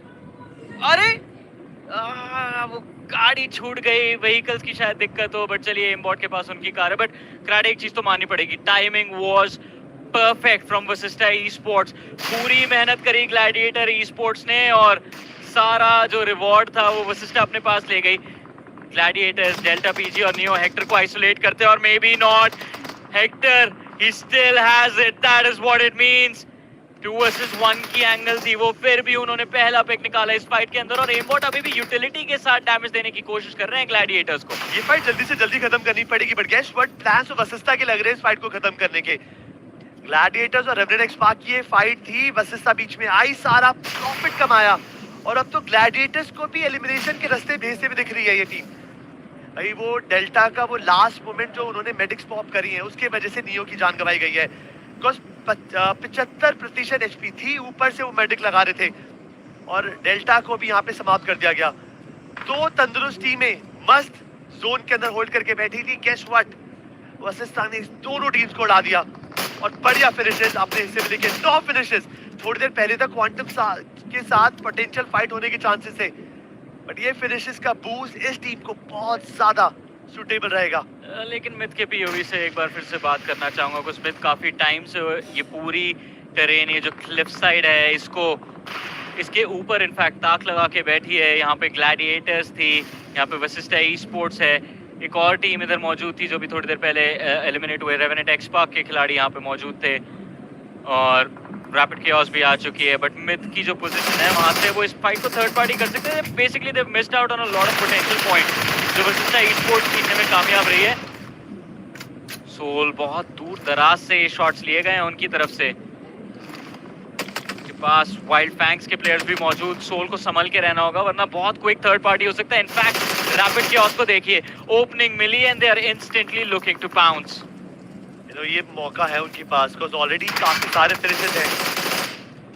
वो गाड़ी छूट गई, व्हीकल्स की शायद दिक्कत हो, बट चलिए एम्बॉट के पास उनकी कार है। बट क्राड एक चीज तो माननी पड़ेगी, timing was perfect from Vashishtha esports. पूरी मेहनत करी ग्लैडिएटर ई-स्पोर्ट्स ने और सारा जो रिवॉर्ड था वो वशिष्ठा अपने पास ले गई। ग्लैडिएटर्स डेल्टा पीजी और नियो हेक्टर को आइसोलेट करते हैं, और may be not Hector, he still has it, that is what it means. 2 versus 1 की एंगल थी वो, फिर भी उन्होंने पहला पिक निकाला इस फाइट के अंदर, और एम्बॉट अभी भी यूटिलिटी के साथ डैमेज देने की कोशिश कर रहे हैं ग्लैडिएटर्स को। ये फाइट जल्दी से जल्दी खत्म करनी पड़ेगी, but guess what, plans of Vashishtha के लग रहे हैं इस फाइट को खत्म करने के। ग्लैडिएटर्स और रेवेनेंट एक्सपार्क की ये फाइट थी, वशिष्ठा बीच में आई, सारा प्रॉफिट कमाया, और अब तो ग्लैडिएटर्स को भी एलिमिनेशन के रास्ते भेजते हुए दिख रही है ये टीम। भाई वो डेल्टा का वो लास्ट मोमेंट जो उन्होंने मेडिक्स पॉप करी है, उसके वजह से नियो की जान गंवाई गई है। 75% एचपी थी, ऊपर से वो मेडिक लगा रहे थे, और डेल्टा को भी यहाँ पे समाप्त कर दिया गया। 2 तंदुरुस्त टीमें मस्त जोन के अंदर होल्ड करके बैठी थी। गेस व्हाट, वशिष्ठा ने दोनों टीम्स को उड़ा दिया और बढ़िया फिनिशेस अपने हिस्से में लेके 9 फिनिशेस। थोड़ी देर पहले तक क्वांटम के साथ पोटेंशियल फाइट होने के चांसेस थे, बट ये फिनिशेस का बूस्ट इस टीम को बहुत ज्यादा सुटेबल रहेगा। लेकिन मिथ के पीओवी से एक बार फिर से बात करना चाहूंगा, कुछ मिथ काफी टाइम से ये पूरी टेरेन, ये जो क्लिफ साइड है, इसको इसके ऊपर इनफैक्ट ताक लगा के बैठी है। यहाँ पे ग्लैडिएटर्स थी, यहाँ पे वशिष्ठा ई-स्पोर्ट्स है, एक और टीम इधर मौजूद थी जो भी थोड़ी देर पहले एलिमिनेट हुए, रेवेनेंट एक्सपार्क के खिलाड़ी यहाँ पे मौजूद थे, और रैपिड केओस भी आ चुकी है। बट मिथ की जो पोजीशन है वहाँ से वो इस फाइट को थर्ड पार्टी कर सकते हैं। Basically they missed out on a lot of potential point जो वशिष्ठा ई-स्पोर्ट्स जीतने में कामयाब रही है। सोल बहुत दूर दराज से ये शॉट्स लिए गए हैं उनकी तरफ से, उनके पास वाइल्ड फैंग्स के प्लेयर्स भी मौजूद। सोल को संभल के रहना होगा वरना बहुत क्विक थर्ड पार्टी हो सकता है। इनफैक्ट रैपिड केओस को देखिए, ओपनिंग मिली and they are instantly looking to bounce. तो ये मौका है उनके पास, बिकॉज़ ऑलरेडी काफी सारे फिनिशेस हैं,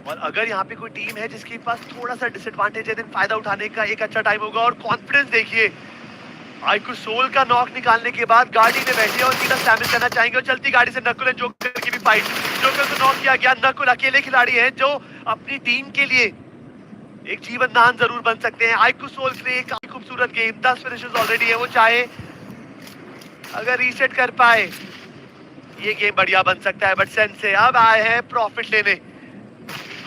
और अगर यहाँ पे कोई टीम है जिसके पास थोड़ा सा डिसएडवांटेज है, देन फायदा उठाने का एक अच्छा टाइम होगा। और कॉन्फिडेंस देखिए, आइकू सोल का नॉक निकालने के बाद गाड़ी में बैठे और सीधा स्टैमिना करना चाहेंगे, और चलती गाड़ी से नकुल एंड जोकर की भी फाइट। जोकर को नॉक किया गया, नकुल अकेले खिलाड़ी है जो अपनी टीम के लिए एक जीवन दान जरूर बन सकते हैं। आइकू सोल के लिए काफी खूबसूरत गेम, 10 फिनिशेस ऑलरेडी है, वो चाहे अगर रीसेट कर पाए ये गेम बढ़िया बन सकता है। बट सेंस से अब आए हैं प्रॉफिट लेने,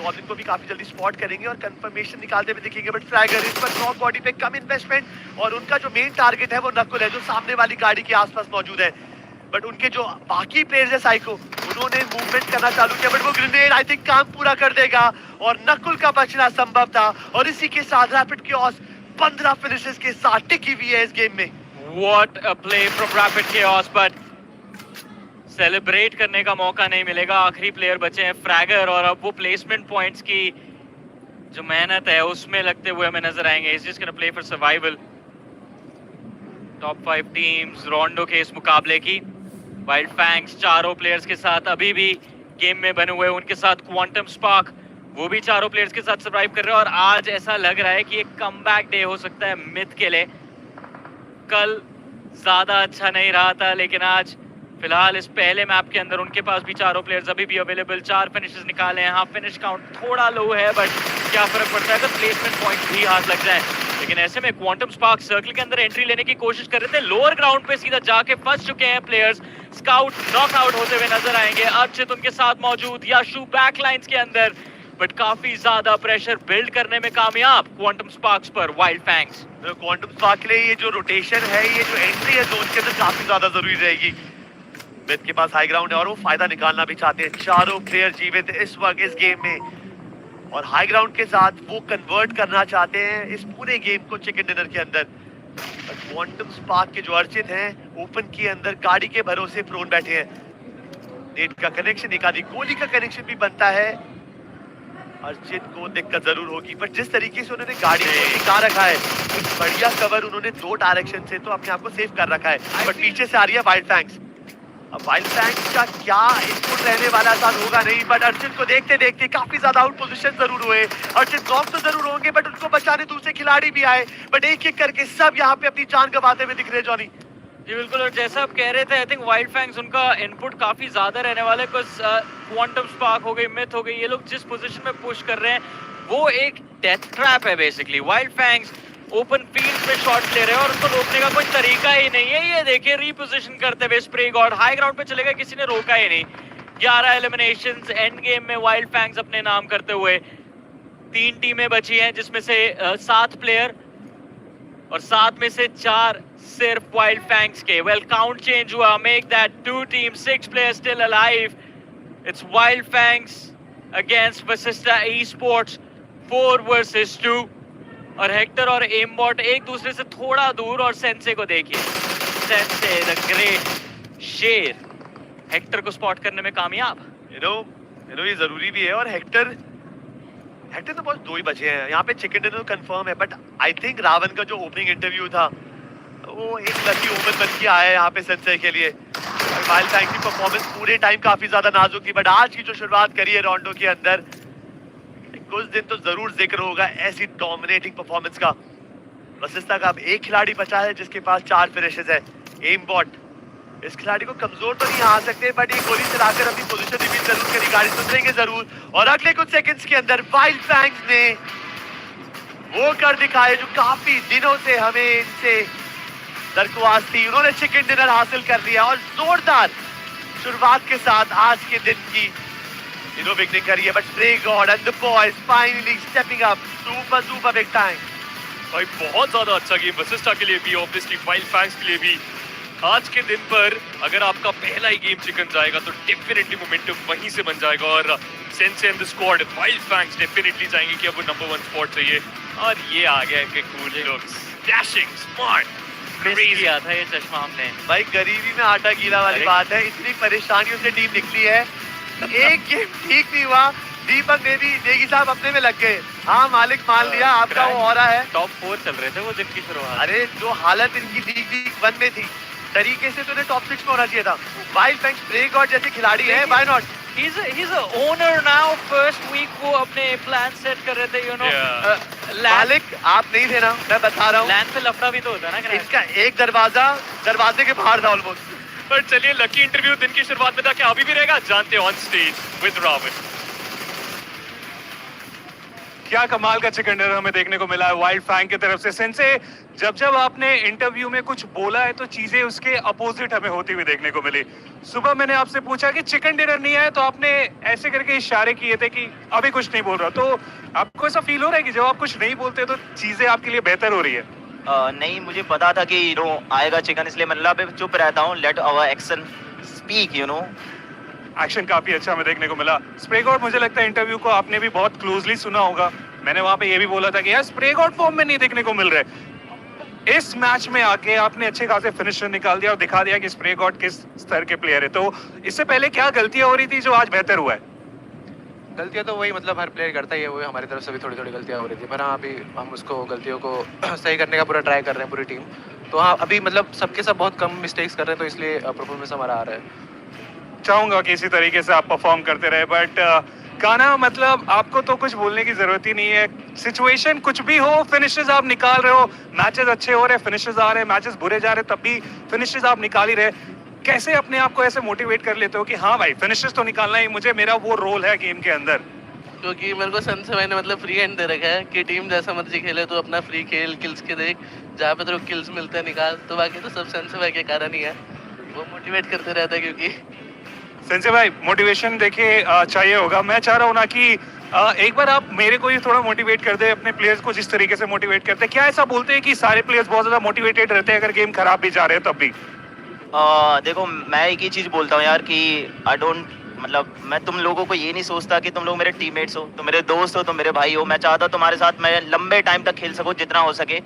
गॉब्लिन को भी काफी जल्दी स्पॉट करेंगे और कंफर्मेशन निकालते हुए दिखेंगे। बट फ्रैगर इस पर नॉक बॉडी पे कम इन्वेस्टमेंट, और उनका जो मेन टारगेट है वो नकुल है जो सामने वाली गाड़ी के आसपास मौजूद है। बट उनके जो बाकी प्लेयर्स है साइको, उन्होंने मूवमेंट करना चालू किया, बट वो ग्रेनेड आई थिंक काम पूरा कर देगा और नकुल का बचना संभव था। और इसी के साथ रैपिड केओस 15 फिनिशेस के साथ टिकी हुई है इस गेम में। What a play from rapid chaos, but celebrate करने का मौका नहीं मिलेगा। आखिरी प्लेयर बचे हैं फ्रैगर, और अब वो प्लेसमेंट पॉइंट्स की जो मेहनत है उसमें लगते हुए हमें नजर आएंगे। इस जिसके play for survival. Top 5 teams रोंडो के इस मुकाबले की, वाइल्ड फैंग्स चारों प्लेयर्स के साथ अभी भी गेम में बने हुए, उनके साथ क्वांटम स्पार्क वो भी चारों प्लेयर्स के साथ सर्वाइव कर रहे हैं। और आज ऐसा लग रहा है कि एक कमबैक डे हो सकता है मिथ के लिए। कल ज्यादा अच्छा नहीं रहा था, लेकिन आज फिलहाल इस पहले मैप के अंदर उनके पास भी चारों प्लेयर्स अभी भी अवेलेबल, 4 फिनिशेस निकाले हैं। हाँ, फिनिश काउंट थोड़ा लो है, बट क्या फर्क पड़ता है अगर प्लेसमेंट पॉइंट भी हाथ लग जाए। लेकिन ऐसे में क्वांटम स्पार्क सर्कल के अंदर एंट्री लेने की कोशिश कर रहे थे, लोअर ग्राउंड पे सीधा जाके फंस चुके हैं प्लेयर्स। स्काउट नॉकआउट होते हुए नजर आएंगे, अर्चित उनके साथ मौजूद, याशु बैकलाइंस के अंदर, बट काफी ज्यादा प्रेशर बिल्ड करने में कामयाब क्वांटम स्पार्क्स पर वाइल्ड फैंग्स। क्वांटम स्पार्क के लिए ये जो रोटेशन है, ये जो एंट्री है जोन के अंदर काफी ज्यादा जरूरी रहेगी। मिड के पास हाई ग्राउंड है और वो फायदा निकालना भी चाहते हैं। चारों प्लेयर जीवित इस वक्त इस गेम में और हाई ग्राउंड के साथ वो कन्वर्ट करना चाहते हैं इस पूरे गेम को चिकन डिनर के अंदर। क्वांटम स्पार्क के जो अर्चित हैं ओपन के अंदर गाड़ी के भरोसे प्रोन बैठे हैं। नेट का कनेक्शन, एक आधी गोली का कनेक्शन भी बनता है। अर्चित को दिक्कत जरूर होगी, बट जिस तरीके से उन्होंने गाड़ी को टिका रखा है, एक बढ़िया कवर उन्होंने 2 डायरेक्शन से तो अपने आप को सेव कर रखा है। बट पीछे से आ रही है वाइल्ड फैंग्स। अब वाइल्ड फैंग्स का क्या इनपुट रहने वाला आसान होगा नहीं, बट अर्चित को देखते देखते काफी ज्यादा आउट पोजीशन जरूर हुए। अर्चित नॉक तो जरूर होंगे, बट उनको बचाने दूसरे खिलाड़ी भी आए, बट एक एक करके सब यहाँ पे अपनी जान गंवाते हुए दिख रहे। जॉनी जी बिल्कुल, और जैसा आप कह रहे थे, आई थिंक वाइल्ड फैंग्स उनका इनपुट काफी ज्यादा रहने वाला है, बिकॉज क्वांटम स्पार्क हो गई, मिथ हो गई, ये लोग जिस पोजीशन में पुश कर रहे हैं वो एक डेथ ट्रैप है basically. Wild fangs open field में शॉट ले रहे हैं और उसको रोकने का कोई तरीका ही नहीं है। ये देखिए रीपोजिशन करते हुए स्प्रे गॉड हाई ग्राउंड पे चले गए, किसी ने रोका ही नहीं। 11 एलिमिनेशंस एंड गेम में वाइल्ड फैंग्स अपने नाम करते हुए। 3 टीमें बची हैं जिसमें से 7 प्लेयर और 7 में से 4 सिर्फ वाइल्ड फैंग्स के। वेल काउंट चेंज हुआ, make that 2 team 6 players still alive. It's wild fangs against Vashishtha esports 4 versus 2 और हेक्टर और एमबॉट एक दूसरे से थोड़ा दूर। और सेंसे को देखिए, सेंसे द ग्रेट शेर हेक्टर को स्पॉट करने में कामयाब। यू नो ये जरूरी भी है। और हेक्टर तो बस 2 ही बचे हैं यहाँ पे। चिकन डिनर कंफर्म है, बट आई थिंक रावण का जो ओपनिंग इंटरव्यू था वो एक लकी ओपन बन के आया है यहाँ पे सेंसे के लिए। वाइल्ड फैंग्स की परफॉर्मेंस पूरे टाइम काफी ज्यादा नाजुक थी, बट आज की जो शुरुआत करी है राउंडो के अंदर, कुछ दिन तो जरूर जिक्र होगा ऐसी डोमिनेटिंग परफॉर्मेंस का। वशिष्ठा का अब एक खिलाड़ी बचा है जिसके पास 4 फिनिशेस है, एमबॉट। इस खिलाड़ी को कमजोर तो नहीं आ सकते, बट एक गोली चलाकर अपनी पोजीशन रिवील जरूर करी, गाड़ी सुधरेंगे जरूर। और अगले कुछ सेकंड्स के अंदर वाइल्ड फैंग्स ने वो कर दिखाए जो काफी दिनों से हमें इनसे दरख्वास्त थी। उन्होंने चिकन डिनर हासिल कर लिया और जोरदार शुरुआत के साथ आज के दिन की बिगनिंग करी है। But spray God and the boys finally stepping up, super big time. भाई बहुत ज्यादा अच्छा गेम वशिष्ठा के लिए भी, ऑब्वियसली वाइल्ड फैंग्स के लिए भी। आज के दिन पर अगर आपका पहला ही गेम चिकन जाएगा तो डेफिनेटली मोमेंटम वहीं से बन जाएगा और Sensei and the squad Wild Fangs definitely चाहेंगे कि अब वो नंबर 1 स्पॉट चाहिए। और ये आ गया इनके cool looks, dashing, smart, crazy. किया था ये चश्मा हमने। भाई गरीबी में आटा गीला वाली बात है। इतनी परेशानियों से टीम निकली है, एक गेम ठीक नहीं हुआ। दीपक ने भी नेगी साहब अपने में लग गए। हाँ मालिक मान लिया आपका वो हो रहा है। टॉप 4 चल रहे थे वो दिन की शुरुआत। अरे जो हालत इनकी लीग 1 में थी, तरीके से तो उन्हें टॉप 6 में होना चाहिए था। वाइल्ड फैंग्स प्ले गॉड जैसे खिलाड़ी है, why not. He's a owner now. First week वो अपने प्लान सेट कर रहे थे, you know. मालिक आप नहीं थे ना, मैं बता रहा हूँ। लैंड पे लफड़ा भी तो होता है ना। इसका एक दरवाजे के बाहर था ऑलमोस्ट। पर चलिए लकी इंटरव्यू दिन की शुरुआत में था, क्या अभी भी रहेगा? जानते हैं ऑन स्टेज विद रावण। क्या कमाल का चिकन डिनर हमें देखने को मिला है वाइल्ड फैंग की तरफ से। सेंसे जब आपने इंटरव्यू में कुछ बोला है तो चीजें उसके अपोजिट हमें होती हुई देखने को मिली। सुबह मैंने आपसे पूछा कि चिकन डिनर नहीं आया तो आपने ऐसे करके इशारे किए थे कि अभी कुछ नहीं बोल रहा। तो आपको ऐसा फील हो रहा है कि जब आप कुछ नहीं बोलते तो चीजें आपके लिए बेहतर हो रही है? नहीं, मुझे पता था कि आएगा चिकन, इसलिए मतलब पे चुप रहता हूँ। Let our action speak, action काफी अच्छा हमें देखने को मिला। स्प्रे गॉड, मुझे लगता है इंटरव्यू को आपने भी बहुत क्लोजली सुना होगा। मैंने वहां पे ये भी बोला था कि यार स्प्रे गॉड फॉर्म में नहीं देखने को मिल रहे। इस मैच में आके आपने अच्छे खासे फिनिशर निकाल दिया और दिखा दिया कि स्प्रे गॉड किस स्तर के प्लेयर है। तो इससे पहले क्या गलतियां हो रही थी जो आज बेहतर हुआ है? गलतियां तो वही मतलब हर प्लेयर करता ही है, वो हमारी तरफ से भी थोड़ी थोड़ी गलतियां हो रही थी, पर हाँ अभी हम उसको गलतियों को सही करने का पूरा ट्राई कर रहे हैं पूरी टीम। तो हाँ अभी मतलब सबके सब बहुत कम मिस्टेक्स कर रहे हैं, तो इसलिए परफॉर्मेंस हमारा आ रहा है। चाहूंगा कि इसी तरीके से आप परफॉर्म करते रहे। बट काना मतलब आपको तो कुछ बोलने की जरूरत ही नहीं है, सिचुएशन कुछ भी हो, फिनिशेस आप निकाल रहे हो, मैचेस अच्छे हो रहे, फिनिशेस आ रहे, मैचेस बुरे जा रहे, तब भी फिनिशेस आप निकाल ही रहे। कैसे अपने आप को ऐसे मोटिवेट कर लेते हो कि हाँ भाई फिनिशेस तो निकालना ही मुझे, मेरा वो रोल है गेम के अंदर? क्योंकि मेरे को सन से मैंने मतलब फ्री हैंड दे रखा है कि टीम जैसा मर्जी खेले, तो अपना फ्री खेल, किल्स के देख, जहाँ पे तेरे को किल्स मिलते हैं निकाल। तो बाकी तो सब सन से भाई के कारण ही है, वो मोटिवेट करते रहता है। क्योंकि संजय भाई मोटिवेशन देखिए चाहिए होगा, मैं चाह रहा हूँ ना कि एक बार आप मेरे को ही थोड़ा मोटिवेट कर दे, अपने प्लेयर्स को जिस तरीके से मोटिवेट करते हैं। क्या ऐसा बोलते हैं कि सारे प्लेयर्स बहुत ज्यादा मोटिवेटेड रहते हैं अगर गेम खराब भी जा रहे हैं तब भी? देखो मैं एक ही चीज बोलता हूँ यार कि आई डोंट, मतलब मैं तुम लोगों को ये नहीं सोचता कि तुम लोग मेरे टीममेट्स हो, तुम मेरे दोस्त हो, तुम मेरे भाई हो। मैं चाहता हूँ तुम्हारे साथ मैं लंबे टाइम तक खेल सकूँ जितना हो सके।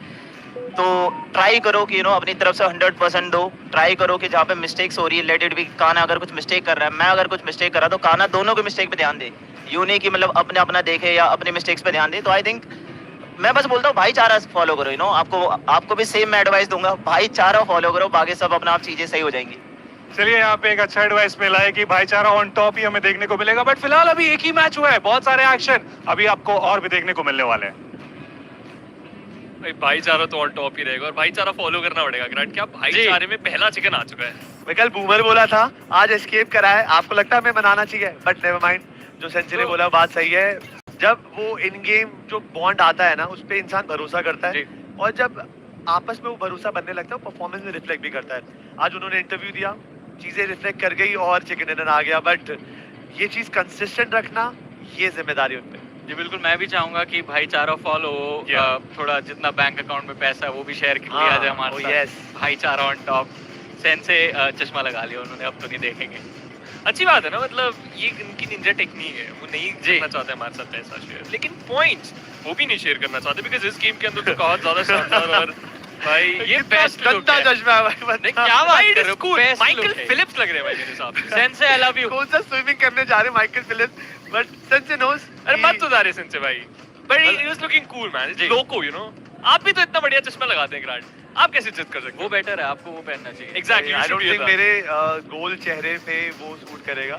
तो ट्राई करो कि अपनी तरफ से 100% दो। ट्राई करो कि जहाँ पे मिस्टेक्स हो रही है लेट इट बी। काना अगर कुछ मिस्टेक कर रहा है, मैं अगर कुछ मिस्टेक कर रहा तो काना दोनों के मिस्टेक पे ध्यान दे, यूँ नहीं कि मतलब अपने अपना देखे या अपने मिस्टेक्स पे ध्यान दे। तो आई थिंक मैं बस बोलता हूँ भाईचारा फॉलो करो। आपको भी सेम मैं एडवाइस दूंगा, भाईचारा फॉलो करो, बाकी सब अपना आप चीजें सही हो जाएंगी। चलिए यहाँ पे एक अच्छा एडवाइस मिला है कि भाईचारा ऑन टॉप ही हमें देखने को मिलेगा। बट फिलहाल अभी एक ही मैच हुआ है, बहुत सारे एक्शन अभी आपको और भी देखने को मिलने वाले हैं। भाईचारा तो ऑन टॉप ही रहेगा और भाईचारा फॉलो करना पड़ेगा। ग्रांट क्या भाईचारे में पहला चिकन आ चुका है। मैं कल बूमर बोला था, आज एस्केप करा है। आपको लगता है हमें मनाना चाहिए, बट नेवर माइंड, जो सेंचुरी ने बोला बात सही है। जब वो इन गेम जो बॉन्ड आता है ना, उस पे इंसान भरोसा करता है, और जब आपस में वो भरोसा बनने लगता है, परफॉर्मेंस में रिफ्लेक्ट भी करता है। आज उन्होंने इंटरव्यू दिया, चीजें रिफ्लेक्ट कर गई और चिकन डिनर आ गया। बट ये चीज कंसिस्टेंट रखना, ये जिम्मेदारी उन पे। जी बिल्कुल, मैं भी चाहूंगा कि भाईचारा फॉलो, थोड़ा जितना बैंक अकाउंट में पैसा है वो भी शेयर किया जाए हमारे साथ। भाईचारा ऑन टॉप। सेन से चश्मा लगा लिया उन्होंने, अब तो नहीं देखेंगे। अच्छी बात है ना, मतलब ये इनकी निंजा टेक्निक है, वो नहीं करना चाहते हमारे साथ पैसा शेयर, लेकिन पॉइंट्स वो भी नहीं शेयर करना चाहते, बिकॉज़ इस गेम के अंदर तो बहुत ज्यादा शानदार और भाई ये बेस्ट गंदा चश्मा है भाई। क्या बात कर रहे हो? माइकल फिलिप्स लग रहे हैं भाई मेरे हिसाब से। सेन से आई लव यू। कौन सा स्विमिंग करने जा रहे हैं Michael Phelps, but sensei knows. अरे मत उतारे सेंसे भाई, but he was looking cool man, it's loco आप भी तो इतना बढ़िया चश्मा लगाते हैं ग्रांट, आप कैसे जिद कर सकते हो? वो बेटर है, आपको वो पहनना चाहिए। एग्जैक्टली, आई डोंट थिंक मेरे गोल चेहरे पे वो सूट करेगा।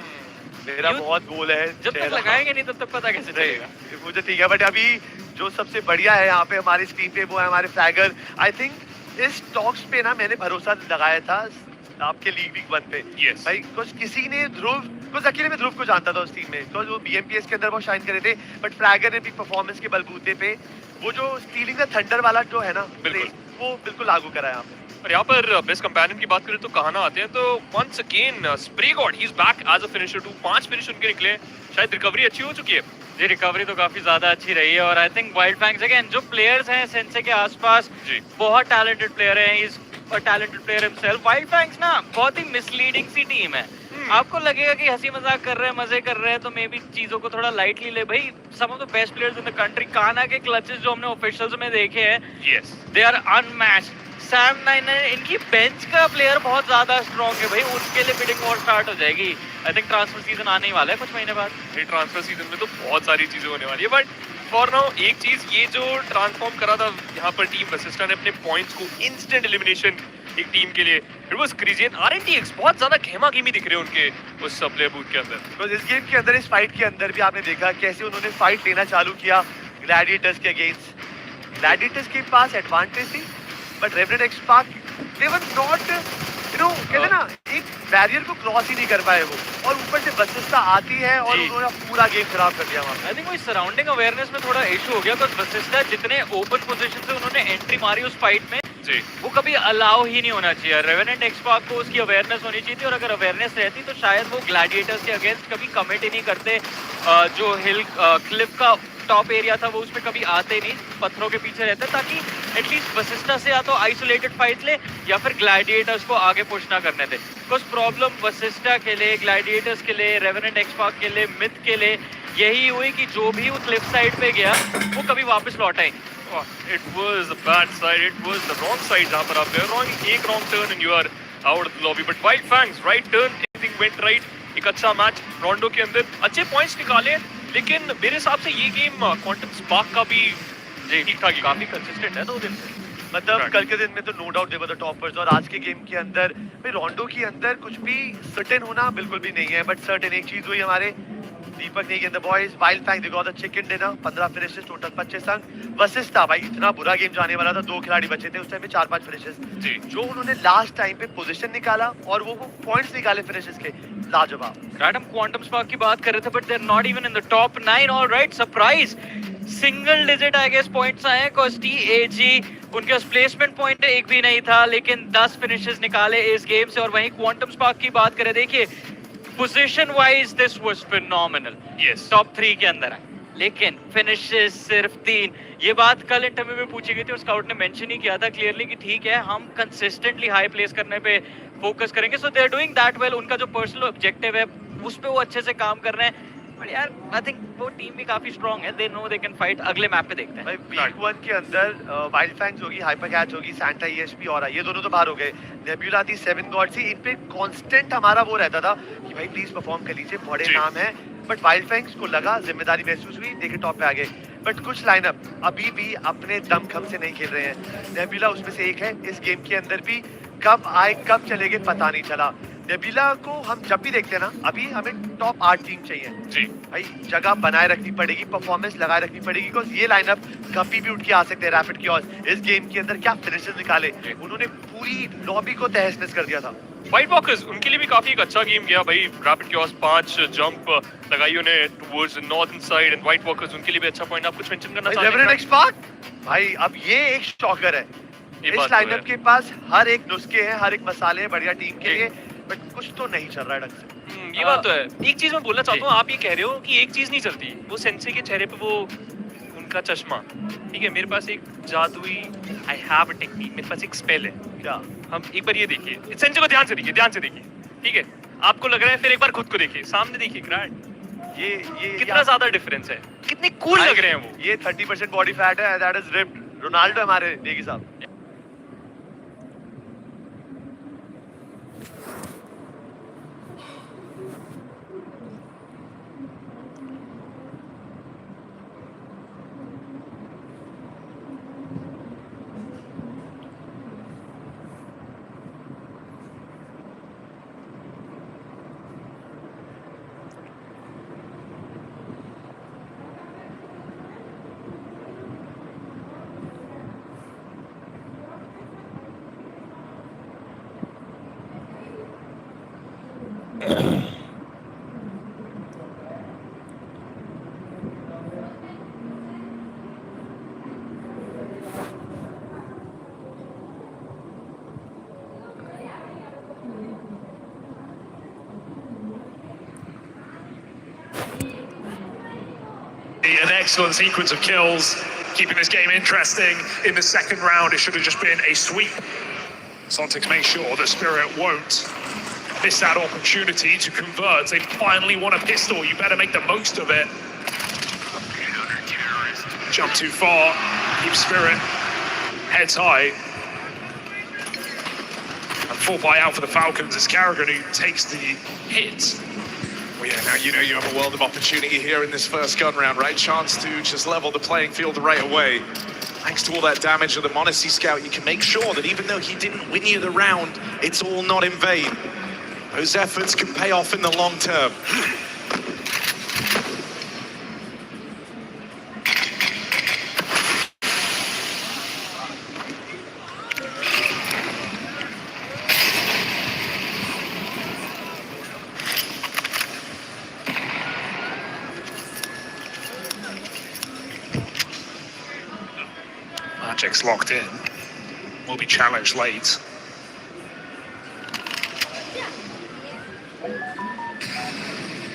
मेरा बहुत गोल है, जब तक लगाएंगे नहीं तब तक पता कैसे चलेगा? मुझे ठीक है, बट अभी जो सबसे बढ़िया है यहाँ पे हमारी स्क्रीन पे वो है हमारे फ्लैगर। आई थिंक इस टॉक्स पे ना मैंने भरोसा लगाया था आपके लीग 1 पे। भाई कुछ किसी ने कुछ अकेले में ध्रुव को जानता था उस टीम में, तो वो BMPS के अंदर बहुत शाइन करे थे, बट फ्लैगर ने भी परफॉर्मेंस के बलबूते पे वो जो स्टीलिंग द थंडर वाला जो है ना, वो बिल्कुल लागू करा है यहाँ पे। और यहाँ पर बेस्ट कंपेनियन की बात करें तो कहाना आते हैं, तो once again Spray God he is back as a finisher too. 5 finish उनके निकले, शायद रिकवरी अच्छी हो चुकी है। जी रिकवरी तो काफी ज्यादा अच्छी रही है, और आई थिंक वाइल्ड फैंग्स अगेन जो प्लेयर्स हैं सेंसे के आसपास बहुत टैलेंटेड प्लेयर हैं। Is a talented player himself. Wild fangs ना बहुत ही मिसलीडिंग सी टीम है। आपको लगेगा कि हंसी मजाक कर रहे हैं, मजे कर रहे हैं, तो मे बी चीजों को थोड़ा लाइटली ले। भाई some of the best players in the country, काना के क्लचेस जो हमने ऑफिशियल्स में देखे हैं, दे आर अनमैच्ड। सैम 9 इनकी बेंच का प्लेयर बहुत ज्यादा स्ट्रॉन्ग है भाई, उनके लिए बिडिंग वॉर स्टार्ट हो जाएगी। आई थिंक ट्रांसफर सीजन आने ही वाला है कुछ महीने बाद। ट्रांसफर सीजन में तो बहुत सारी चीजें होने वाली है, बट फॉर नाउ एक चीज, ये जो ट्रांसफॉर्म करा था यहाँ पर टीम वशिष्ठा ने अपने पॉइंट्स को, इंस्टेंट एलिमिनेशन एक टीम के लिए, इट वाज क्रेजी। RNTX बहुत ज्यादा खेमा-खेमी दिख रहे हैं उनके उस प्लेयर बूथ के अंदर। तो इस गेम के अंदर, इस फाइट के अंदर भी आपने देखा कैसे उन्होंने फाइट लेना चालू किया ग्लैडिएटर्स के अगेंस्ट। ग्लैडिएटर्स के पास एडवांटेज थी, but Reverent XSpark they were not, कहते ना, एक बैरियर को क्रॉस ही नहीं कर पाए वो, और ऊपर से वशिष्ठा आती है और उन्होंने पूरा गेम खराब कर दिया वहाँ। आई थिंक वो सराउंडिंग अवेयरनेस में थोड़ा इशू हो गया, बट वशिष्ठा जितने ओपन पोजीशन से उन्होंने एंट्री मारी उस फाइट में, वो कभी अलाउ ही नहीं होना चाहिए। रेवेनेंट एक्सपार्क को उसकी अवेयरनेस होनी चाहिए थी, और अगर अवेयरनेस रहती तो शायद वो ग्लैडिएटर्स के अगेंस्ट कभी कमिट ही नहीं करते। जो हिल क्लिफ का टॉप एरिया था वो उसमें कभी आते नहीं, पत्थरों के पीछे रहते, ताकि एटलीस्ट वशिष्ठा से या तो आइसोलेटेड फाइट ले या फिर ग्लैडिएटर्स को आगे पुश ना करने दे। कुछ प्रॉब्लम वशिष्ठा के लिए, ग्लैडिएटर्स के लिए, रेवेनेंट एक्सपार्क के लिए, मिथ के लिए यही हुई कि जो भी वो क्लिफ साइड पे गया वो कभी वापस लौटा ही नहीं। It was the bad side, it was the wrong side जहाँ पर आप गए, एक wrong turn and you are out of the lobby, but Wild Fangs right turn, everything went right। एक अच्छा मैच रोंडो के अंदर, अच्छे पॉइंट्स निकाले, लेकिन मेरे हिसाब से ये गेम क्वांटम स्पार्क का भी ठीक ठाक, काफी कंसिस्टेंट है 2 दिन से। मतलब कल के दिन में तो no doubt they were the toppers, और आज के गेम के अंदर भाई रोंडो के अंदर कुछ भी सर्टेन होना बिल्कुल भी नहीं है, बट सर्टेन एक चीज हुई, हमारे दीपक नहीं the boys Wild Fang they got the chicken dinner 15 finishes total 25 अंक वर्सेस था भाई इतना बुरा गेम जाने वाला था 2 खिलाड़ी बचे थे उस टाइम पे 4-5 फिनिशेस जो उन्होंने लास्ट टाइम पे पोजीशन निकाला और वो पॉइंट्स निकाले फिनिशेस के लाजवाब राइट हम क्वांटम स्पार्क की बात कर रहे थे but they are not even in the top 9 alright surprise single digit I guess points आए cause TAG उनके पास प्लेसमेंट पॉइंट एक भी नहीं था लेकिन 10 फिनिशेस निकाले इस गेम से और वहीं क्वांटम स्पार्क की बात करें देखिए position wise this was phenomenal yes top 3 के अंदर है लेकिन फिनिशेस सिर्फ 3 ये बात कल इंटरव्यू में पूछी गई थी और स्काउट ने मेंशन ही किया था क्लियरली कि ठीक है हम कंसिस्टेंटली हाई प्लेस करने पे फोकस करेंगे so they are doing that well उनका जो पर्सनल ऑब्जेक्टिव है उस पे वो अच्छे से काम कर रहे हैं बट यार आई थिंक वो टीम भी काफी स्ट्रांग है they know they can fight अगले मैप पे देखते हैं भाई वीक 1 के अंदर वाइल्ड फैंग्स होगी हाइपर कैच होगी सैंटा ESP और ये दोनों तो बाहर हो गए नेबुला थी 7 गॉड थी इन पे कांस्टेंट हमारा वो रहता था कि भाई प्लीज परफॉर्म कर लीजिए बड़े नाम है बट वाइल्ड फैंग्स को लगा जिम्मेदारी महसूस हुई देखे टॉप पे आ गए बट कुछ लाइनअप अभी भी अपने दमखम से नहीं खेल रहे हैं नेबुला उसमें से एक है इस गेम के अंदर भी कब आए कब चले गए पता नहीं चला नेबुला को हम जब भी देखते हैं ना अभी हमें टॉप 8 टीम चाहिए जी भाई जगह बनाए रखनी पड़ेगी परफॉर्मेंस लगाए रखनी पड़ेगी बिकॉज ये लाइनअप कभी भी उठ के आ सकते हैं रैपिड क्योस इस गेम के अंदर क्या फिनिशेस निकाले उन्होंने पूरी लॉबी को तहस-नहस कर दिया था व्हाइट वॉकर्स उनके लिए भी काफी एक अच्छा गेम गया भाई रैपिड क्योस 5 जंप लगाई उन्हें towards the northern side and white walkers उनके लिए भी अच्छा पॉइंट आप कुछ मेंशन करना चाहते हैं लेवरेट स्पार्क भाई अब ये एक शॉकर है इस लाइनअप के पास हर एक नुस्खे हैं हर एक मसाले हैं बढ़िया टीम के लिए बट कुछ तो नहीं चल रहा है ढंग से ये बात तो है एक चीज मैं बोलना चाहता हूँ आप ये कह रहे हो कि एक चीज नहीं चलती वो सेंसे के चेहरे पे वो उनका चश्मा ठीक है मेरे पास एक जादुई आई हैव अ टेक्निक मेरे पास एक स्पेल है क्या हम एक बार ये देखिए सेंसे को ध्यान से देखिए ठीक है आपको लग रहा है फिर एक बार खुद को देखिए सामने देखिए ग्रैंड ये कितना ज्यादा डिफरेंस है कितने कूल लग रहे हैं वो ये 30% बॉडी फैट है दैट इज रिप्ड रोनाल्डो हमारे देगी साहब An excellent sequence of kills, keeping this game interesting. In the second round, it should have just been a sweep. Sontics make sure that Spirit won't miss that opportunity to convert. They finally want a pistol. You better make the most of it. Jump too far. Keep Spirit heads high. And full buy out for the Falcons. It's Carrigan who takes the hit. Well, yeah, now you know you have a world of opportunity here in this first gun round, right? Chance to just level the playing field right away. Thanks to all that damage of the Monacy Scout, you can make sure that even though he didn't win you the round, it's all not in vain. Those efforts can pay off in the long term. Magic's locked in. Will be challenged late.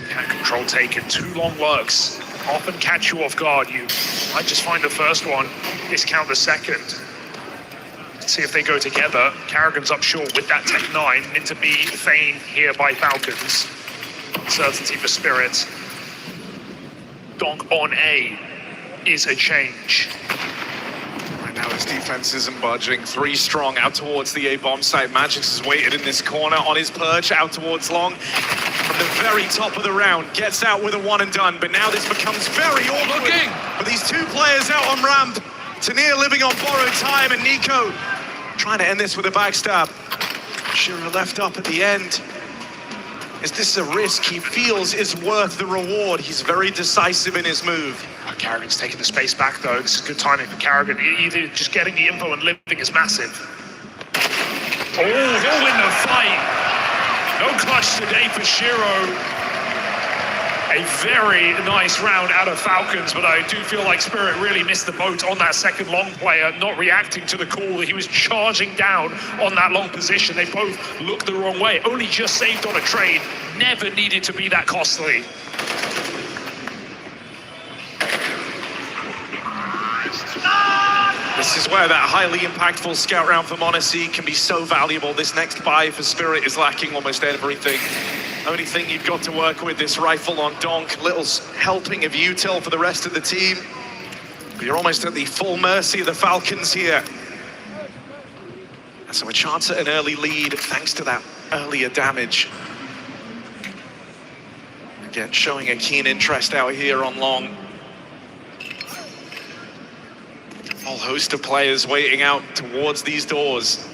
Can control taken. 2 long lurks often catch you off guard. You might just find the first one, discount the second. Let's see if they go together. Carrigan's up short with that Tech 9. Into B, Thane here by Falcons. Uncertainty for Spirit. Donk on A is a change. Now his defense isn't budging. 3 strong out towards the A-bomb site. Magix has waited in this corner on his perch out towards long. From the very top of the round, gets out with a 1 and done. But now this becomes very awkward for these 2 players out on ramp. Tanir living on borrowed time and Nico trying to end this with a backstab. Shira left up at the end. Is this a risk he feels is worth the reward? He's very decisive in his move. Carrigan's taking the space back though. This is good timing for Carrigan. Either just getting the info and living is massive. Oh, he'll win the fight. No clutch today for Shiro. A very nice round out of Falcons, but I do feel like Spirit really missed the boat on that second long player, not reacting to the call. He was charging down on that long position. They both looked the wrong way. Only just saved on a trade. Never needed to be that costly. This is where that highly impactful scout round for Monacy can be so valuable. This next buy for Spirit is lacking almost everything. Only thing you've got to work with, this rifle on Donk. Little helping of util for the rest of the team. But you're almost at the full mercy of the Falcons here. And so a chance at an early lead thanks to that earlier damage. Again, showing a keen interest out here on long. A whole host of players waiting out towards these doors.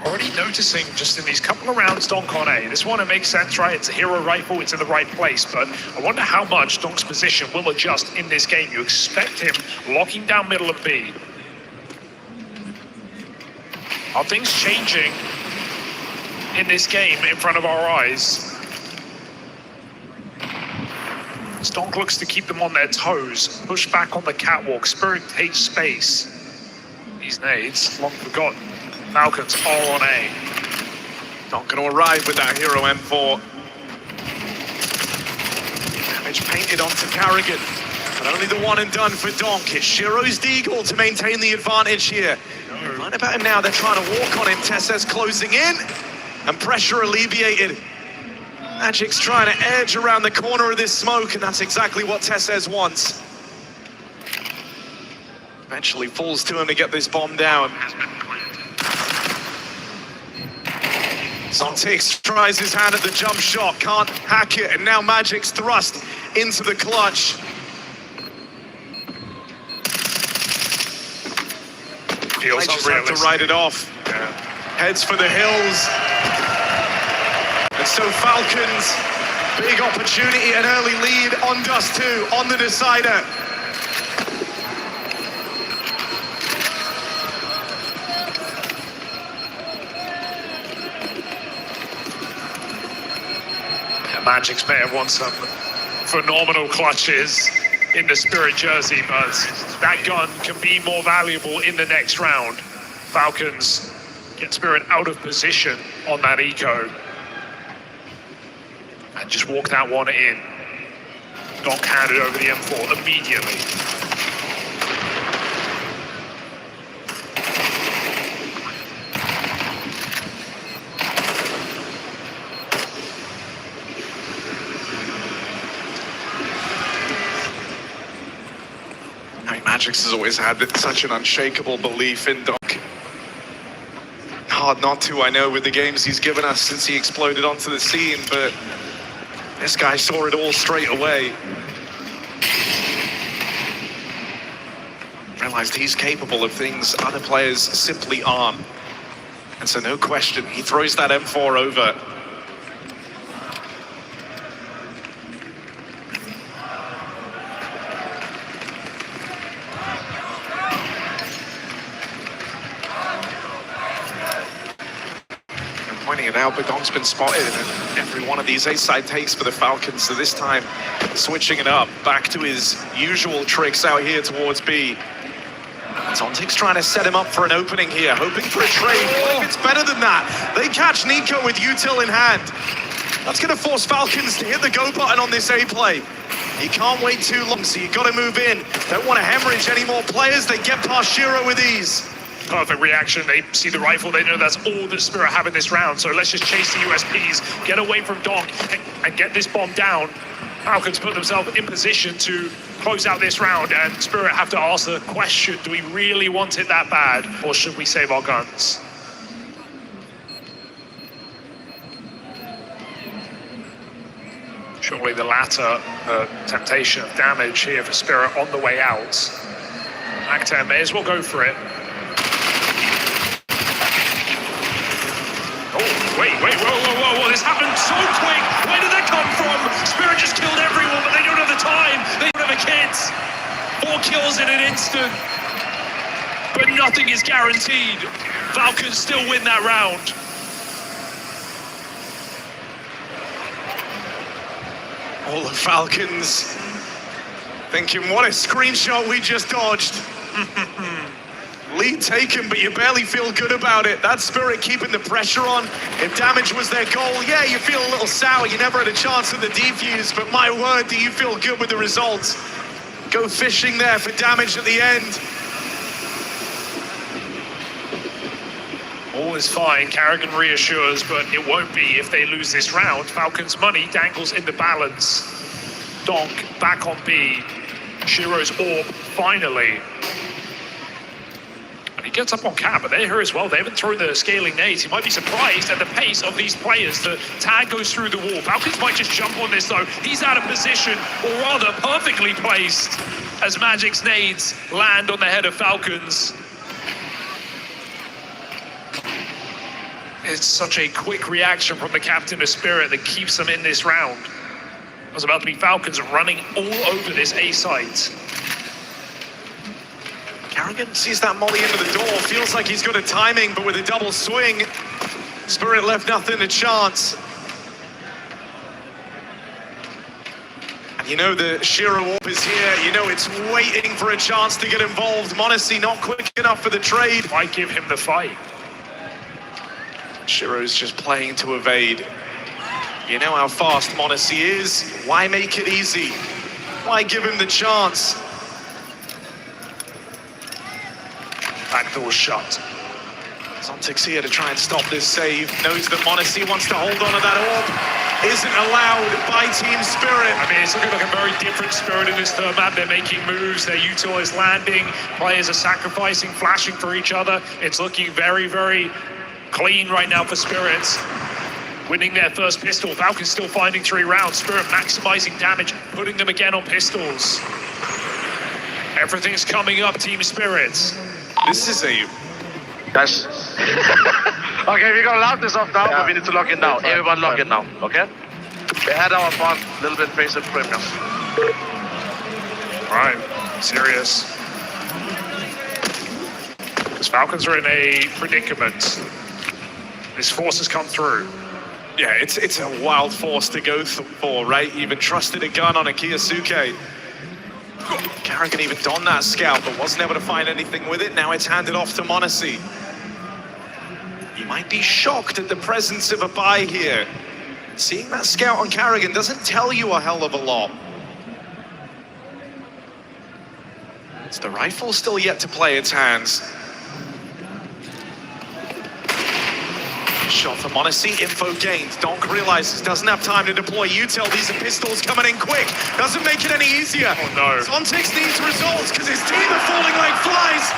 Already noticing just in these couple of rounds Donk on A. This one, it makes sense, right? It's a hero rifle, it's in the right place, but I wonder how much Donk's position will adjust in this game. You expect him locking down middle of B. Are things changing in this game in front of our eyes? Donk looks to keep them on their toes, push back on the catwalk. Spirit takes space. These nades, long forgotten. Falcons are on A. Not going to arrive with that hero M4. Damage painted onto Carrigan, but only the one and done for Donk. It's Shiro's Deagle to maintain the advantage here. Right about him now, they're trying to walk on him. Tessez closing in, and pressure alleviated. Magic's trying to edge around the corner of this smoke, and that's exactly what Tessez wants. Eventually falls to him to get this bomb down. Zontix tries his hand at the jump shot, can't hack it, and now Magic's thrust into the clutch. Feels just have to write it off. Yeah. Heads for the hills. And so Falcons, big opportunity, an early lead on Dust 2, on the decider. Magic's may have won some phenomenal clutches in the Spirit jersey, but that gun can be more valuable in the next round. Falcons get Spirit out of position on that eco and just walk that one in. Donk handed over the M4 immediately. Magix has always had such an unshakable belief in Donk. Hard not to, I know, with the games he's given us since he exploded onto the scene, but this guy saw it all straight away. Realized he's capable of things other players simply aren't. And so no question, he throws that M4 over. It out, but Donk's been spotted in every one of these A-side takes for the Falcons, so this time switching it up, back to his usual tricks out here towards B. Zontik's trying to set him up for an opening here, hoping for a trade. What if it's better than that? They catch Nico with util in hand. That's going to force Falcons to hit the go button on this A play. He can't wait too long, so you got to move in. Don't want to hemorrhage any more players. They get past Shiro with ease. Perfect reaction. They see the rifle. They know that's all that Spirit have in this round. So let's just chase the USPs, get away from Donk, and get this bomb down. Falcons put themselves in position to close out this round, and Spirit have to ask the question, do we really want it that bad, or should we save our guns? Surely the latter, temptation of damage here for Spirit on the way out. Actan may as well go for it. Wait, whoa, this happened so quick. Where did that come from? Spirit just killed everyone, but they don't have the time. They don't have the kids. 4 kills in an instant. But nothing is guaranteed. Falcons still win that round. All the Falcons thinking, what a screenshot we just dodged. Lead taken, but you barely feel good about it. That Spirit keeping the pressure on. If damage was their goal, yeah, you feel a little sour. You never had a chance at the defuse, but my word, do you feel good with the results? Go fishing there for damage at the end. All is fine, Carrigan reassures, but it won't be if they lose this round. Falcons' money dangles in the balance. Donk back on B. Shiro's orb, finally. And he gets up on cap, but they're here as well. They haven't thrown the scaling nades. He might be surprised at the pace of these players. The tag goes through the wall. Falcons might just jump on this, though. He's out of position, or rather, perfectly placed, as Magic's nades land on the head of Falcons. It's such a quick reaction from the captain of Spirit that keeps them in this round. It was about to be Falcons running all over this A site. Carrigan sees that molly into the door, feels like he's got a timing, but with a double swing, Spirit left nothing to chance. And you know the Shiro orb is here, you know it's waiting for a chance to get involved. m0NESY not quick enough for the trade. Might give him the fight. Shiro's just playing to evade. You know how fast m0NESY is. Why make it easy? Why give him the chance? Back door shut. Zontic's here to try and stop this save. Knows that m0NESY wants to hold on to that orb. Isn't allowed by Team Spirit. I mean, it's looking like a very different Spirit in this third map. They're making moves, their util is landing, players are sacrificing, flashing for each other. It's looking very, very clean right now for Spirits. Winning their first pistol. Falcons still finding 3 rounds. Spirit maximizing damage, putting them again on pistols. Everything's coming up, Team Spirits. This is a... Guys. Okay, we're gonna lock this off now, but we need to lock it now. Everyone lock it now, okay? We had our fun, a little bit basic premium. All right, serious. Because Falcons are in a predicament. This force has come through. Yeah, it's a wild force to go for, right? Even trusted a gun on a Kiyosuke. Carrigan even donned that scout, but wasn't able to find anything with it. Now it's handed off to m0NESY. You might be shocked at the presence of a buy here. Seeing that scout on Carrigan doesn't tell you a hell of a lot. It's the rifle still yet to play its hands. Shot for m0NESY, info gained. Donk realizes doesn't have time to deploy util. These are pistols coming in quick. Doesn't make it any easier. Oh no. Zontic needs results because his team are falling like flies.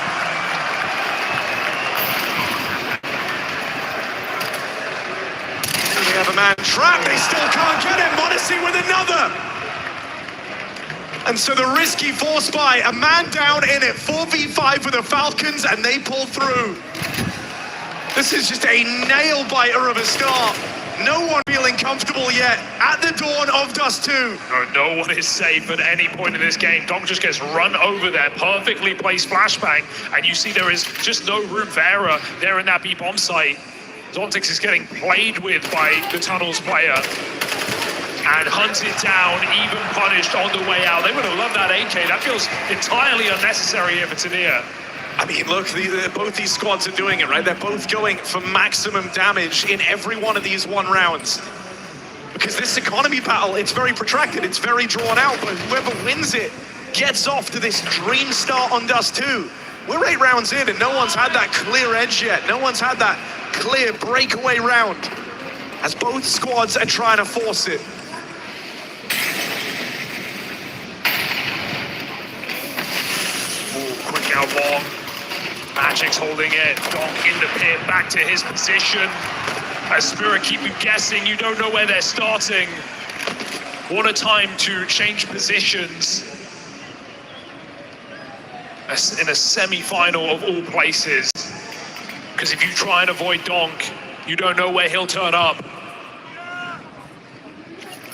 They have a man trapped. They still can't get him. m0NESY with another. And so the risky force buy, a man down in it, 4v5 for the Falcons, and they pull through. This is just a nail-biter of a start. No one feeling comfortable yet at the dawn of Dust 2. No one is safe at any point in this game. Donk just gets run over there, perfectly placed flashbang, and you see there is just no room for error there in that B-bomb site. Zontic is getting played with by the Tunnels player and hunted down, even punished on the way out. They would have loved that AK. That feels entirely unnecessary if it's in here. I mean, look, both these squads are doing it, right? They're both going for maximum damage in every one of these 1 rounds. Because this economy battle, it's very protracted, it's very drawn out, but whoever wins it gets off to this dream start on Dust 2. We're 8 rounds in and no one's had that clear edge yet. No one's had that clear breakaway round, as both squads are trying to force it. Ooh, quick out long. Magic's holding it. Donk in the pit, back to his position. As Spirit keep you guessing, you don't know where they're starting. What a time to change positions. In a semi-final of all places. Because if you try and avoid Donk, You don't know where he'll turn up.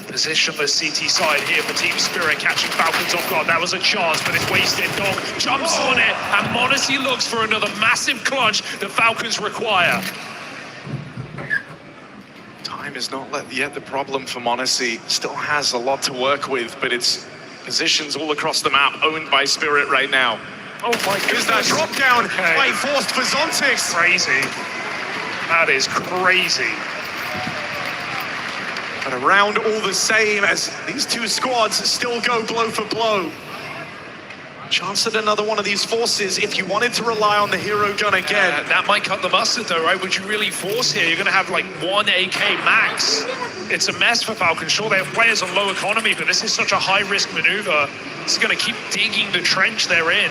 Positionless CT side here for Team Spirit, catching Falcons off guard. That was a chance, but it's wasted. Dog jumps on it, and m0NESY looks for another massive clutch the Falcons require. Time is not yet the problem for m0NESY. Still has a lot to work with, but it's positions all across the map owned by Spirit right now. Oh my goodness. Is that drop down quite forced for Zontix? Crazy. That is crazy. But around all the same as these two squads still go blow for blow. Chance at another one of these forces if you wanted to rely on the hero gun again. That might cut the mustard though, right? Would you really force here? You're going to have like 1 AK max. It's a mess for Falcon. Sure, they have players on low economy, but this is such a high-risk maneuver. This is going to keep digging the trench they're in.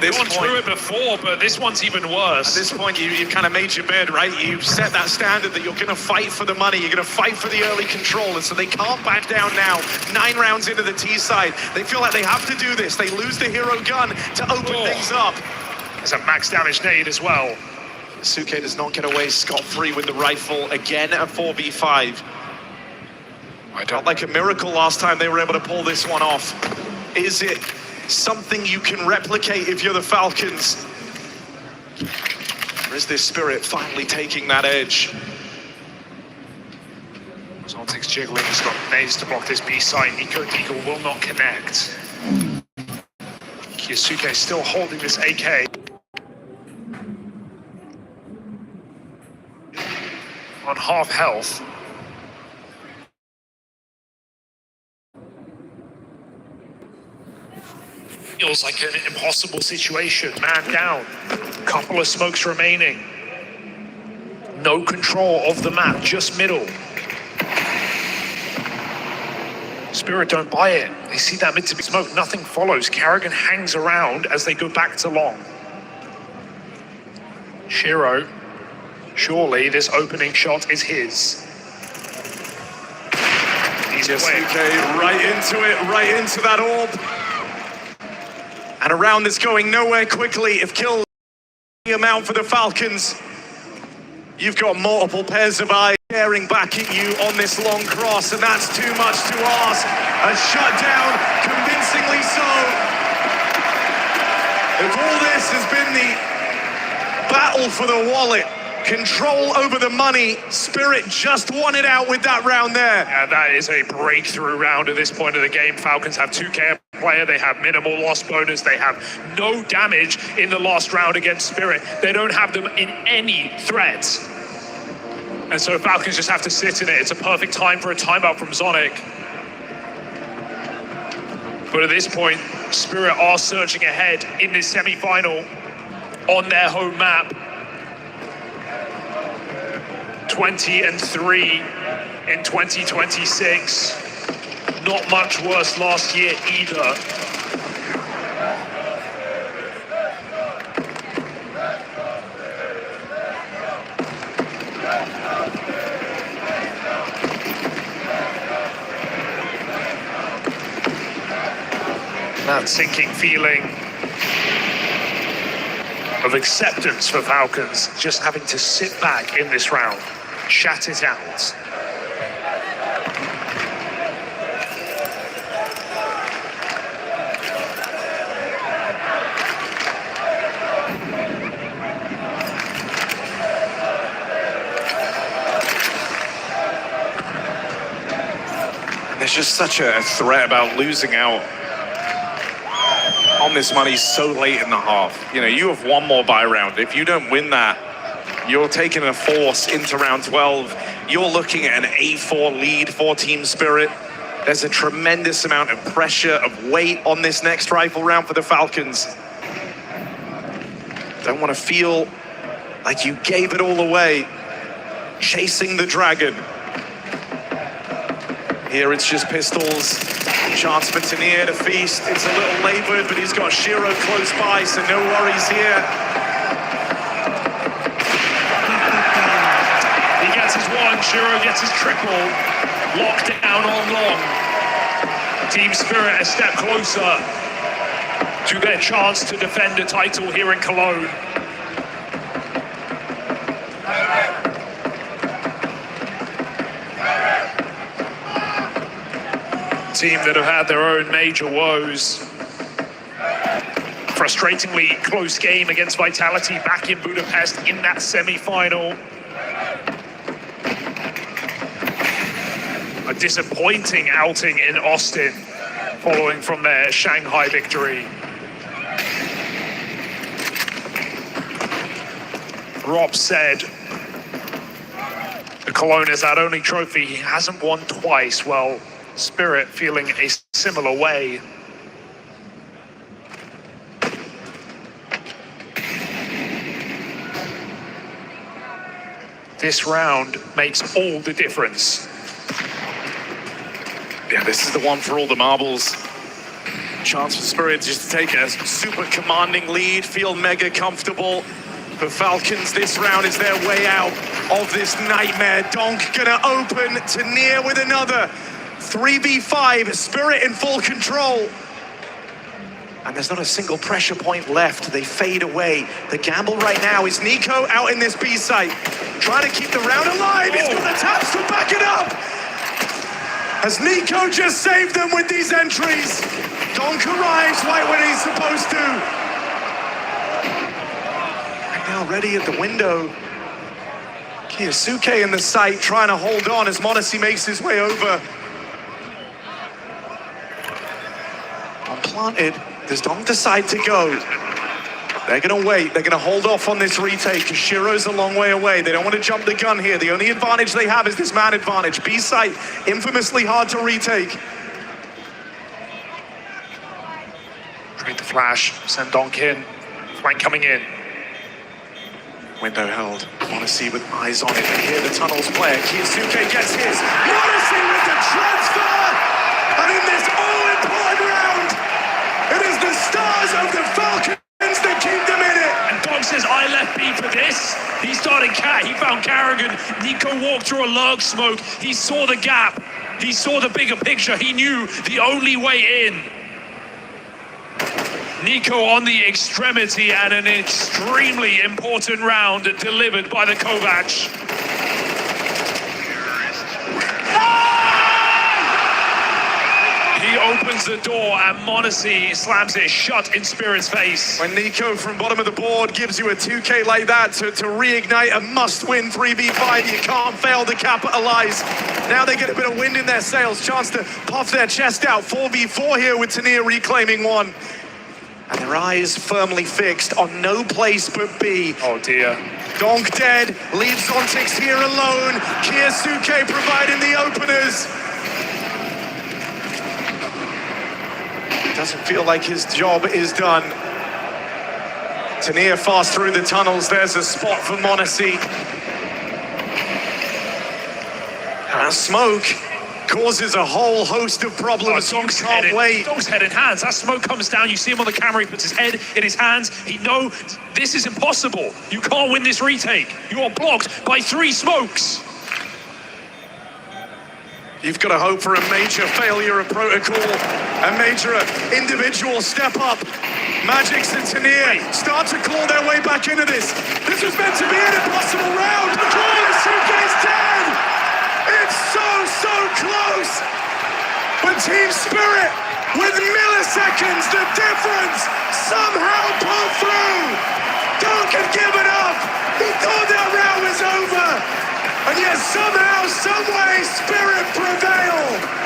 They've gone through it before, but this one's even worse. At this point, you've kind of made your bed, right? You've set that standard that you're going to fight for the money. You're going to fight for the early control, and so they can't back down now. 9 rounds into the T side. They feel like they have to do this. They lose the hero gun to open things up. There's a max damage nade as well. Suke does not get away scot-free with the rifle. Again, a 4v5. I felt like a miracle last time they were able to pull this one off. Is it something you can replicate if you're the Falcons? Or is this Spirit finally taking that edge? Zontix jiggling, he's got nades to block this B side. Nico Deagle will not connect. Kyosuke still holding this AK. On half health. Feels like an impossible situation. Man down. Couple of smokes remaining. No control of the map, just middle. Spirit don't buy it. They see that mid to be smoke, nothing follows. Karrigan hangs around as they go back to long. Shiro, surely this opening shot is his. He's away. Okay, right into it, right into that orb. And a round that's going nowhere quickly. If kills the amount for the Falcons, you've got multiple pairs of eyes staring back at you on this long cross, and that's too much to ask. A shutdown, convincingly so. If all this has been the battle for the wallet, control over the money, Spirit just won it out with that round there. And that is a breakthrough round at this point of the game. Falcons have 2K player, they have minimal loss bonus, they have no damage in the last round against Spirit. They don't have them in any threats. And so Falcons just have to sit in it. It's a perfect time for a timeout from Zonic. But at this point, Spirit are surging ahead in this semi-final on their home map. 20-3 in 2026. Not much worse last year either. That sinking feeling of acceptance for Falcons, just having to sit back in this round, chat it out. There's just such a threat about losing out on this money so late in the half. You know, you have one more buy round. If you don't win that, you're taking a force into round 12. You're looking at an A4 lead for Team Spirit. There's a tremendous amount of pressure, of weight on this next rifle round for the Falcons. Don't want to feel like you gave it all away, chasing the dragon. Here it's just pistols. Chance for Tanier to feast. It's a little labored, but he's got Shiro close by, so no worries here. He gets his one, Shiro gets his triple. Locked down on long. Team Spirit a step closer to their chance to defend a title here in Cologne. team that have had their own major woes. Frustratingly close game against Vitality back in Budapest in that semi-final. A disappointing outing in Austin following from their Shanghai victory. Rob said the Cologne is that only trophy he hasn't won twice. Well, Spirit feeling a similar way. This round makes all the difference. Yeah, this is the one for all the marbles. Chance for Spirit just to take a super commanding lead, feel mega comfortable. For Falcons, this round is their way out of this nightmare. Donk gonna open to near with another 3v5, Spirit in full control. And there's not a single pressure point left. They fade away. The gamble right now is Nico out in this B site, trying to keep the round alive. He's got the taps to back it up. Has Nico just saved them with these entries? Donk arrives right when he's supposed to. And now ready at the window. Kiyosuke in the site trying to hold on as m0NESY makes his way over. Unplanted. Does Donk decide to go? They're going to wait. They're going to hold off on this retake because Shiro's a long way away. They don't want to jump the gun here. The only advantage they have is this man advantage. B site, infamously hard to retake. Trade the flash, send Donk in. Flank coming in. Window held. m0NESY with eyes on it. They hear the tunnels play. Kiyosuke gets his. m0NESY with the transfer! And in this all-important round, it is the stars of the Falcons that keep them in it. And Donk says, I left B for this. He started Cat, he found Carrigan. Nico walked through a lurk smoke. He saw the gap. He saw the bigger picture. He knew the only way in. Nico on the extremity and an extremely important round delivered by the Kovac. He opens the door and m0NESY slams it shut in Spirit's face. When Nico from bottom of the board gives you a 2K like that to reignite a must-win 3v5, you can't fail to capitalize. Now they get a bit of wind in their sails, chance to puff their chest out. 4v4 here with Tania reclaiming one. And their eyes firmly fixed on no place but B. Oh dear. Donk dead, leaves Zontix here alone. Kiyosuke providing the openers. Doesn't feel like his job is done. Tania fast through the tunnels. There's a spot for m0NESY. And smoke causes a whole host of problems. Donk's can't wait. Donk's head in hands. That smoke comes down. You see him on the camera. He puts his head in his hands. He knows this is impossible. You can't win this retake. You are blocked by 3 smokes. You've got to hope for a major failure of protocol, a major individual step up. Magix and Tania start to claw their way back into this. This was meant to be an impossible round. Kiyosuke's dead! It's so close! But Team Spirit, with milliseconds, the difference, somehow pulled through! Donk had given up! He thought that round was over! And yet somehow, someway, Spirit prevail.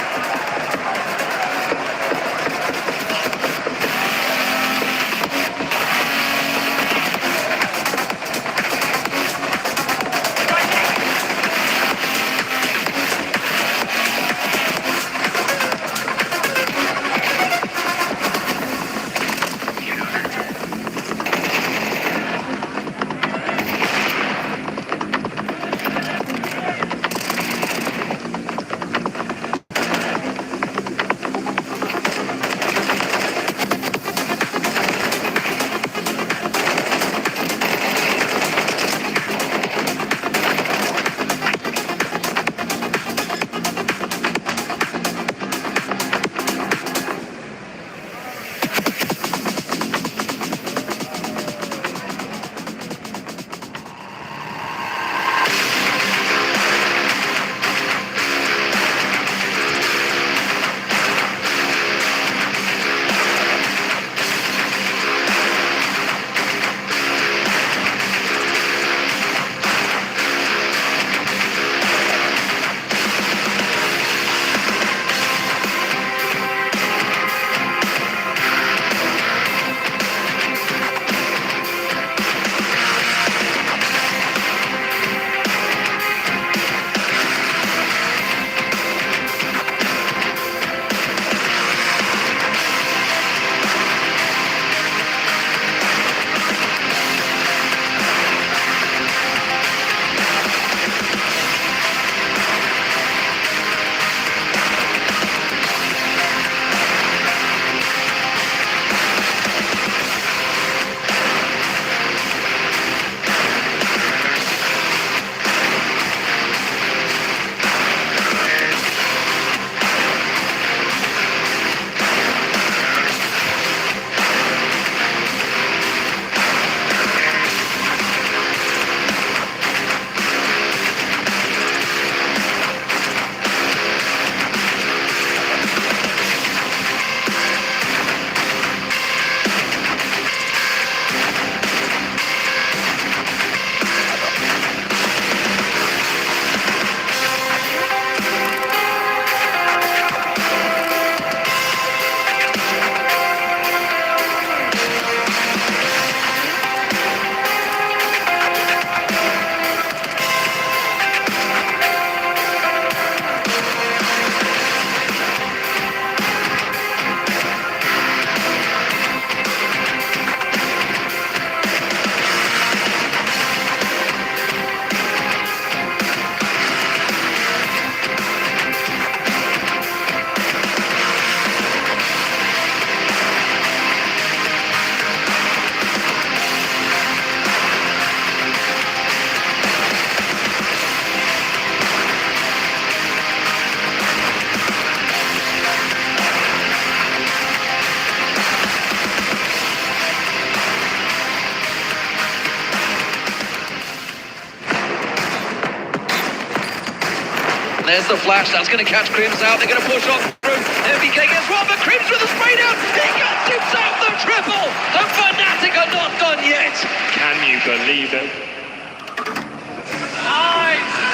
There's the flash. That's going to catch Crims out. They're going to push on through. MBK gets one, but Crims with a spray down. He gets himself the triple. And Fnatic are not done yet. Can you believe it?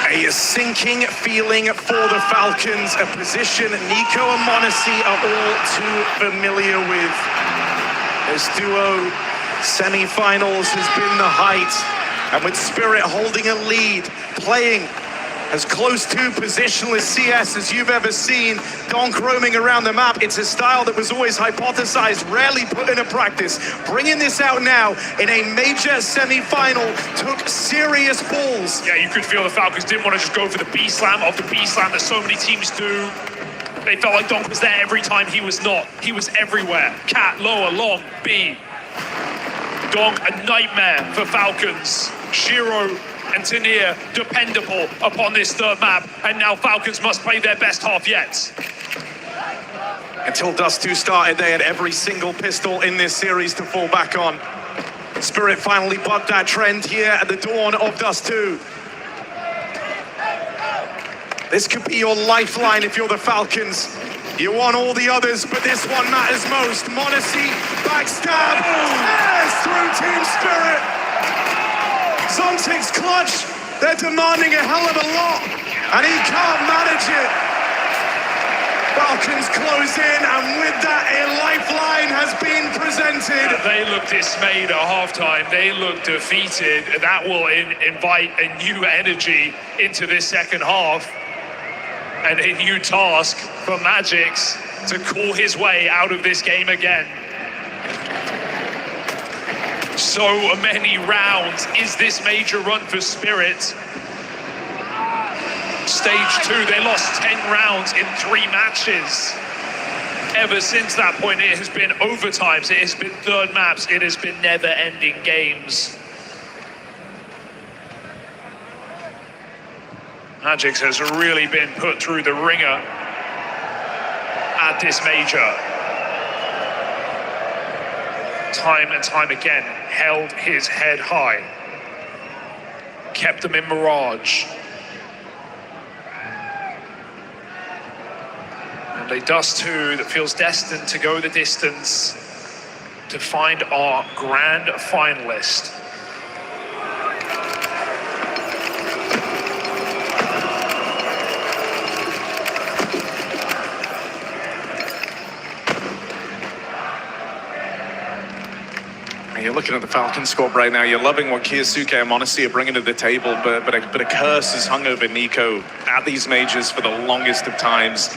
A sinking feeling for the Falcons, a position Nico and m0NESY are all too familiar with. This duo semi-finals has been the height, and with Spirit holding a lead, playing as close to positionless CS as you've ever seen, Donk roaming around the map. It's a style that was always hypothesized, rarely put into practice. Bringing this out now in a major semi-final took serious balls. Yeah, you could feel the Falcons didn't want to just go for the B-slam of the B-slam that so many teams do. They felt like Donk was there every time. He was not. He was everywhere. Cat, lower, long, B. Donk, a nightmare for Falcons. Shiro and Tanir dependable upon this third map, and now Falcons must play their best half yet. Until Dust 2 started, they had every single pistol in this series to fall back on. Spirit finally bucked that trend here at the dawn of Dust 2. This could be your lifeline if you're the Falcons. You want all the others, but this one matters most. m0NESY, backstab, tears through Team Spirit. Zontic's clutch, they're demanding a hell of a lot, and he can't manage it. Falcons close in, and with that, a lifeline has been presented. They look dismayed at halftime. They look defeated. That will invite a new energy into this second half, and a new task for Magix to call his way out of this game again. So many rounds. Is this major run for Spirit? Stage 2, they lost 10 rounds in 3 matches. Ever since that point, it has been overtimes, it has been third maps, it has been never-ending games. Magix has really been put through the ringer at this major. Time and time again, held his head high, kept them in Mirage. And a Dust 2 that feels destined to go the distance to find our grand finalist. You're looking at the Falcons squad right now. You're loving what Kyosuke and m0NESY are bringing to the table, but a curse has hung over Nico at these majors for the longest of times.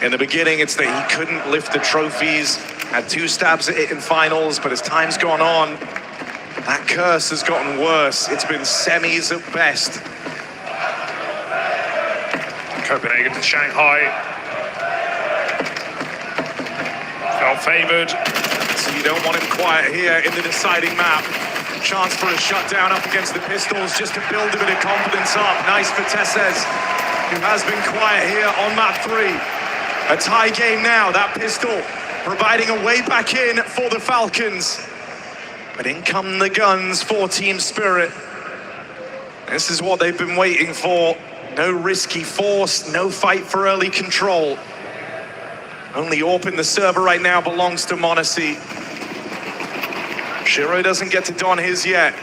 In the beginning, it's that he couldn't lift the trophies, had 2 stabs at it in finals, but as time's gone on, that curse has gotten worse. It's been semis at best. Copenhagen to Shanghai. Felt favored. So you don't want him quiet here in the deciding map. Chance for a shutdown up against the pistols just to build a bit of confidence up. Nice for Tesses, who has been quiet here on map 3. A tie game now, that pistol providing a way back in for the Falcons. But in come the guns for Team Spirit. This is what they've been waiting for. No risky force, no fight for early control. Only AWP in the server right now belongs to m0NESY. Shiro doesn't get to don his yet.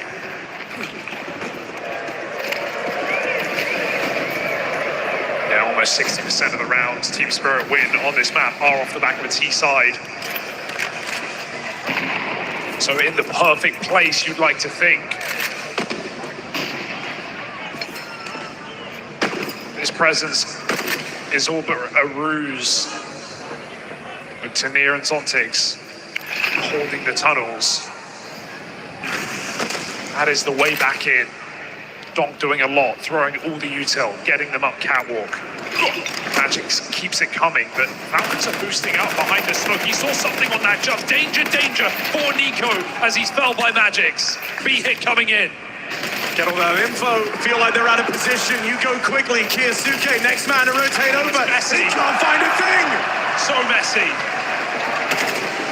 Yeah, almost 60% of the rounds Team Spirit win on this map are off the back of a T side. So in the perfect place, you'd like to think. This presence is all but a ruse. With Tanir and Zontics holding the tunnels. That is the way back in. Donk doing a lot, throwing all the util, getting them up catwalk. Magix keeps it coming, but Falcons are boosting up behind the smoke. He saw something on that jump. Danger, danger for Nico as he's felled by Magix. B hit coming in. Get all that info, feel like they're out of position. You go quickly, Kyosuke, next man to rotate over. Messy. He can't find a thing. So messy.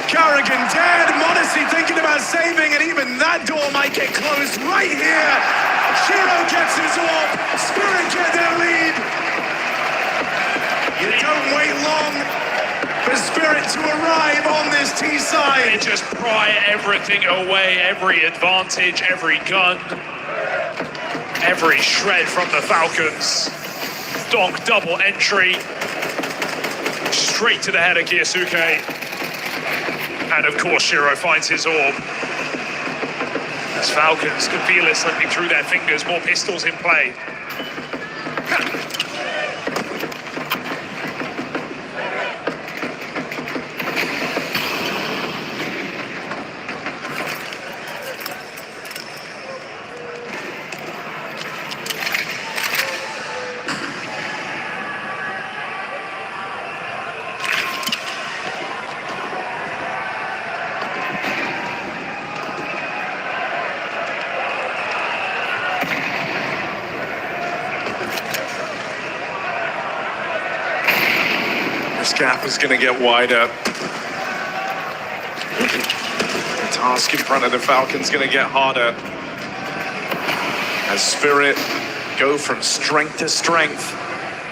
Carrigan dead, m0NESY thinking about saving, and even that door might get closed right here. Shiro gets his AWP, Spirit get their lead. You don't wait long for Spirit to arrive on this T-side. They just pry everything away, every advantage, every gun, every shred from the Falcons. Donk double entry, straight to the head of Kiyosuke. And of course, Shiro finds his orb. As Falcons could feel it slipping through their fingers, more pistols in play. This gap is going to get wider. The task in front of the Falcons going to get harder. As Spirit go from strength to strength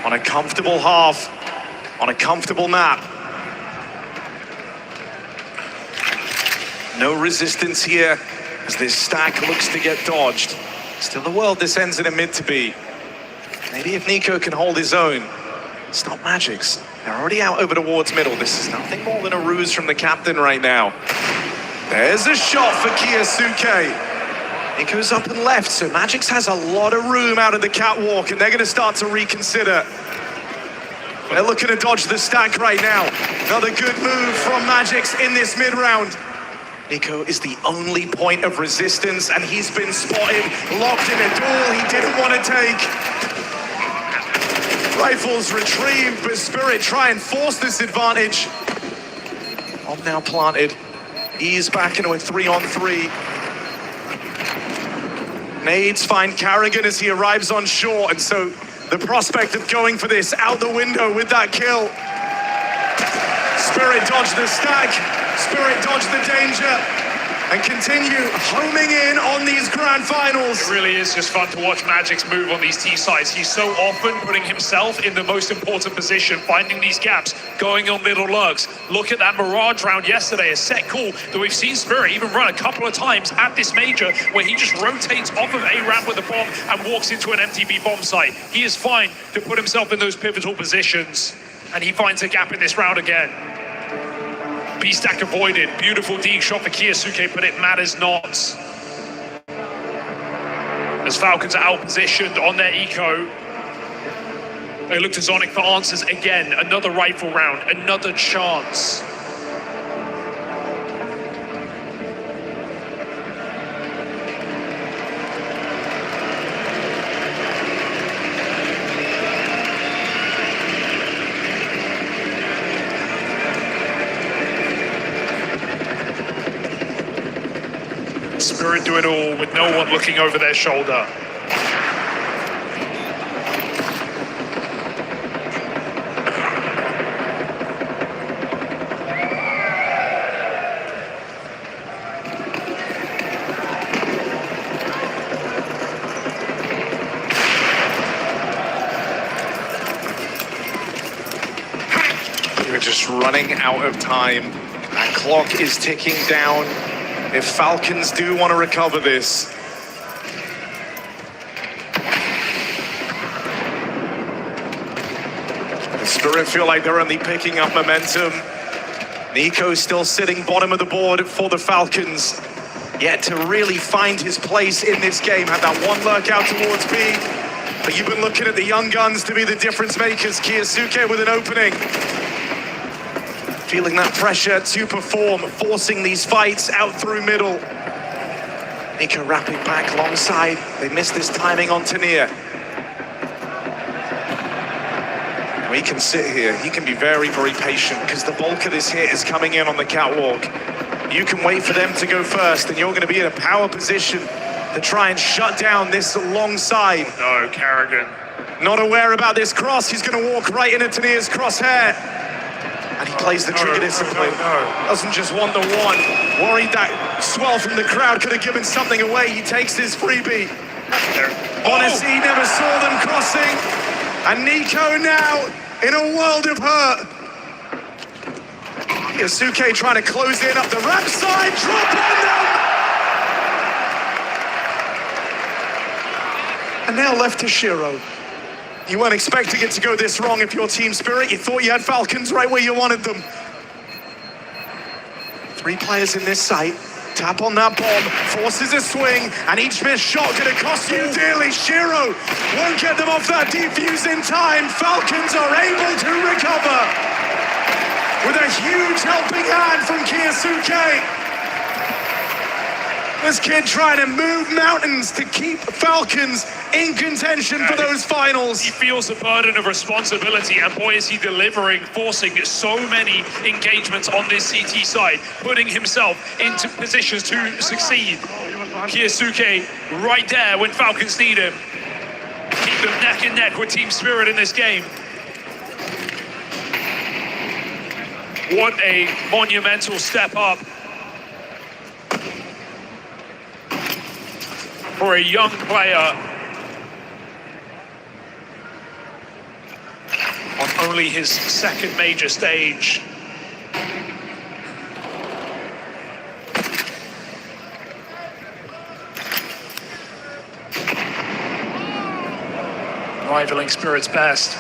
on a comfortable half, on a comfortable map. No resistance here as this stack looks to get dodged. Still the world this ends in a mid to be. Maybe if Nico can hold his own, stop Magic's. They're already out over towards middle. This is nothing more than a ruse from the captain right now. There's a shot for Kiyosuke. It goes up and left, so Magic's has a lot of room out of the catwalk, and they're going to start to reconsider. They're looking to dodge the stack right now. Another good move from Magic's in this mid-round. Nico is the only point of resistance, and he's been spotted, locked in a duel he didn't want to take. Rifles retrieved, but Spirit try and force this advantage. Bomb now planted. Ease back into a 3-on-3. Nades find Carrigan as he arrives on shore, and so the prospect of going for this out the window with that kill. Spirit dodged the stack. Spirit dodged the danger. And continue homing in on these grand finals. It really is just fun to watch Magic's move on these T-sides. He's so often putting himself in the most important position, finding these gaps, going on little lurks. Look at that Mirage round yesterday, a set call that we've seen Spirit even run a couple of times at this major, where he just rotates off of a ramp with a bomb and walks into an MTB bomb site. He is fine to put himself in those pivotal positions, and he finds a gap in this round again. B-stack avoided. Beautiful D shot for Kiyosuke, but it matters not. As Falcons are out-positioned on their eco, they look to Zonic for answers again. Another rifle round, another chance. Spirit do it all with no one looking over their shoulder. We're just running out of time. That clock is ticking down. If Falcons do want to recover this. The Spirit feel like they're only picking up momentum. Nico's still sitting bottom of the board for the Falcons. Yet to really find his place in this game. Had that one lurk out towards B. But you've been looking at the young guns to be the difference makers. Kiyosuke with an opening. Feeling that pressure to perform, forcing these fights out through middle. Nico wrapping back alongside. They missed this timing on Tania. He can sit here. He can be very, very patient because the bulk of this hit is coming in on the catwalk. You can wait for them to go first, and you're going to be in a power position to try and shut down this long side. No, Carrigan. Not aware about this cross. He's going to walk right into Tania's crosshair. And he plays the trigger discipline. Doesn't just want the one. Worried that swell from the crowd could have given something away. He takes his freebie. Honestly, never saw them crossing. And Nico now in a world of hurt. Yasuke trying to close in up the ramp side, drop on them! And now left to Shiro. You weren't expecting it to go this wrong if you're Team Spirit. You thought you had Falcons right where you wanted them. 3 players in this site. Tap on that bomb, forces a swing, and each missed shot gonna cost you dearly. Shiro won't get them off that defuse in time. Falcons are able to recover with a huge helping hand from Kyosuke. This kid trying to move mountains to keep Falcons in contention for those finals. He feels the burden of responsibility, and boy is he delivering, forcing so many engagements on this CT side, putting himself into positions to succeed. Kyosuke right there when Falcons need him. Keep them neck and neck with Team Spirit in this game. What a monumental step up for a young player on only his second major stage. Rivaling Spirit's best.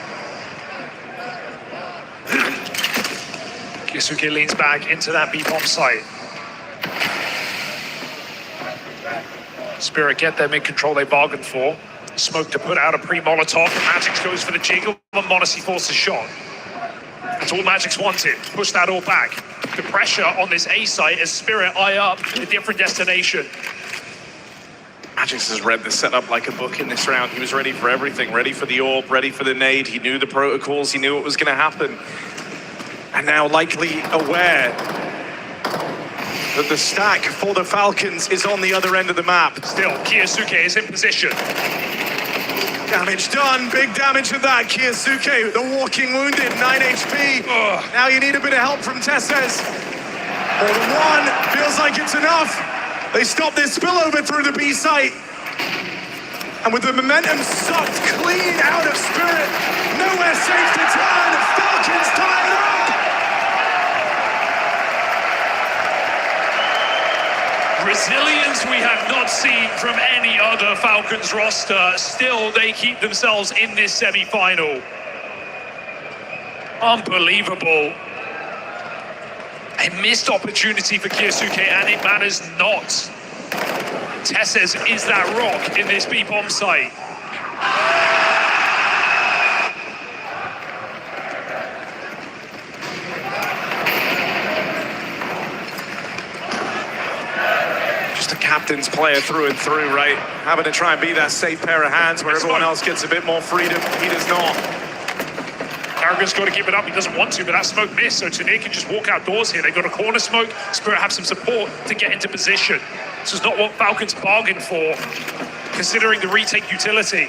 Kyosuke leans back into that B-bomb site. Spirit get their mid-control they bargained for. Smoke to put out a pre-Molotov. Magix goes for the jiggle, but Monacy forces a shot. That's all Magix wanted. Push that all back. The pressure on this A site as Spirit eye up a different destination. Magix has read the setup like a book in this round. He was ready for everything, ready for the orb, ready for the nade. He knew the protocols, he knew what was going to happen. And now likely aware that the stack for the Falcons is on the other end of the map. Still, Kyosuke is in position. Damage done, big damage of that. Kyosuke, the walking wounded, 9 HP. Now you need a bit of help from Tesses. More than one, feels like it's enough. They stop this spillover through the B site. And with the momentum sucked clean out of Spirit, nowhere safe to turn, Falcons tie it up. Resilience we have not seen from any other Falcons roster. Still, they keep themselves in this semi-final. Unbelievable. A missed opportunity for Kyosuke, and it matters not. Tesses is that rock in this B-bomb site. Captain's player through and through, right? Having to try and be that safe pair of hands where everyone else gets a bit more freedom. He does not. Carragher's got to keep it up. He doesn't want to, but that smoke missed, so Tanae can just walk outdoors here. They've got a corner smoke. Spirit have some support to get into position. This is not what Falcons bargained for, considering the retake utility.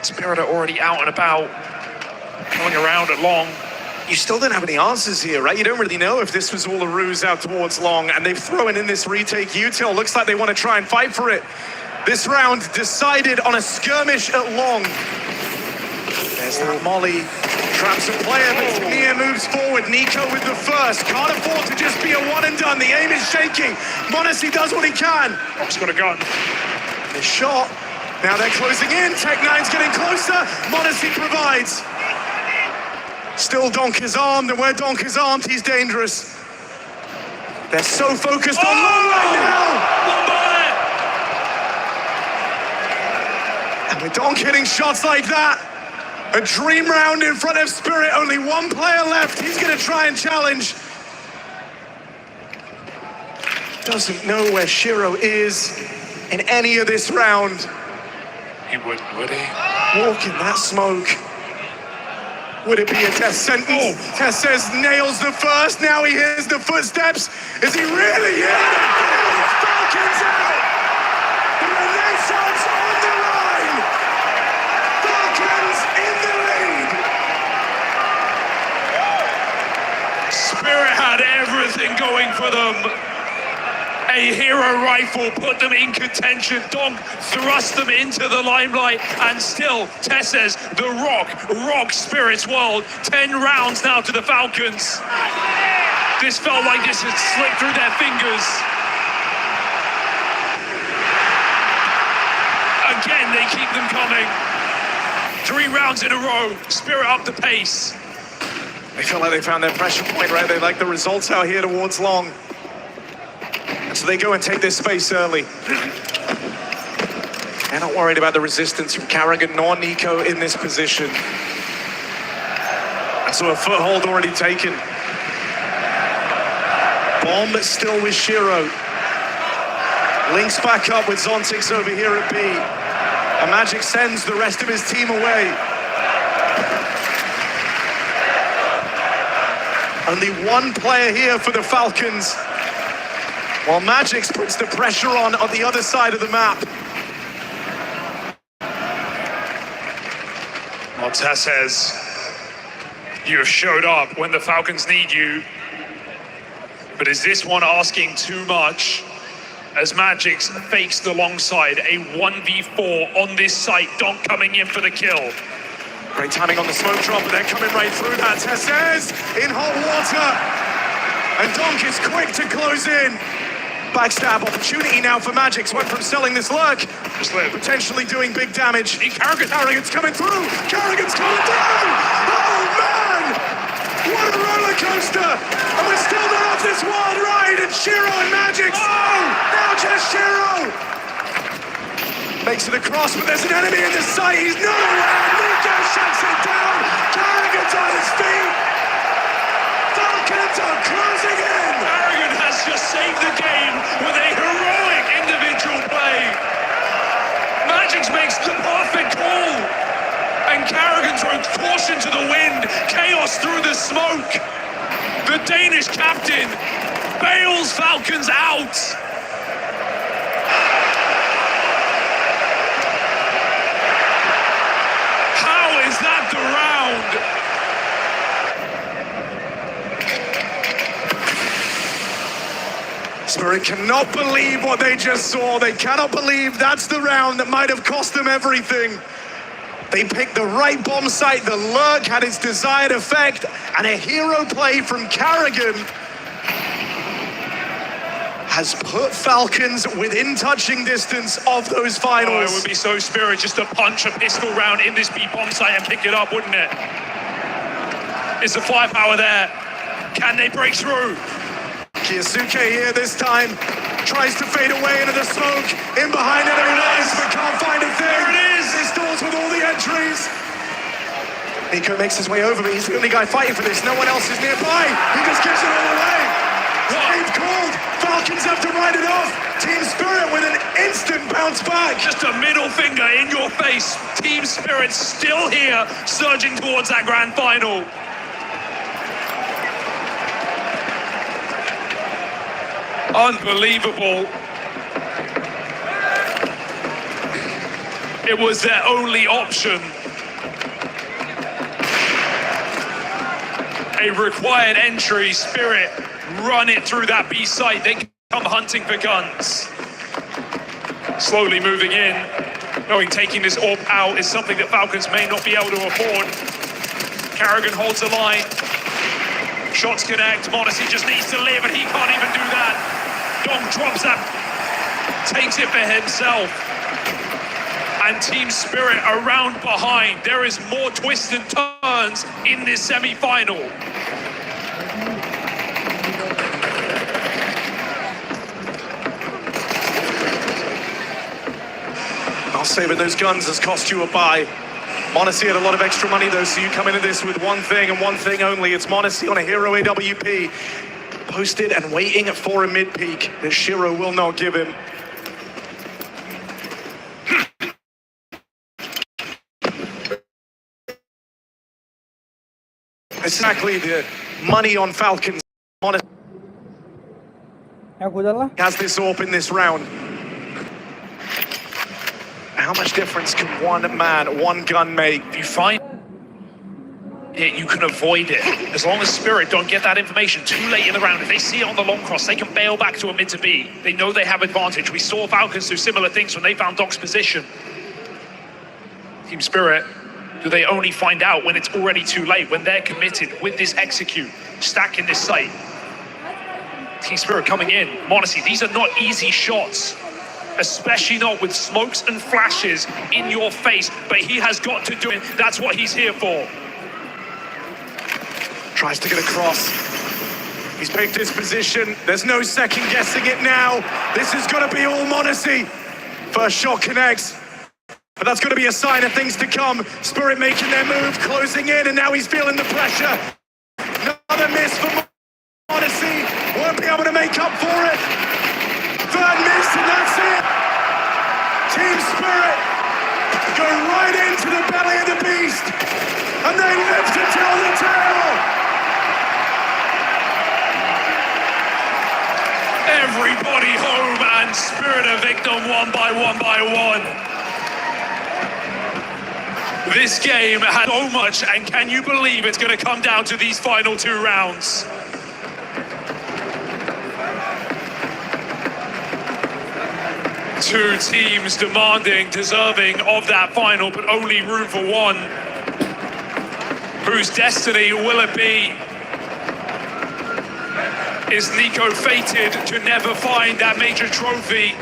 Spirit are already out and about, going around at long. You still don't have any answers here, right? You don't really know if this was all a ruse out towards long, and they've thrown in this retake util. Looks like they want to try and fight for it. This round decided on a skirmish at long. There's that molly. Traps a player, but Nia moves forward. Nico with the first. Can't afford to just be a one and done. The aim is shaking. Monacy does what he can. Rock's got a gun. The shot. Now they're closing in. Tech9's getting closer. Monacy provides. Still Donk is armed, and where Donk is armed, he's dangerous. They're so focused on long right now. And with Donk hitting shots like that, a dream round in front of Spirit, only one player left. He's going to try and challenge. Doesn't know where Shiro is in any of this round. He wouldn't, would he? Walk in that smoke. Would it be a test sentence? Test says nails the first, now he hears the footsteps. Is he really here? Falcons out! The Renaissance on the line! Falcons in the lead! Spirit had everything going for them. A a hero rifle put them in contention. Donk thrust them into the limelight, and still, Tess says, the rock spirits world. 10 rounds now to the Falcons. This felt like this had slipped through their fingers. Again, they keep them coming. 3 rounds in a row. Spirit up the pace. They feel like they found their pressure point, right? They like the results out here towards long. And so they go and take this space early. They're not worried about the resistance from Carrigan nor Nico in this position. And so a foothold already taken. Bomb still with Shiro. Links back up with Zontix over here at B. And Magic sends the rest of his team away. Only one player here for the Falcons, while Magix puts the pressure on the other side of the map. Montez says, you have showed up when the Falcons need you. But is this one asking too much? As Magix fakes the long side, a 1v4 on this site. Donk coming in for the kill. Great timing on the smoke drop, but they're coming right through that. Tessez in hot water. And Donk is quick to close in. Backstab opportunity now for Magix. Went from selling this lurk, potentially doing big damage. Carrigan's coming through. Carrigan's coming through. Oh man! What a roller coaster! And we're still not off this wild ride. And Shiro and Magix. Oh! Now just Shiro. Makes it across, but there's an enemy in the sight. He's not around. Nico shuts it down. Carrigan's on his feet. Falcons are closing in. Carrigan has just saved the game with a heroic individual play. Magix makes the perfect call. And Carrigan throws caution to the wind. Chaos through the smoke. The Danish captain bails Falcons out. Is that the round? Spirit cannot believe what they just saw. They cannot believe that's the round that might have cost them everything. They picked the right bomb site. The lurk had its desired effect, and a hero play from Carrigan has put Falcons within touching distance of those finals. Oh, it would be so Spirit just to punch a pistol round in this B bomb site and pick it up, wouldn't it? Is the firepower there? Can they break through? Kiyasuke here this time, tries to fade away into the smoke, in behind enemy lines, but can't find a thing. There it is! This doors with all the entries. Nico makes his way over, but he's the only guy fighting for this. No one else is nearby. He just gives it all away. They've called. Falcons have to ride it off. Team Spirit with an instant bounce back. Just a middle finger in your face. Team Spirit still here, surging towards that grand final. Unbelievable. It was their only option. A required entry. Spirit run it through that B site. They come hunting for guns. Slowly moving in, knowing taking this orb out is something that Falcons may not be able to afford. Carrigan holds the line. Shots connect. Modesty just needs to live, and he can't even do that. Donk drops that, takes it for himself. And Team Spirit around behind. There is more twists and turns in this semi-final. Not saving those guns has cost you a buy. Monacy had a lot of extra money though, so you come into this with one thing and one thing only. It's Monacy on a hero AWP. Posted and waiting for a mid-peak that Shiro will not give him. Exactly the money on Falcons. Monacy has this AWP in this round. How much difference can one man, one gun make? If you find it, you can avoid it. As long as Spirit don't get that information too late in the round, if they see it on the long cross, they can bail back to a mid to B. They know they have advantage. We saw Falcons do similar things when they found Doc's position. Team Spirit, do they only find out when it's already too late, when they're committed with this execute, stacking this site? Team Spirit coming in. Monacy, these are not easy shots, especially not with smokes and flashes in your face, but he has got to do it. That's what he's here for. Tries to get across. He's picked his position. There's no second guessing it now. This is going to be all Monacy. First shot connects, but that's going to be a sign of things to come. Spirit making their move, closing in, and now he's feeling the pressure. Another miss for Monacy. Won't be able to make up for it. Third miss, and that's it. Team Spirit go right into the belly of the beast, and they live to tell the tale. Everybody home, and Spirit evict them one by one. This game had so much, and can you believe it's going to come down to these final 2 rounds? Two teams demanding, deserving of that final, but only room for one. Whose destiny will it be? Is Nico fated to never find that major trophy?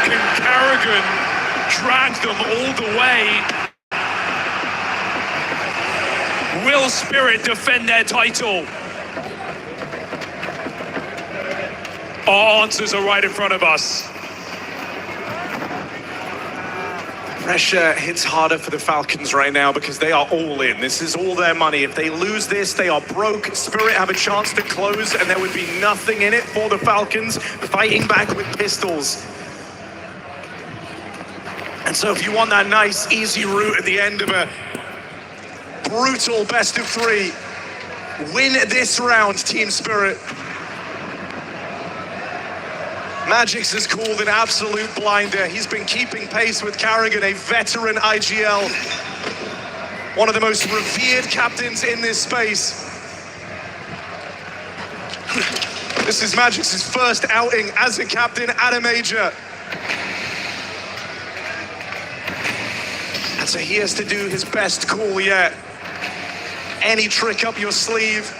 Can Carrigan drag them all the way? Will Spirit defend their title? Our answers are right in front of us. Pressure hits harder for the Falcons right now because they are all in. This is all their money. If they lose this, they are broke. Spirit have a chance to close, and there would be nothing in it for the Falcons, fighting back with pistols. And so if you want that nice, easy route at the end of a brutal best of 3, win this round, Team Spirit. Magix has called an absolute blinder. He's been keeping pace with Carrigan, a veteran IGL. One of the most revered captains in this space. This is Magix's first outing as a captain at a major. And so he has to do his best call yet. Any trick up your sleeve,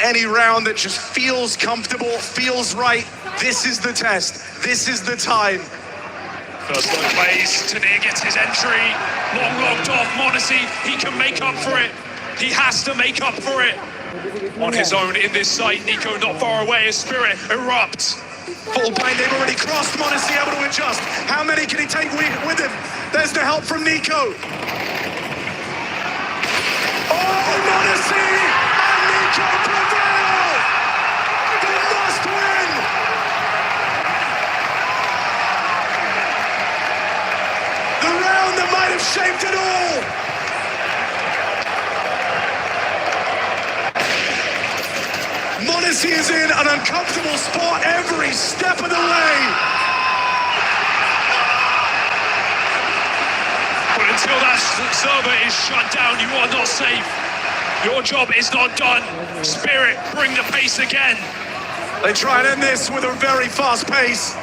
any round that just feels comfortable, feels right, this is the test, this is the time. First one plays, Tanir gets his entry, long locked off, Monacy, he can make up for it. He has to make up for it. On his own in this site, Nico not far away as Spirit erupts. Full blind, they've already crossed, Monacy able to adjust. How many can he take with him? There's the help from Nico. Oh, Monacy! Nico prevail! They must win! The round that might have shaped it all! Monacy is in an uncomfortable spot every step of the way! But until that server is shut down, you are not safe. Your job is not done. Spirit, bring the pace again. They try and end this with a very fast pace.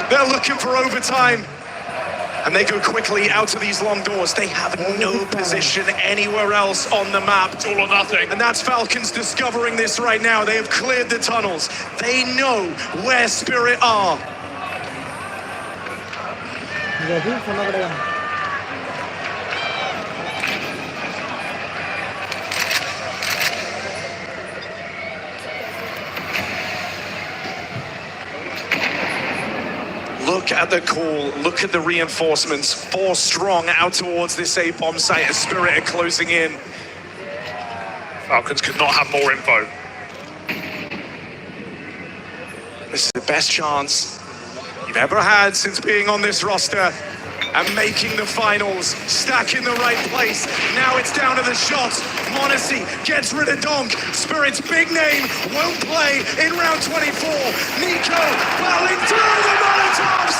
They're looking for overtime. And they go quickly out of these long doors. They have no position anywhere else on the map. It's all or nothing. And that's Falcons discovering this right now. They have cleared the tunnels. They know where Spirit are. Look at the call, look at the reinforcements. 4 strong out towards this A-bomb site as Spirit are closing in. Falcons could not have more info. This is the best chance you've ever had since being on this roster and making the finals, stack in the right place. Now it's down to the shots. Monacy gets rid of Donk. Spirit's big name won't play in round 24. Nico battling through the Molotovs.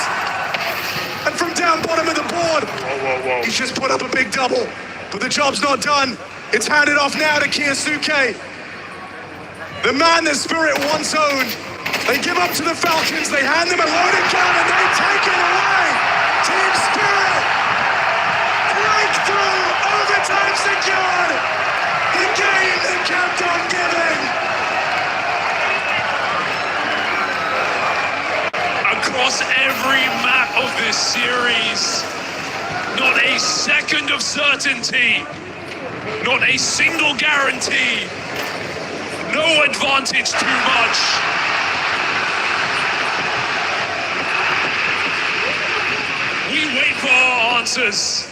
down bottom of the board. Whoa. He's just put up a big double, but the job's not done. It's handed off now to Kyosuke. The man that Spirit once owned. They give up to the Falcons, they hand them a loaded gun, and they take it away. Team Spirit, breakthrough, overtime secured. The game that kept on giving. Across every map of this series, not a second of certainty, not a single guarantee, no advantage too much. We wait for our answers.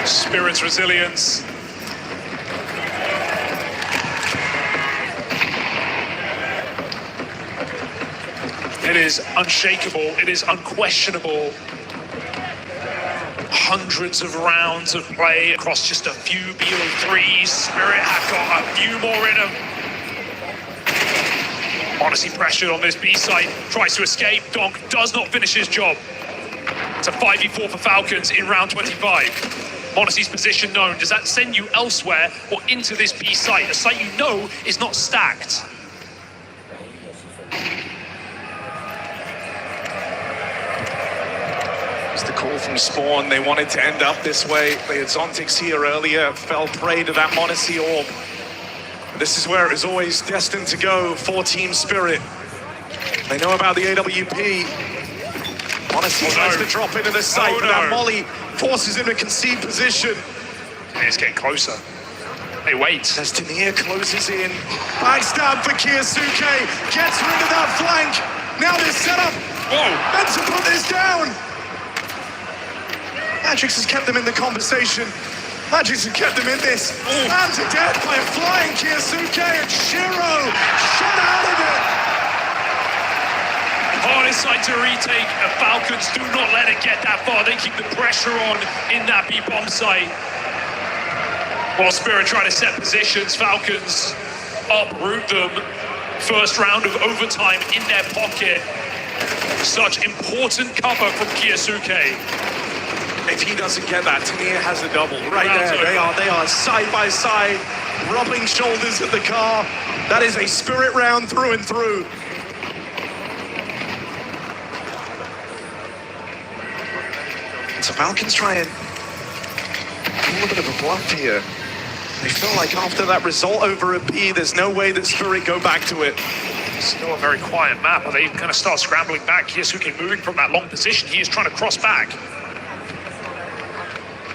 Spirit's resilience. It is unshakable, it is unquestionable. Hundreds of rounds of play across just a few BO3s. Spirit have got a few more in them. Honestly pressured on this B site, tries to escape. Donk does not finish his job. It's a 5v4 for Falcons in round 25. Monarchy's position known. Does that send you elsewhere or into this B site? A site you know is not stacked. It's the call from Spawn. They wanted to end up this way. They had Zontix here earlier, fell prey to that Monarchy orb. This is where it was always destined to go for Team Spirit. They know about the AWP. Monarchy tries to drop into the site, but that molly forces him to concede position. It's getting closer. They wait. As Tania closes in, backstab for Kyosuke, gets rid of that flank. Now they're set up. Whoa! Meant to put this down. Magix has kept them in the conversation. Magix has kept them in this. And to death by a flying Kyosuke, and Shiro shot out of it. Hardest side to retake. The Falcons do not let it get that far. They keep the pressure on in that B-bomb site. While Spirit try to set positions, Falcons uproot them. First round of overtime in their pocket. Such important cover from Kyosuke. If he doesn't get that, Tania has a double. Right there, they are side by side, rubbing shoulders at the car. That is a Spirit round through and through. So Falcons try and a little bit of a bluff here. They feel like after that result over at B, there's no way that Spirit go back to it. Still a very quiet map, but they kind of start scrambling back. Kyosuke moving from that long position. He is trying to cross back.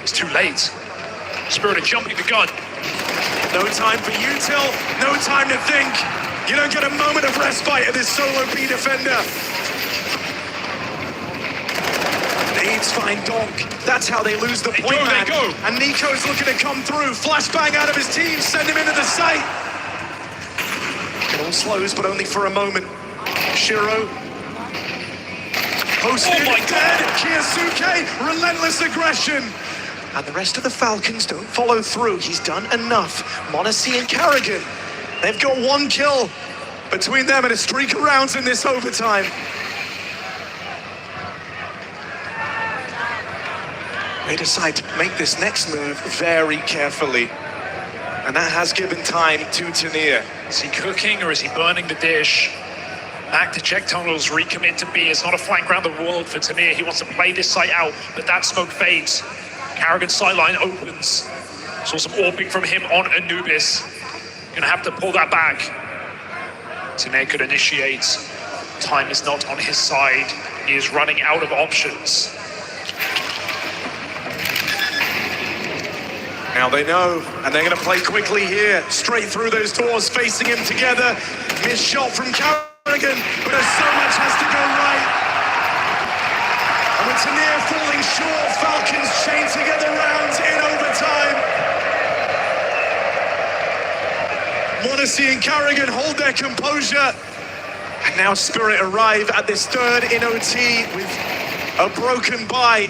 It's too late. Spirit are jumping the gun. No time for util, no time to think. You don't get a moment of respite at this solo B defender. Nades find Donk. That's how they lose the point, man. They go. And Nico's looking to come through. Flashbang out of his team, send him into the site. It all slows, but only for a moment. Shiro. Posted, dead. Kyosuke, relentless aggression. And the rest of the Falcons don't follow through. He's done enough. Monarchy and Carrigan, they've got one kill between them and a streak of rounds in this overtime. They decide to make this next move very carefully. And that has given time to Tania. Is he cooking or is he burning the dish? Back to check tunnels, recommit to B. It's not a flank round the world for Tania. He wants to play this site out, but that smoke fades. Carrigan's sideline opens. Saw some orbing from him on Anubis. Gonna have to pull that back. Tania could initiate. Time is not on his side. He is running out of options. Now they know, and they're going to play quickly here. Straight through those doors, facing him together. Missed shot from Carrigan, but so much has to go right. And with Tania falling short, Falcons chain together rounds in overtime. Monarchy and Carrigan hold their composure. And now Spirit arrive at this third in OT with a broken bye.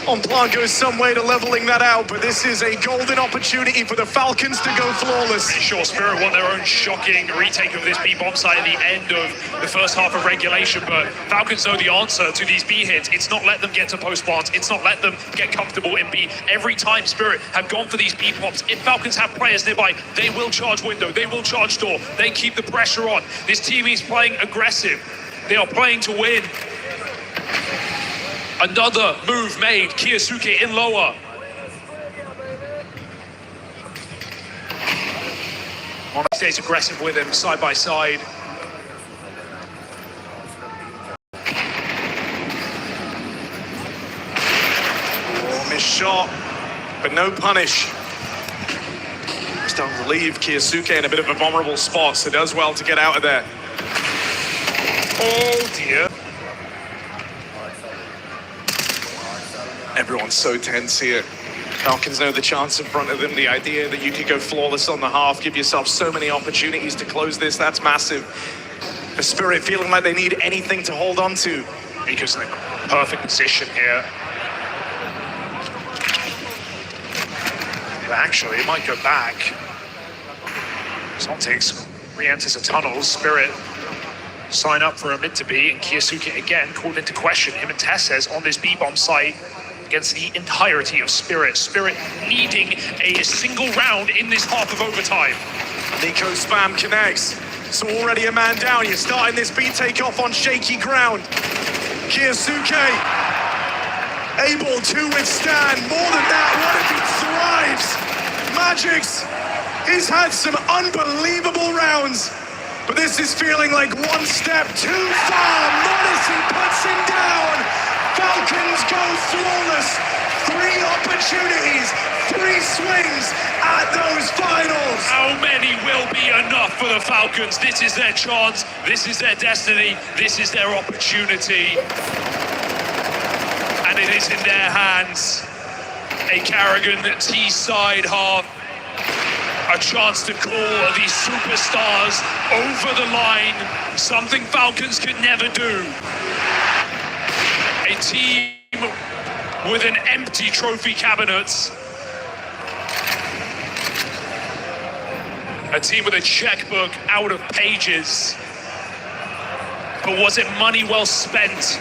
On Plant goes some way to leveling that out, but this is a golden opportunity for the Falcons to go flawless. Pretty sure Spirit won their own shocking retake of this B bomb site at the end of the first half of regulation, but Falcons know the answer to these B hits. It's not let them get to post plants. It's not let them get comfortable in B. Every time Spirit have gone for these B pops, if Falcons have players nearby, they will charge window, they will charge door, they keep the pressure on. This team is playing aggressive. They are playing to win. Another move made, Kiyosuke in lower. Stays aggressive with him, side by side. Oh, missed shot, but no punish. Just don't leave Kiyosuke in a bit of a vulnerable spot, so does well to get out of there. Oh dear. Everyone's so tense here. Falcons know the chance in front of them, the idea that you could go flawless on the half, give yourself so many opportunities to close this, that's massive. The Spirit feeling like they need anything to hold on to. Because in the perfect position here. But actually, it might go back. Zontics re-enters a tunnel. Spirit sign up for a mid to B, and Kiyosuke again called into question. Him and Tess says on this B-bomb site against the entirety of Spirit. Spirit needing a single round in this half of overtime. Nico spam connects. So already a man down. You're starting this B takeoff on shaky ground. Kiyosuke able to withstand. More than that, what if he thrives? Magix, he's had some unbelievable rounds, but this is feeling like one step too far. Modesty puts him down. Falcons go flawless. 3 opportunities, 3 swings at those finals. How many will be enough for the Falcons? This is their chance. This is their destiny. This is their opportunity. And it is in their hands. A Carrigan T-side half. A chance to call these superstars over the line. Something Falcons could never do. A team with an empty trophy cabinet. A team with a checkbook out of pages. But was it money well spent?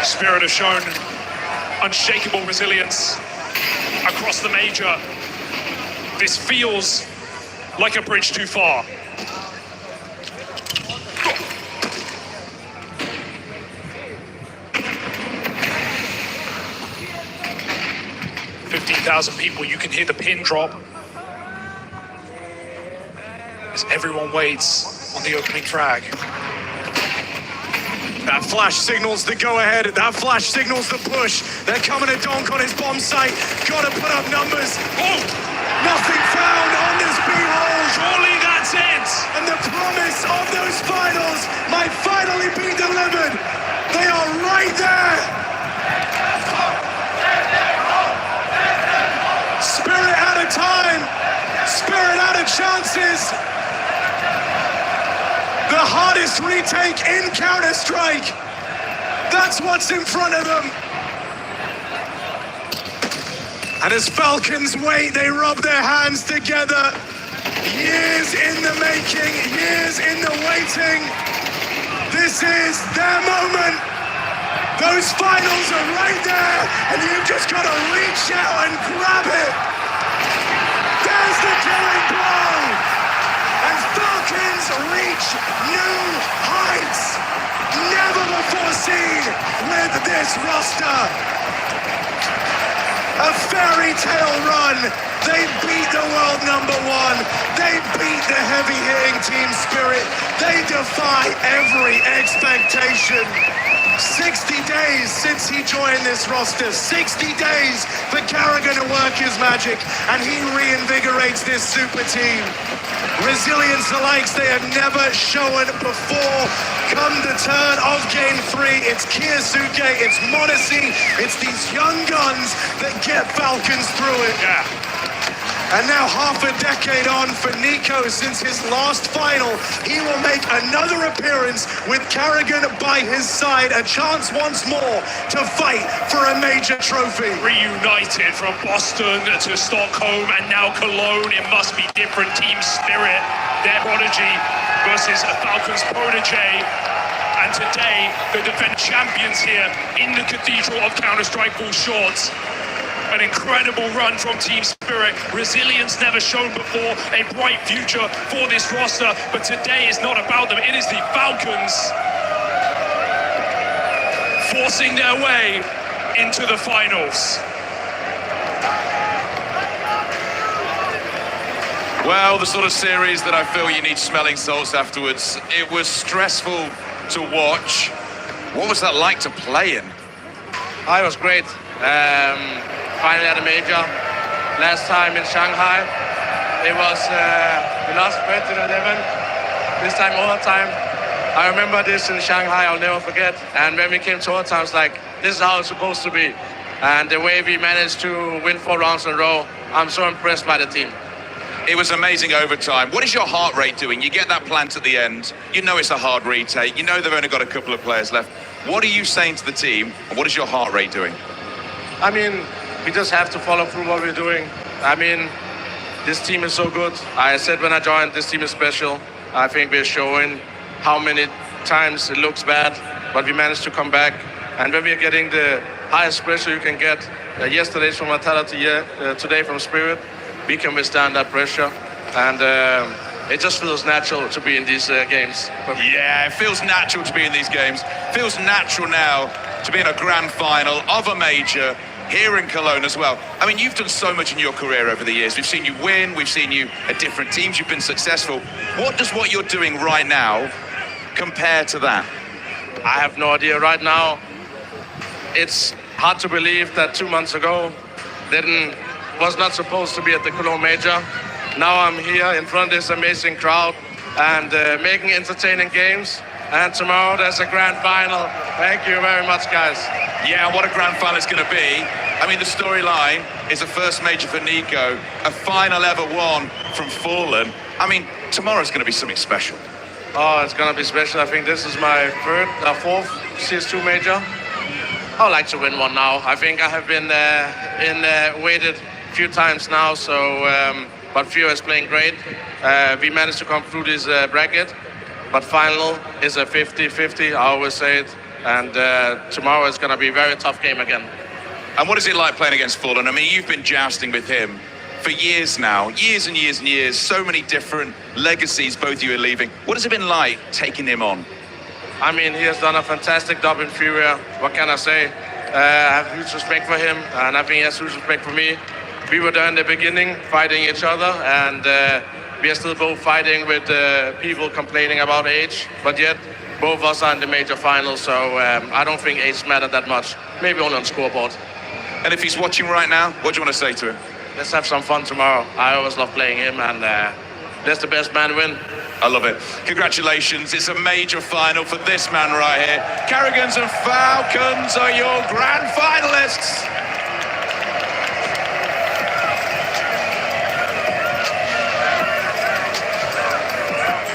Spirit has shown unshakable resilience across the major. This feels like a bridge too far. $15,000 people, you can hear the pin drop as everyone waits on the opening frag. That flash signals the go-ahead. That flash signals the push. They're coming to donk on his bomb site. Gotta put up numbers. Oh! Nothing found on this B-hole. Surely that's it! And the promise of those finals might finally be delivered. They are right there. Spirit out of time. Spirit out of chances. The hardest retake in Counter-Strike. That's what's in front of them. And as Falcons wait, they rub their hands together. Years in the making, years in the waiting. This is their moment. Those finals are right there, and you've just got to reach out and grab it. There's the killing blow. And Falcons reach new heights. Never before seen with this roster. A fairy tale run. They beat the world #1. They beat the heavy-hitting Team Spirit. They defy every expectation. 60 days since he joined this roster. 60 days for Carrigan to work his magic, and he reinvigorates this super team. Resilience the likes they have never shown before. Come the turn of Game 3, it's Kiyosuke, it's Modesty, it's these young guns that get Falcons through it. Yeah. And now half a decade on for Nico since his last final, he will make another appearance with Carrigan by his side, a chance once more to fight for a major trophy. Reunited from Boston to Stockholm and now Cologne, it must be different team spirit. Their prodigy versus a Falcons protege. And today, the defending champions here in the Cathedral of Counter-Strike Full Shorts. An incredible run from Team Spirit. Resilience never shown before. A bright future for this roster. But today is not about them. It is the Falcons forcing their way into the finals. Well, the sort of series that I feel you need smelling salts afterwards. It was stressful to watch. What was that like to play in? It was great. Finally at a major. Last time in Shanghai, it was we lost 13-11. This time overtime. I remember this in Shanghai. I'll never forget. And when we came to overtime, I was like, this is how it's supposed to be. And the way we managed to win 4 rounds in a row, I'm so impressed by the team. It was amazing overtime. What is your heart rate doing? You get that plant at the end. You know it's a hard retake. You know they've only got a couple of players left. What are you saying to the team? And what is your heart rate doing? I mean, we just have to follow through what we're doing. I mean, this team is so good. I said when I joined, this team is special. I think we're showing how many times it looks bad, but we managed to come back. And when we're getting the highest pressure you can get, yesterday's from Vitality, today from Spirit, we can withstand that pressure. And it just feels natural to be in these games. Yeah, it feels natural to be in these games. Feels natural now to be in a grand final of a major here in Cologne as well. I mean, you've done so much in your career over the years. We've seen you win, we've seen you at different teams, you've been successful. What does what you're doing right now compare to that? I have no idea. Right now, it's hard to believe that 2 months ago, was not supposed to be at the Cologne Major. Now I'm here in front of this amazing crowd and making entertaining games. And tomorrow there's a grand final. Thank you very much, guys. Yeah, what a grand final it's going to be. I mean, the storyline is the first major for Nico, a final ever won from Fallen. I mean, tomorrow's going to be something special. Oh, it's going to be special. I think this is my fourth CS2 major. I would like to win one now. I think I have been waited a few times now, so but Fio is playing great. We managed to come through this bracket, but final is a 50-50, I always say it. And tomorrow is going to be a very tough game again. And what is it like playing against Fallen? I mean, you've been jousting with him for years now, years and years and years, so many different legacies both of you are leaving. What has it been like taking him on? I mean, he has done a fantastic job in Furia. What can I say? I have huge respect for him, and I think he has huge respect for me. We were there in the beginning, fighting each other, and we are still both fighting with people complaining about age, but yet both of us are in the major finals, so I don't think age matters that much. Maybe only on scoreboard. And if he's watching right now, what do you want to say to him? Let's have some fun tomorrow. I always love playing him, and let the best man win. I love it. Congratulations. It's a major final for this man right here. Carrigans and Falcons are your grand finalists.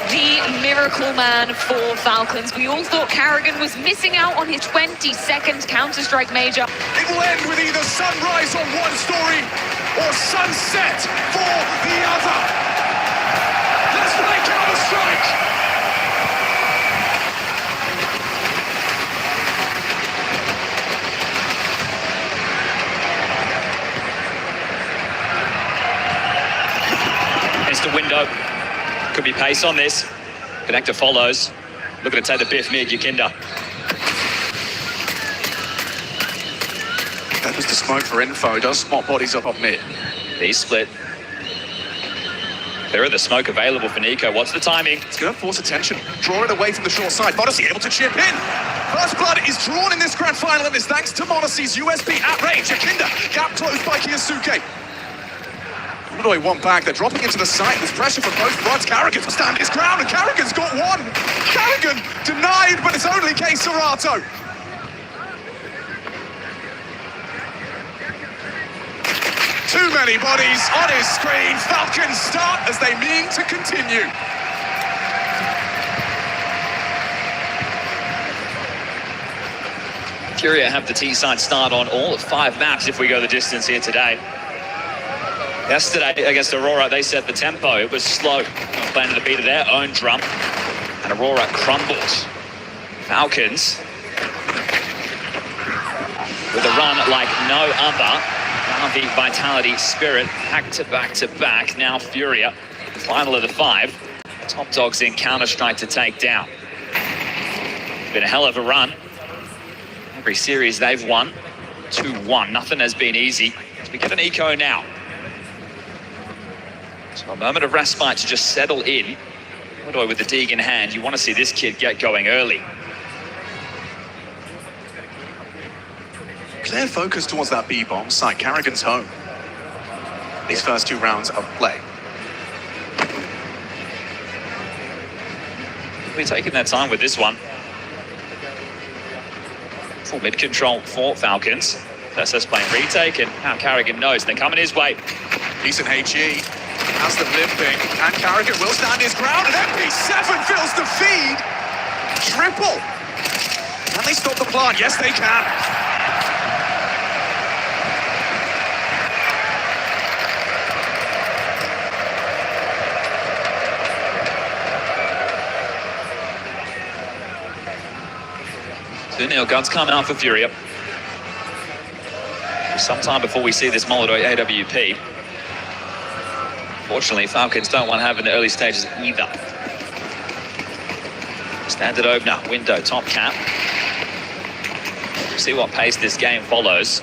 The miracle man for Falcons. We all thought Carrigan was missing out on his 22nd Counter-Strike major. It will end with either sunrise on one story or sunset for the other. Let's play Counter-Strike! It's the window. Could be pace on this. Connector follows. Looking to take the biff mid, Yakinda. That was the smoke for info. He does spot bodies up mid. He's split. There are the smoke available for Nico. What's the timing? It's going to force attention. Draw it away from the short side. Monacy able to chip in. First blood is drawn in this grand final, and it's thanks to Monacy's USB at range. Yakinda, gap closed by Kiyosuke. Illinois one back. They're dropping into the site. There's pressure from both fronts. Carrigan stand his ground, and Carrigan's got one. Carrigan denied, but it's only Kei Too many bodies on his screen. Falcons start as they mean to continue. Furia have the T-side start on all 5 maps if we go the distance here today. Yesterday against Aurora, they set the tempo. It was slow, playing to the beat of their own drum. And Aurora crumbles. Falcons with a run like no other. Now the Vitality, Spirit, back to back to back. Now Furia, final of the 5. Top dogs in Counter-Strike to take down. Been a hell of a run. Every series they've won, 2-1. Nothing has been easy. As we get an eco now. So a moment of respite to just settle in. Modoy with the Deeg in hand. You want to see this kid get going early. Clear focus towards that B-bomb site. Carrigan's home. These first 2 rounds of play. We're taking their time with this one. Full mid control for Falcons. SS playing retake, and now Carrigan knows they're coming his way. Decent HE. Has them limping, and Carrigan will stand his ground, and MP7 fills the feed. Triple. Can they stop the plant? Yes, they can. Guns coming out for Furia. Sometime before we see this Molodoi AWP. Fortunately, Falcons don't want to have in the early stages either. Standard opener, window, top cap. We'll see what pace this game follows.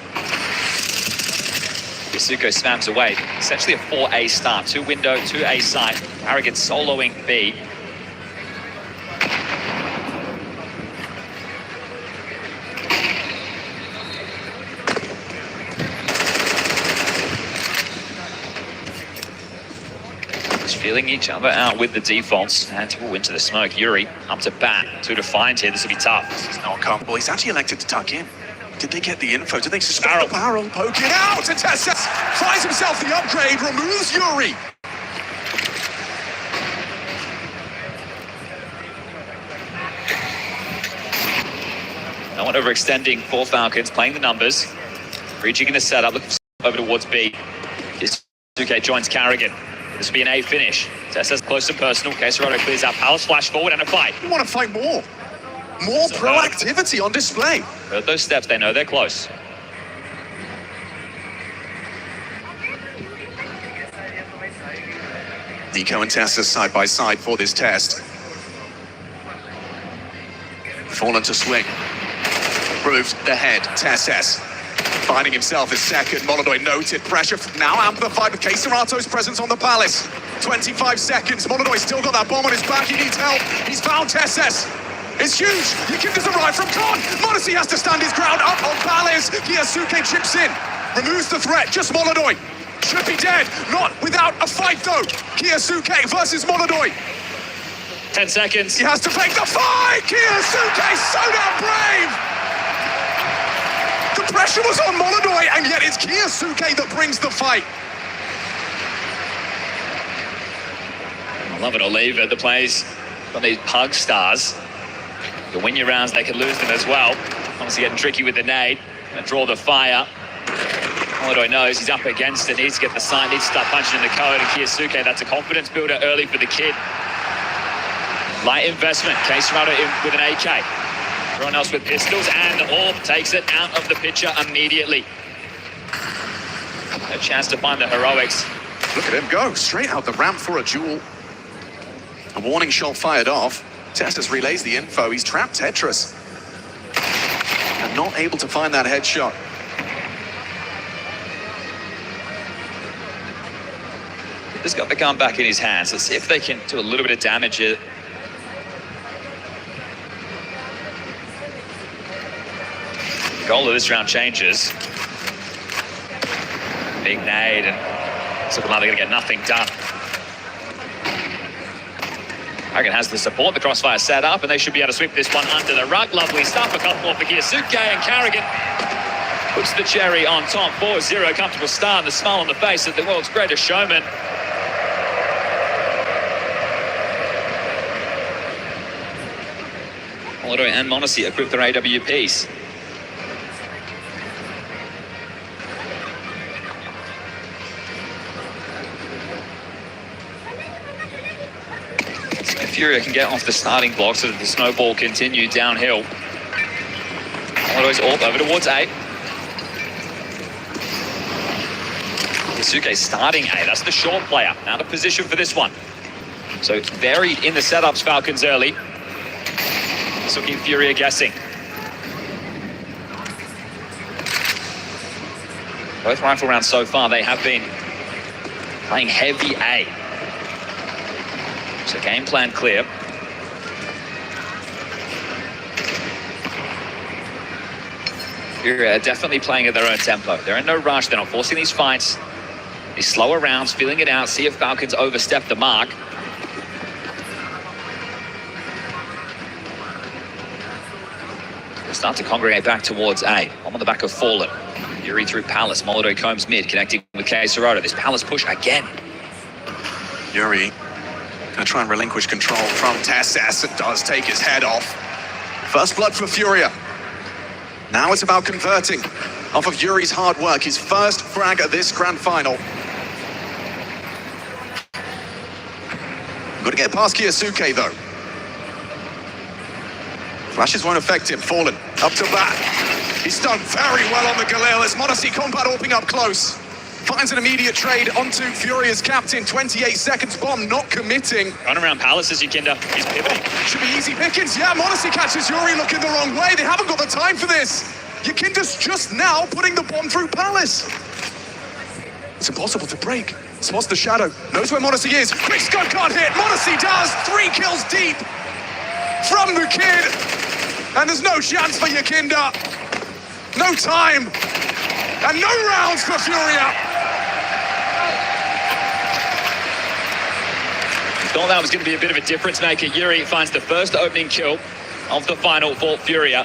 Yasuko spams away. Essentially a 4A start. 2 window, 2A side. Carrigan soloing B. Feeling each other out with the defaults, and will into the smoke. Yuri up to bat, 2 to find here. This will be tough. This is not comfortable. He's actually elected to tuck in. Did they get the info? Did they suspect the barrel? Poking out, and Tessa finds himself the upgrade, removes Yuri. No one overextending for Falcons, playing the numbers, reaching in the setup, looking over towards B. Suke joins Carrigan. This will be an A finish. Tessa's close and personal. Quesarado clears out. Palace flash forward and a fight. You want to fight more. More proactivity on display. Heard those steps, they know they're close. Nico and Tessa side by side for this test. Fallen to swing. Proves the head. Tesses finding himself his second. Molodoi noted pressure now amplified with Quesarato's presence on the Palace. 25 seconds. Molodoi still got that bomb on his back. He needs help. He's found Tesses. It's huge. Yakinda's arrived from Khan. Modesty has to stand his ground up on Palace. Kiyasuke chips in. Removes the threat. Just Molodoi. Should be dead. Not without a fight though. Kiyasuke versus Molodoi. 10 seconds. He has to take the fight. Kiyasuke so damn brave. The pressure was on Molodoi, and yet it's Kiyasuke that brings the fight. Love it or leave it. The plays on these pug stars. You win your rounds, they can lose them as well. Obviously getting tricky with the nade. And draw the fire. Molodoi knows he's up against it. Needs to get the sign, needs to start punching in the code. And Kiyasuke, that's a confidence builder early for the kid. Light investment. Quesarado in with an AK. Everyone else with pistols, and Orb takes it out of the picture immediately. No chance to find the heroics. Look at him go, straight out the ramp for a duel. A warning shot fired off. Testis relays the info, he's trapped Tetris. And not able to find that headshot. He's got the gun back in his hands. Let's see if they can do a little bit of damage here. Goal of this round changes. Big nade, and it's looking like they're going to get nothing done. Carrigan has the support, the crossfire set up, and they should be able to sweep this one under the rug. Lovely stuff, a couple more for Kiyasuke, and Carrigan puts the cherry on top. 4-0, comfortable start, and the smile on the face of the world's greatest showman. Molodoi and Monacy equip their AWPs. So Furia can get off the starting block so that the snowball continue downhill. Molodoi's all over towards A. Yasuke starting A, that's the short player. Out of position for this one. So varied in the setups, Falcons early. Suki and Furia guessing. Both rifle rounds so far, they have been playing heavy A. So game plan clear. Furia are definitely playing at their own tempo. They're in no rush, they're not forcing these fights. These slower rounds, feeling it out, see if Falcons overstep the mark. They'll start to congregate back towards A. On the back of Fallen. Yuri through Palace. Molodoi combs mid, connecting with K. Sirota. This Palace push again. Yuri gonna try and relinquish control from Tessas and does take his head off. First blood for Furia. Now it's about converting off of Yuri's hard work, his first frag at this grand final. Got to get past Kiyasuke though. Flashes won't affect him. Fallen up to bat. He's done very well on the Galil as Monacy combat orping up close. Finds an immediate trade onto Furia's captain. 28 seconds bomb not committing. Run around Palace as Yukinda. He's pivoting. Should be easy pickings. Yeah, Monacy catches Yuri looking the wrong way. They haven't got the time for this. Yukinda's just now putting the bomb through Palace. It's impossible to break. Spots the shadow. Knows where Monacy is. Quick scope can't hit. Monacy does. 3 kills deep from the kid. And there's no chance for Yukinda. No time. And no rounds for Furia. Thought that was going to be a bit of a difference maker. Yuri finds the first opening kill of the final for Furia,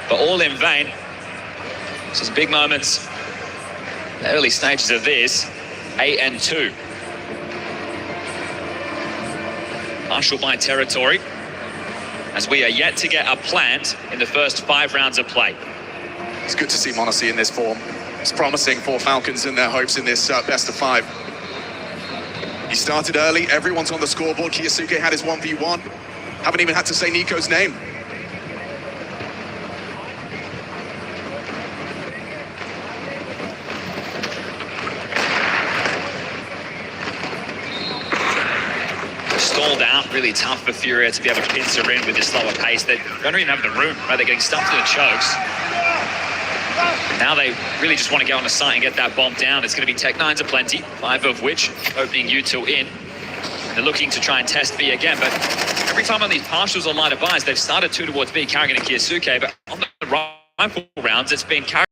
but all in vain. Some big moments in the early stages of this. 8 and 2. Marshall by territory, as we are yet to get a plant in the first 5 rounds of play. It's good to see Monacy in this form. It's promising for Falcons in their hopes in this best of 5. He started early, everyone's on the scoreboard. Kiyasuke had his 1v1. Haven't even had to say Nico's name. Stalled out, really tough for Furia to be able to pincer in with this slower pace. They don't even have the room, right? They're getting stuffed to the chokes. Now they really just want to get on the site and get that bomb down. It's going to be Tech 9s aplenty, 5 of which opening U2 in. They're looking to try and test B again, but every time on these partials or lighter buys, they've started 2 towards B, Karrigan and Kiyasuke, but on the rifle rounds, it's been Karrigan.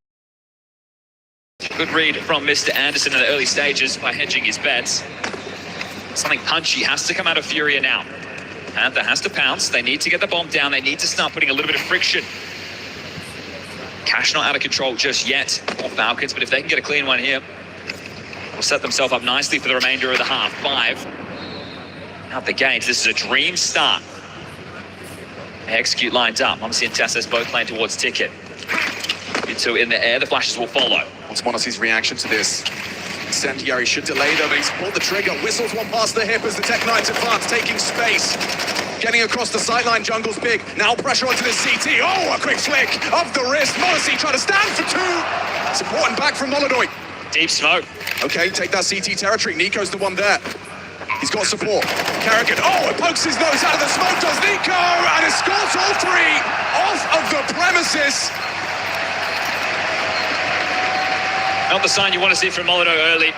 Good read from Mr. Anderson in the early stages by hedging his bets. Something punchy has to come out of Furia now. Panther has to pounce. They need to get the bomb down. They need to start putting a little bit of friction. Cash not out of control just yet for Falcons, but if they can get a clean one here, will set themselves up nicely for the remainder of the half. 5 out the gates. This is a dream start. They execute lines up. Monacy and Tessas both playing towards Ticket. U2 in the air. The flashes will follow. What's Monacy's reaction to this? Incendiary should delay though, but he's pulled the trigger. Whistles one past the hip as the Tech 9s advance, taking space. Getting across the sideline, jungle's big. Now pressure onto the CT. Oh, a quick flick of the wrist. Monacy trying to stand for 2. Support and back from Molodoi. Deep smoke. Okay, take that CT territory. Nico's the one there. He's got support. Karrigan, oh, it pokes his nose out of the smoke, does Nico, and escorts all 3 off of the premises. Not the sign you want to see from Molodoi early.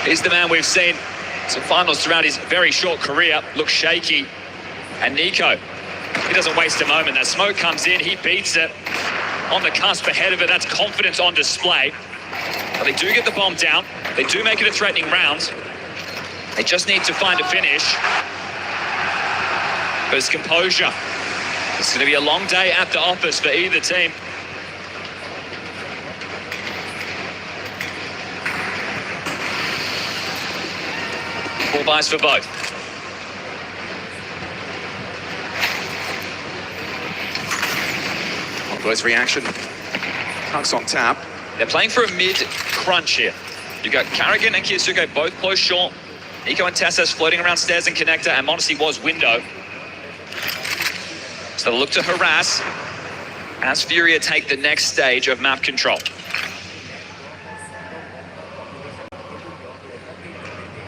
He's the man we've seen some finals throughout his very short career. Looks shaky. And Nico, he doesn't waste a moment. That smoke comes in, he beats it. On the cusp ahead of it, that's confidence on display. But they do get the bomb down. They do make it a threatening round. They just need to find a finish. But it's composure. It's going to be a long day at the office for either team. sacrifice for both. Molodoj's reaction. Hugs on tap. They're playing for a mid-crunch here. You've got Carrigan and Kiyasuke both close short. Nico and Tessas floating around stairs and connector, and Modesty was window. So they'll look to harass as Furia take the next stage of map control.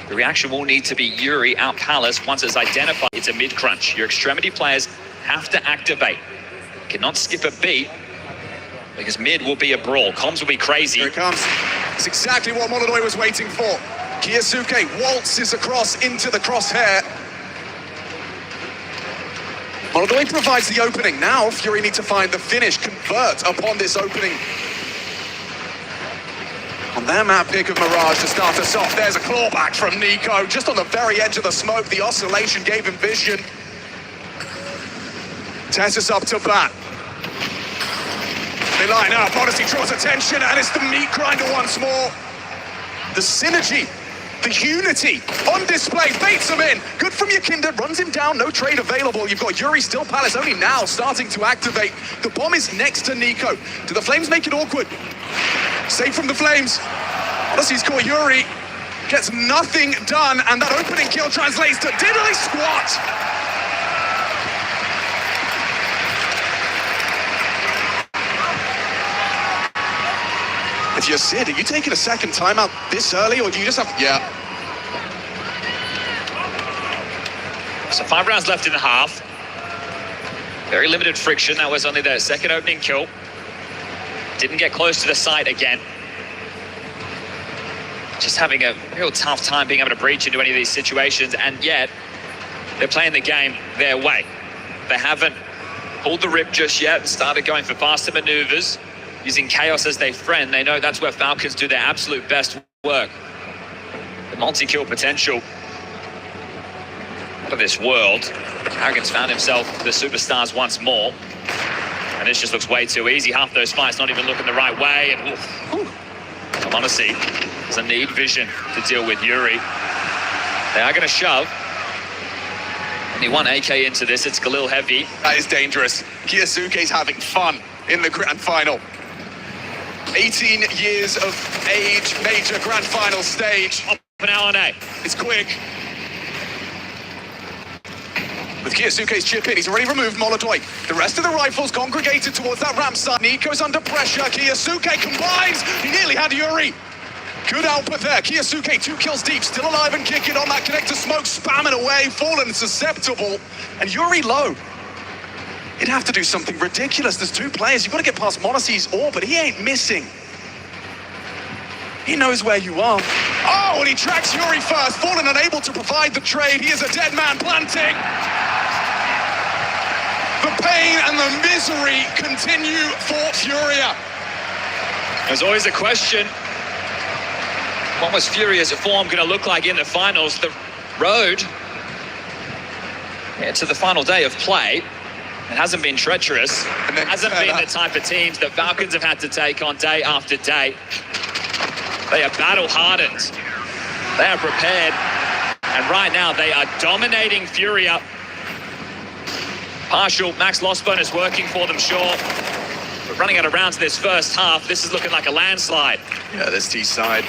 The reaction will need to be Yuri out Palace once it's identified it's a mid-crunch. Your extremity players have to activate. Cannot skip a beat because mid will be a brawl. Comms will be crazy. Here it comes. It's exactly what Molodoj was waiting for. Kiyasuke waltzes across into the crosshair. Molodoj provides the opening. Now Fury need to find the finish, convert upon this opening. On their map pick of Mirage to start us off, there's a clawback from Nico, just on the very edge of the smoke. The oscillation gave him vision. Tessas up to bat. They line up, Odyssey draws attention, and it's the meat grinder once more. The synergy, the unity on display, baits him in. Good from Yakinda, runs him down, no trade available. You've got Yuri still Palace, only now starting to activate. The bomb is next to Nico. Do the Flames make it awkward? Safe from the Flames. Odyssey's caught Yuri, gets nothing done, and that opening kill translates to diddly squat. If you're Sid, are you taking a second timeout this early, or do you just have... Yeah. So 5 rounds left in the half. Very limited friction. That was only their second opening kill. Didn't get close to the site again. Just having a real tough time being able to breach into any of these situations, and yet they're playing the game their way. They haven't pulled the rip just yet and started going for faster maneuvers, using chaos as their friend. They know that's where Falcons do their absolute best work. The multi-kill potential of this world. Carrigan's found himself the superstars once more. And this just looks way too easy. Half those fights not even looking the right way. And Honestly, doesn't need vision to deal with Yuri. They are going to shove. Only one AK into this. It's Galil heavy. That is dangerous. Kiyasuke's having fun in the grand final. 18 years of age, major grand final stage. Up an LNA. It's quick. With Kiyasuke's chip in, he's already removed Molodoj. The rest of the rifles congregated towards that ramp side. Nico's under pressure. Kiyasuke combines. He nearly had Yuri. Good output there. Kiyasuke, 2 kills deep, still alive and kicking on that connector smoke, spamming away, fallen susceptible. And Yuri low. He'd have to do something ridiculous. There's 2 players. You've got to get past Monarchy's ore, but he ain't missing. He knows where you are. Oh, and he tracks Yuri first. Fallen unable to provide the trade. He is a dead man planting. The pain and the misery continue for Furia. There's always a question. What was Furia's form going to look like in the finals? The road to the final day of play, it hasn't been treacherous. It hasn't been the type of teams that Falcons have had to take on day after day. They are battle-hardened. They are prepared. And right now, they are dominating Furia. Partial max loss bonus working for them, sure. But running out of rounds this first half, this is looking like a landslide. Yeah, this T side.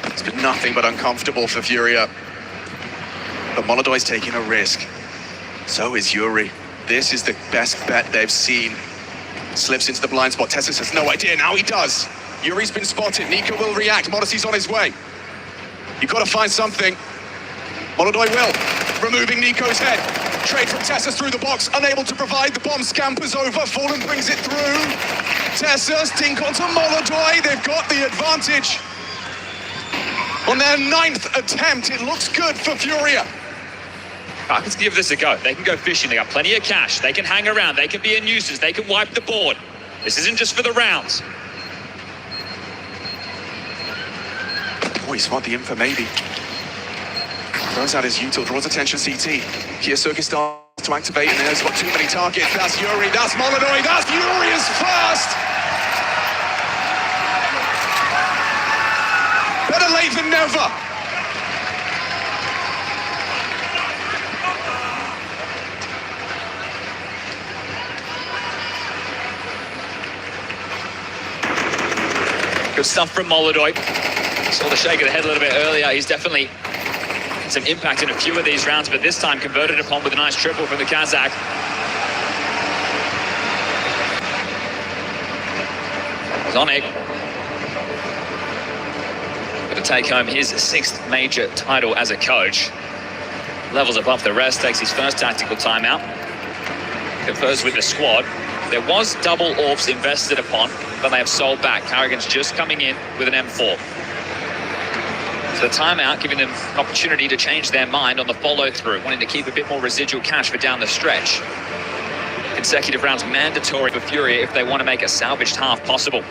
It's been nothing but uncomfortable for Furia. But Molodoj's taking a risk. So is Yuri. This is the best bet they've seen. Slips into the blind spot. Tessus has no idea. Now he does. Yuri's been spotted. Nico will react. Modesty's on his way. You've got to find something. Molodoj will. Removing Nico's head. Trade from Tessus through the box. Unable to provide. The bomb scampers over. Fallen brings it through. Tessus, dink onto Molodoj. They've got the advantage. On their 9th attempt, it looks good for Furia. Falcons give this a go. They can go fishing. They got plenty of cash. They can hang around. They can be a nuisance. They can wipe the board. This isn't just for the rounds. Oh, he spotted the info, maybe. Throws out his util, draws attention CT. Kiyasuke starts to activate, and there's got too many targets. That's Yuri, that's Molodoj, that's Yuri's first! Better late than never. Good stuff from Molodoi. Saw the shake of the head a little bit earlier. He's definitely had some impact in a few of these rounds, but this time converted upon with a nice triple from the Kazakh. Zonik going to take home his 6th major title as a coach. Levels above the rest, takes his first tactical timeout. Confers with the squad. There was double orbs invested upon, but they have sold back. Carrigan's just coming in with an M4. So the timeout giving them an opportunity to change their mind on the follow-through, wanting to keep a bit more residual cash for down the stretch. Consecutive rounds mandatory for Furia if they want to make a salvaged half possible.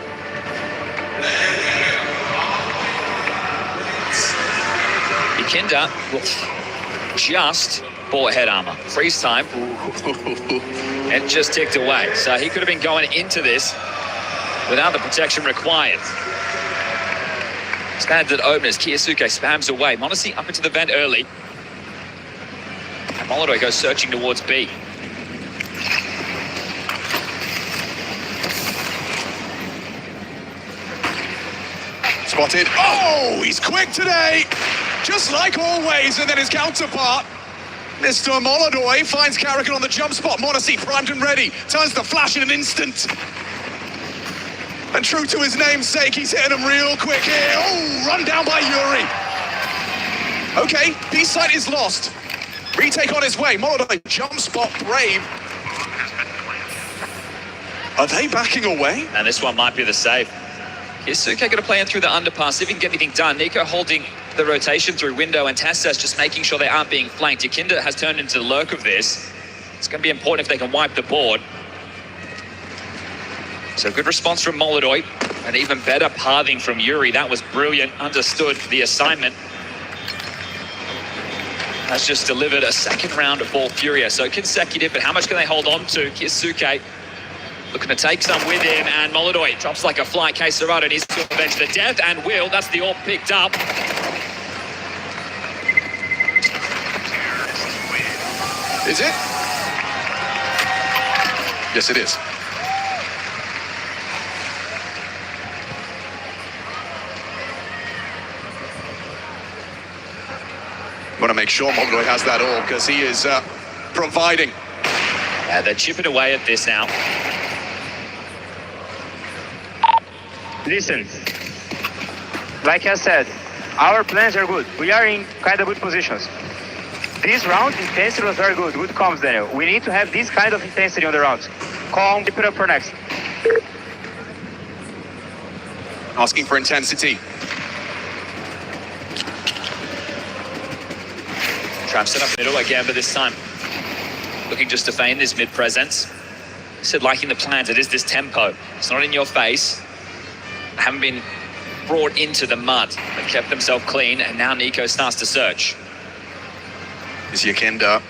Yakinda just bought head armor. Freeze time. And just ticked away. So he could have been going into this without the protection required. Standard openers. Kiyosuke spams away. m0NESY up into the vent early. And Molodoi goes searching towards B. Spotted. Oh, he's quick today. Just like always. And then his counterpart, Mr. Molodoi, finds Carrigan on the jump spot. m0NESY primed and ready. Turns the flash in an instant. And true to his namesake, he's hitting him real quick here. Oh, run down by Yuri. Okay, B site is lost. Retake on his way. Molodoi jump spot, brave. Are they backing away? And this one might be the save. Kiyosuke going to play in through the underpass, see if he can get anything done. Nico holding the rotation through window, and Tessa's just making sure they aren't being flanked. Yakinda has turned into the lurk of this. It's going to be important if they can wipe the board. So good response from Molodoi, and even better pathing from Yuri. That was brilliant, understood the assignment. Has just delivered a second round for Furia, so consecutive, but how much can they hold on to? Kiyosuke looking to take some with him, and Molodoi drops like a fly. Keisarada needs to avenge the death, and will. That's the orb picked up. Is it? Yes, it is. Want to make sure Molodoi has that orb, because he is providing. Yeah, they're chipping away at this now. Listen, like I said, our plans are good. We are in kind of good positions. This round, intensity was very good. Good comms, Daniel. We need to have this kind of intensity on the rounds. Calm, keep it up for next. Asking for intensity. Trap set up middle again, but this time looking just to feign this mid presence. Said liking the plans, it is this tempo. It's not in your face. Haven't been brought into the mud. They've kept themselves clean, and now Nico starts to search. Is Yakinda.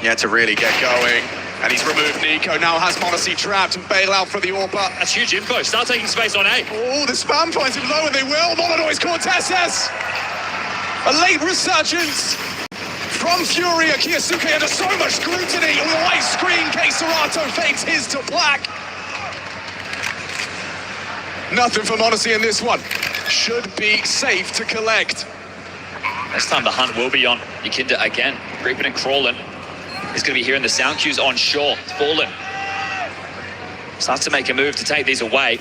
He had to really get going, and he's removed Nico. Now has m0NESY trapped and bail out for the AWP. That's huge info. Start taking space on A. Oh, the spam finds him low, and they will. Molodoi's caught Tesses. A late resurgence from Furia. Kiyosuke under so much scrutiny. With a white screen, Keisarato fades his to black. Nothing for m0NESY in this one. Should be safe to collect. This time the hunt will be on Yakinda again. Creeping and crawling. He's going to be hearing the sound cues on shore. It's fallen. Starts to make a move to take these away.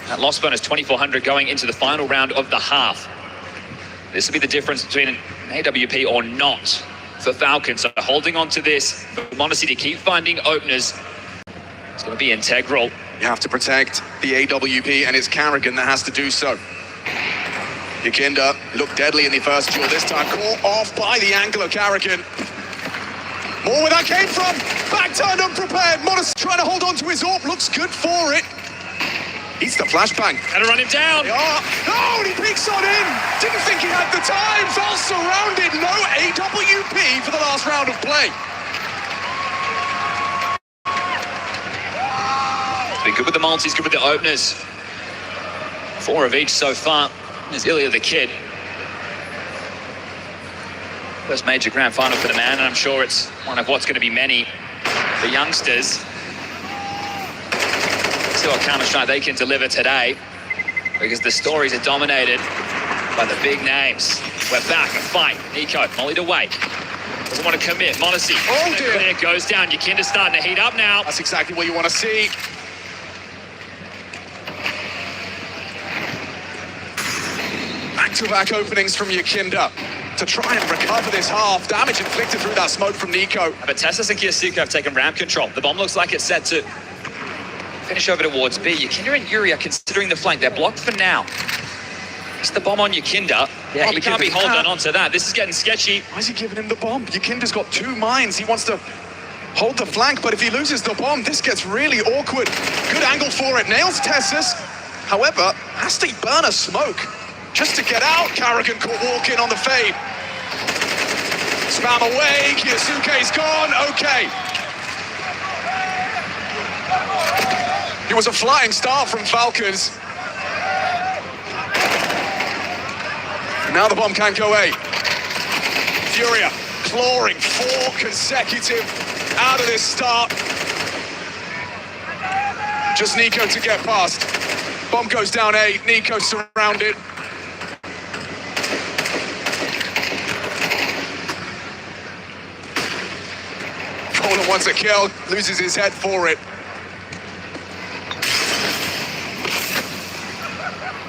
That loss bonus 2,400 going into the final round of the half. This will be the difference between an AWP or not for Falcons. So holding on to this for m0NESY to keep finding openers. It's going to be integral. You have to protect the AWP, and it's Carrigan that has to do so. Yakinda looked deadly in the first duel. This time caught off by the angle of Carrigan. More where that came from. Back turned unprepared. m0NESY trying to hold on to his AWP. Looks good for it. Eats the flashbang. And to run him down. No, and he peeks on in. Didn't think he had the time. Felt surrounded. No AWP for the last round of play. Been good with the multis, good with the openers. 4 of each so far. There's Ilya the Kid. First major grand final for the man, and I'm sure it's one of what's going to be many for youngsters. See what Counter-Strike they can deliver today. because the stories are dominated by the big names. We're back, a fight. Nico, mollied away. Doesn't want to commit. Monacy. Oh, dear. Clear, goes down. Yakinda's starting to heat up now. That's exactly what you want to see. Back-to-back openings from Yakinda to try and recover this half. Damage inflicted through that smoke from Nico. But Tessus and Kiyosuke have taken ramp control. The bomb looks like it's set to finish over towards B. Yakinda and Yuri are considering the flank. They're blocked for now. It's the bomb on Yakinda. Yeah, he can't be holding on to that. This is getting sketchy. Why is he giving him the bomb? Yakinda's got 2 mines. He wants to hold the flank, but if he loses the bomb, this gets really awkward. Good angle for it. Nails Tessus. However, has to burn a smoke just to get out. Carrigan caught walking on the fade. Spam away. Kiyosuke's gone. Okay. It was a flying start from Falcons. Now the bomb can't go A. Furia clawing 4 consecutive out of this start. Just Nico to get past. Bomb goes down A. Nico surrounded. Colin wants a kill, loses his head for it.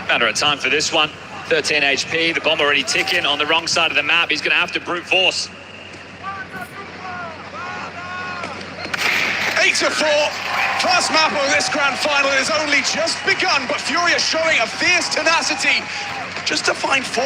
Matter of time for this one. 13 HP, the bomb already ticking on the wrong side of the map. He's going to have to brute force. 8-4. First map of this grand final has only just begun, but Furia showing a fierce tenacity just to find 4.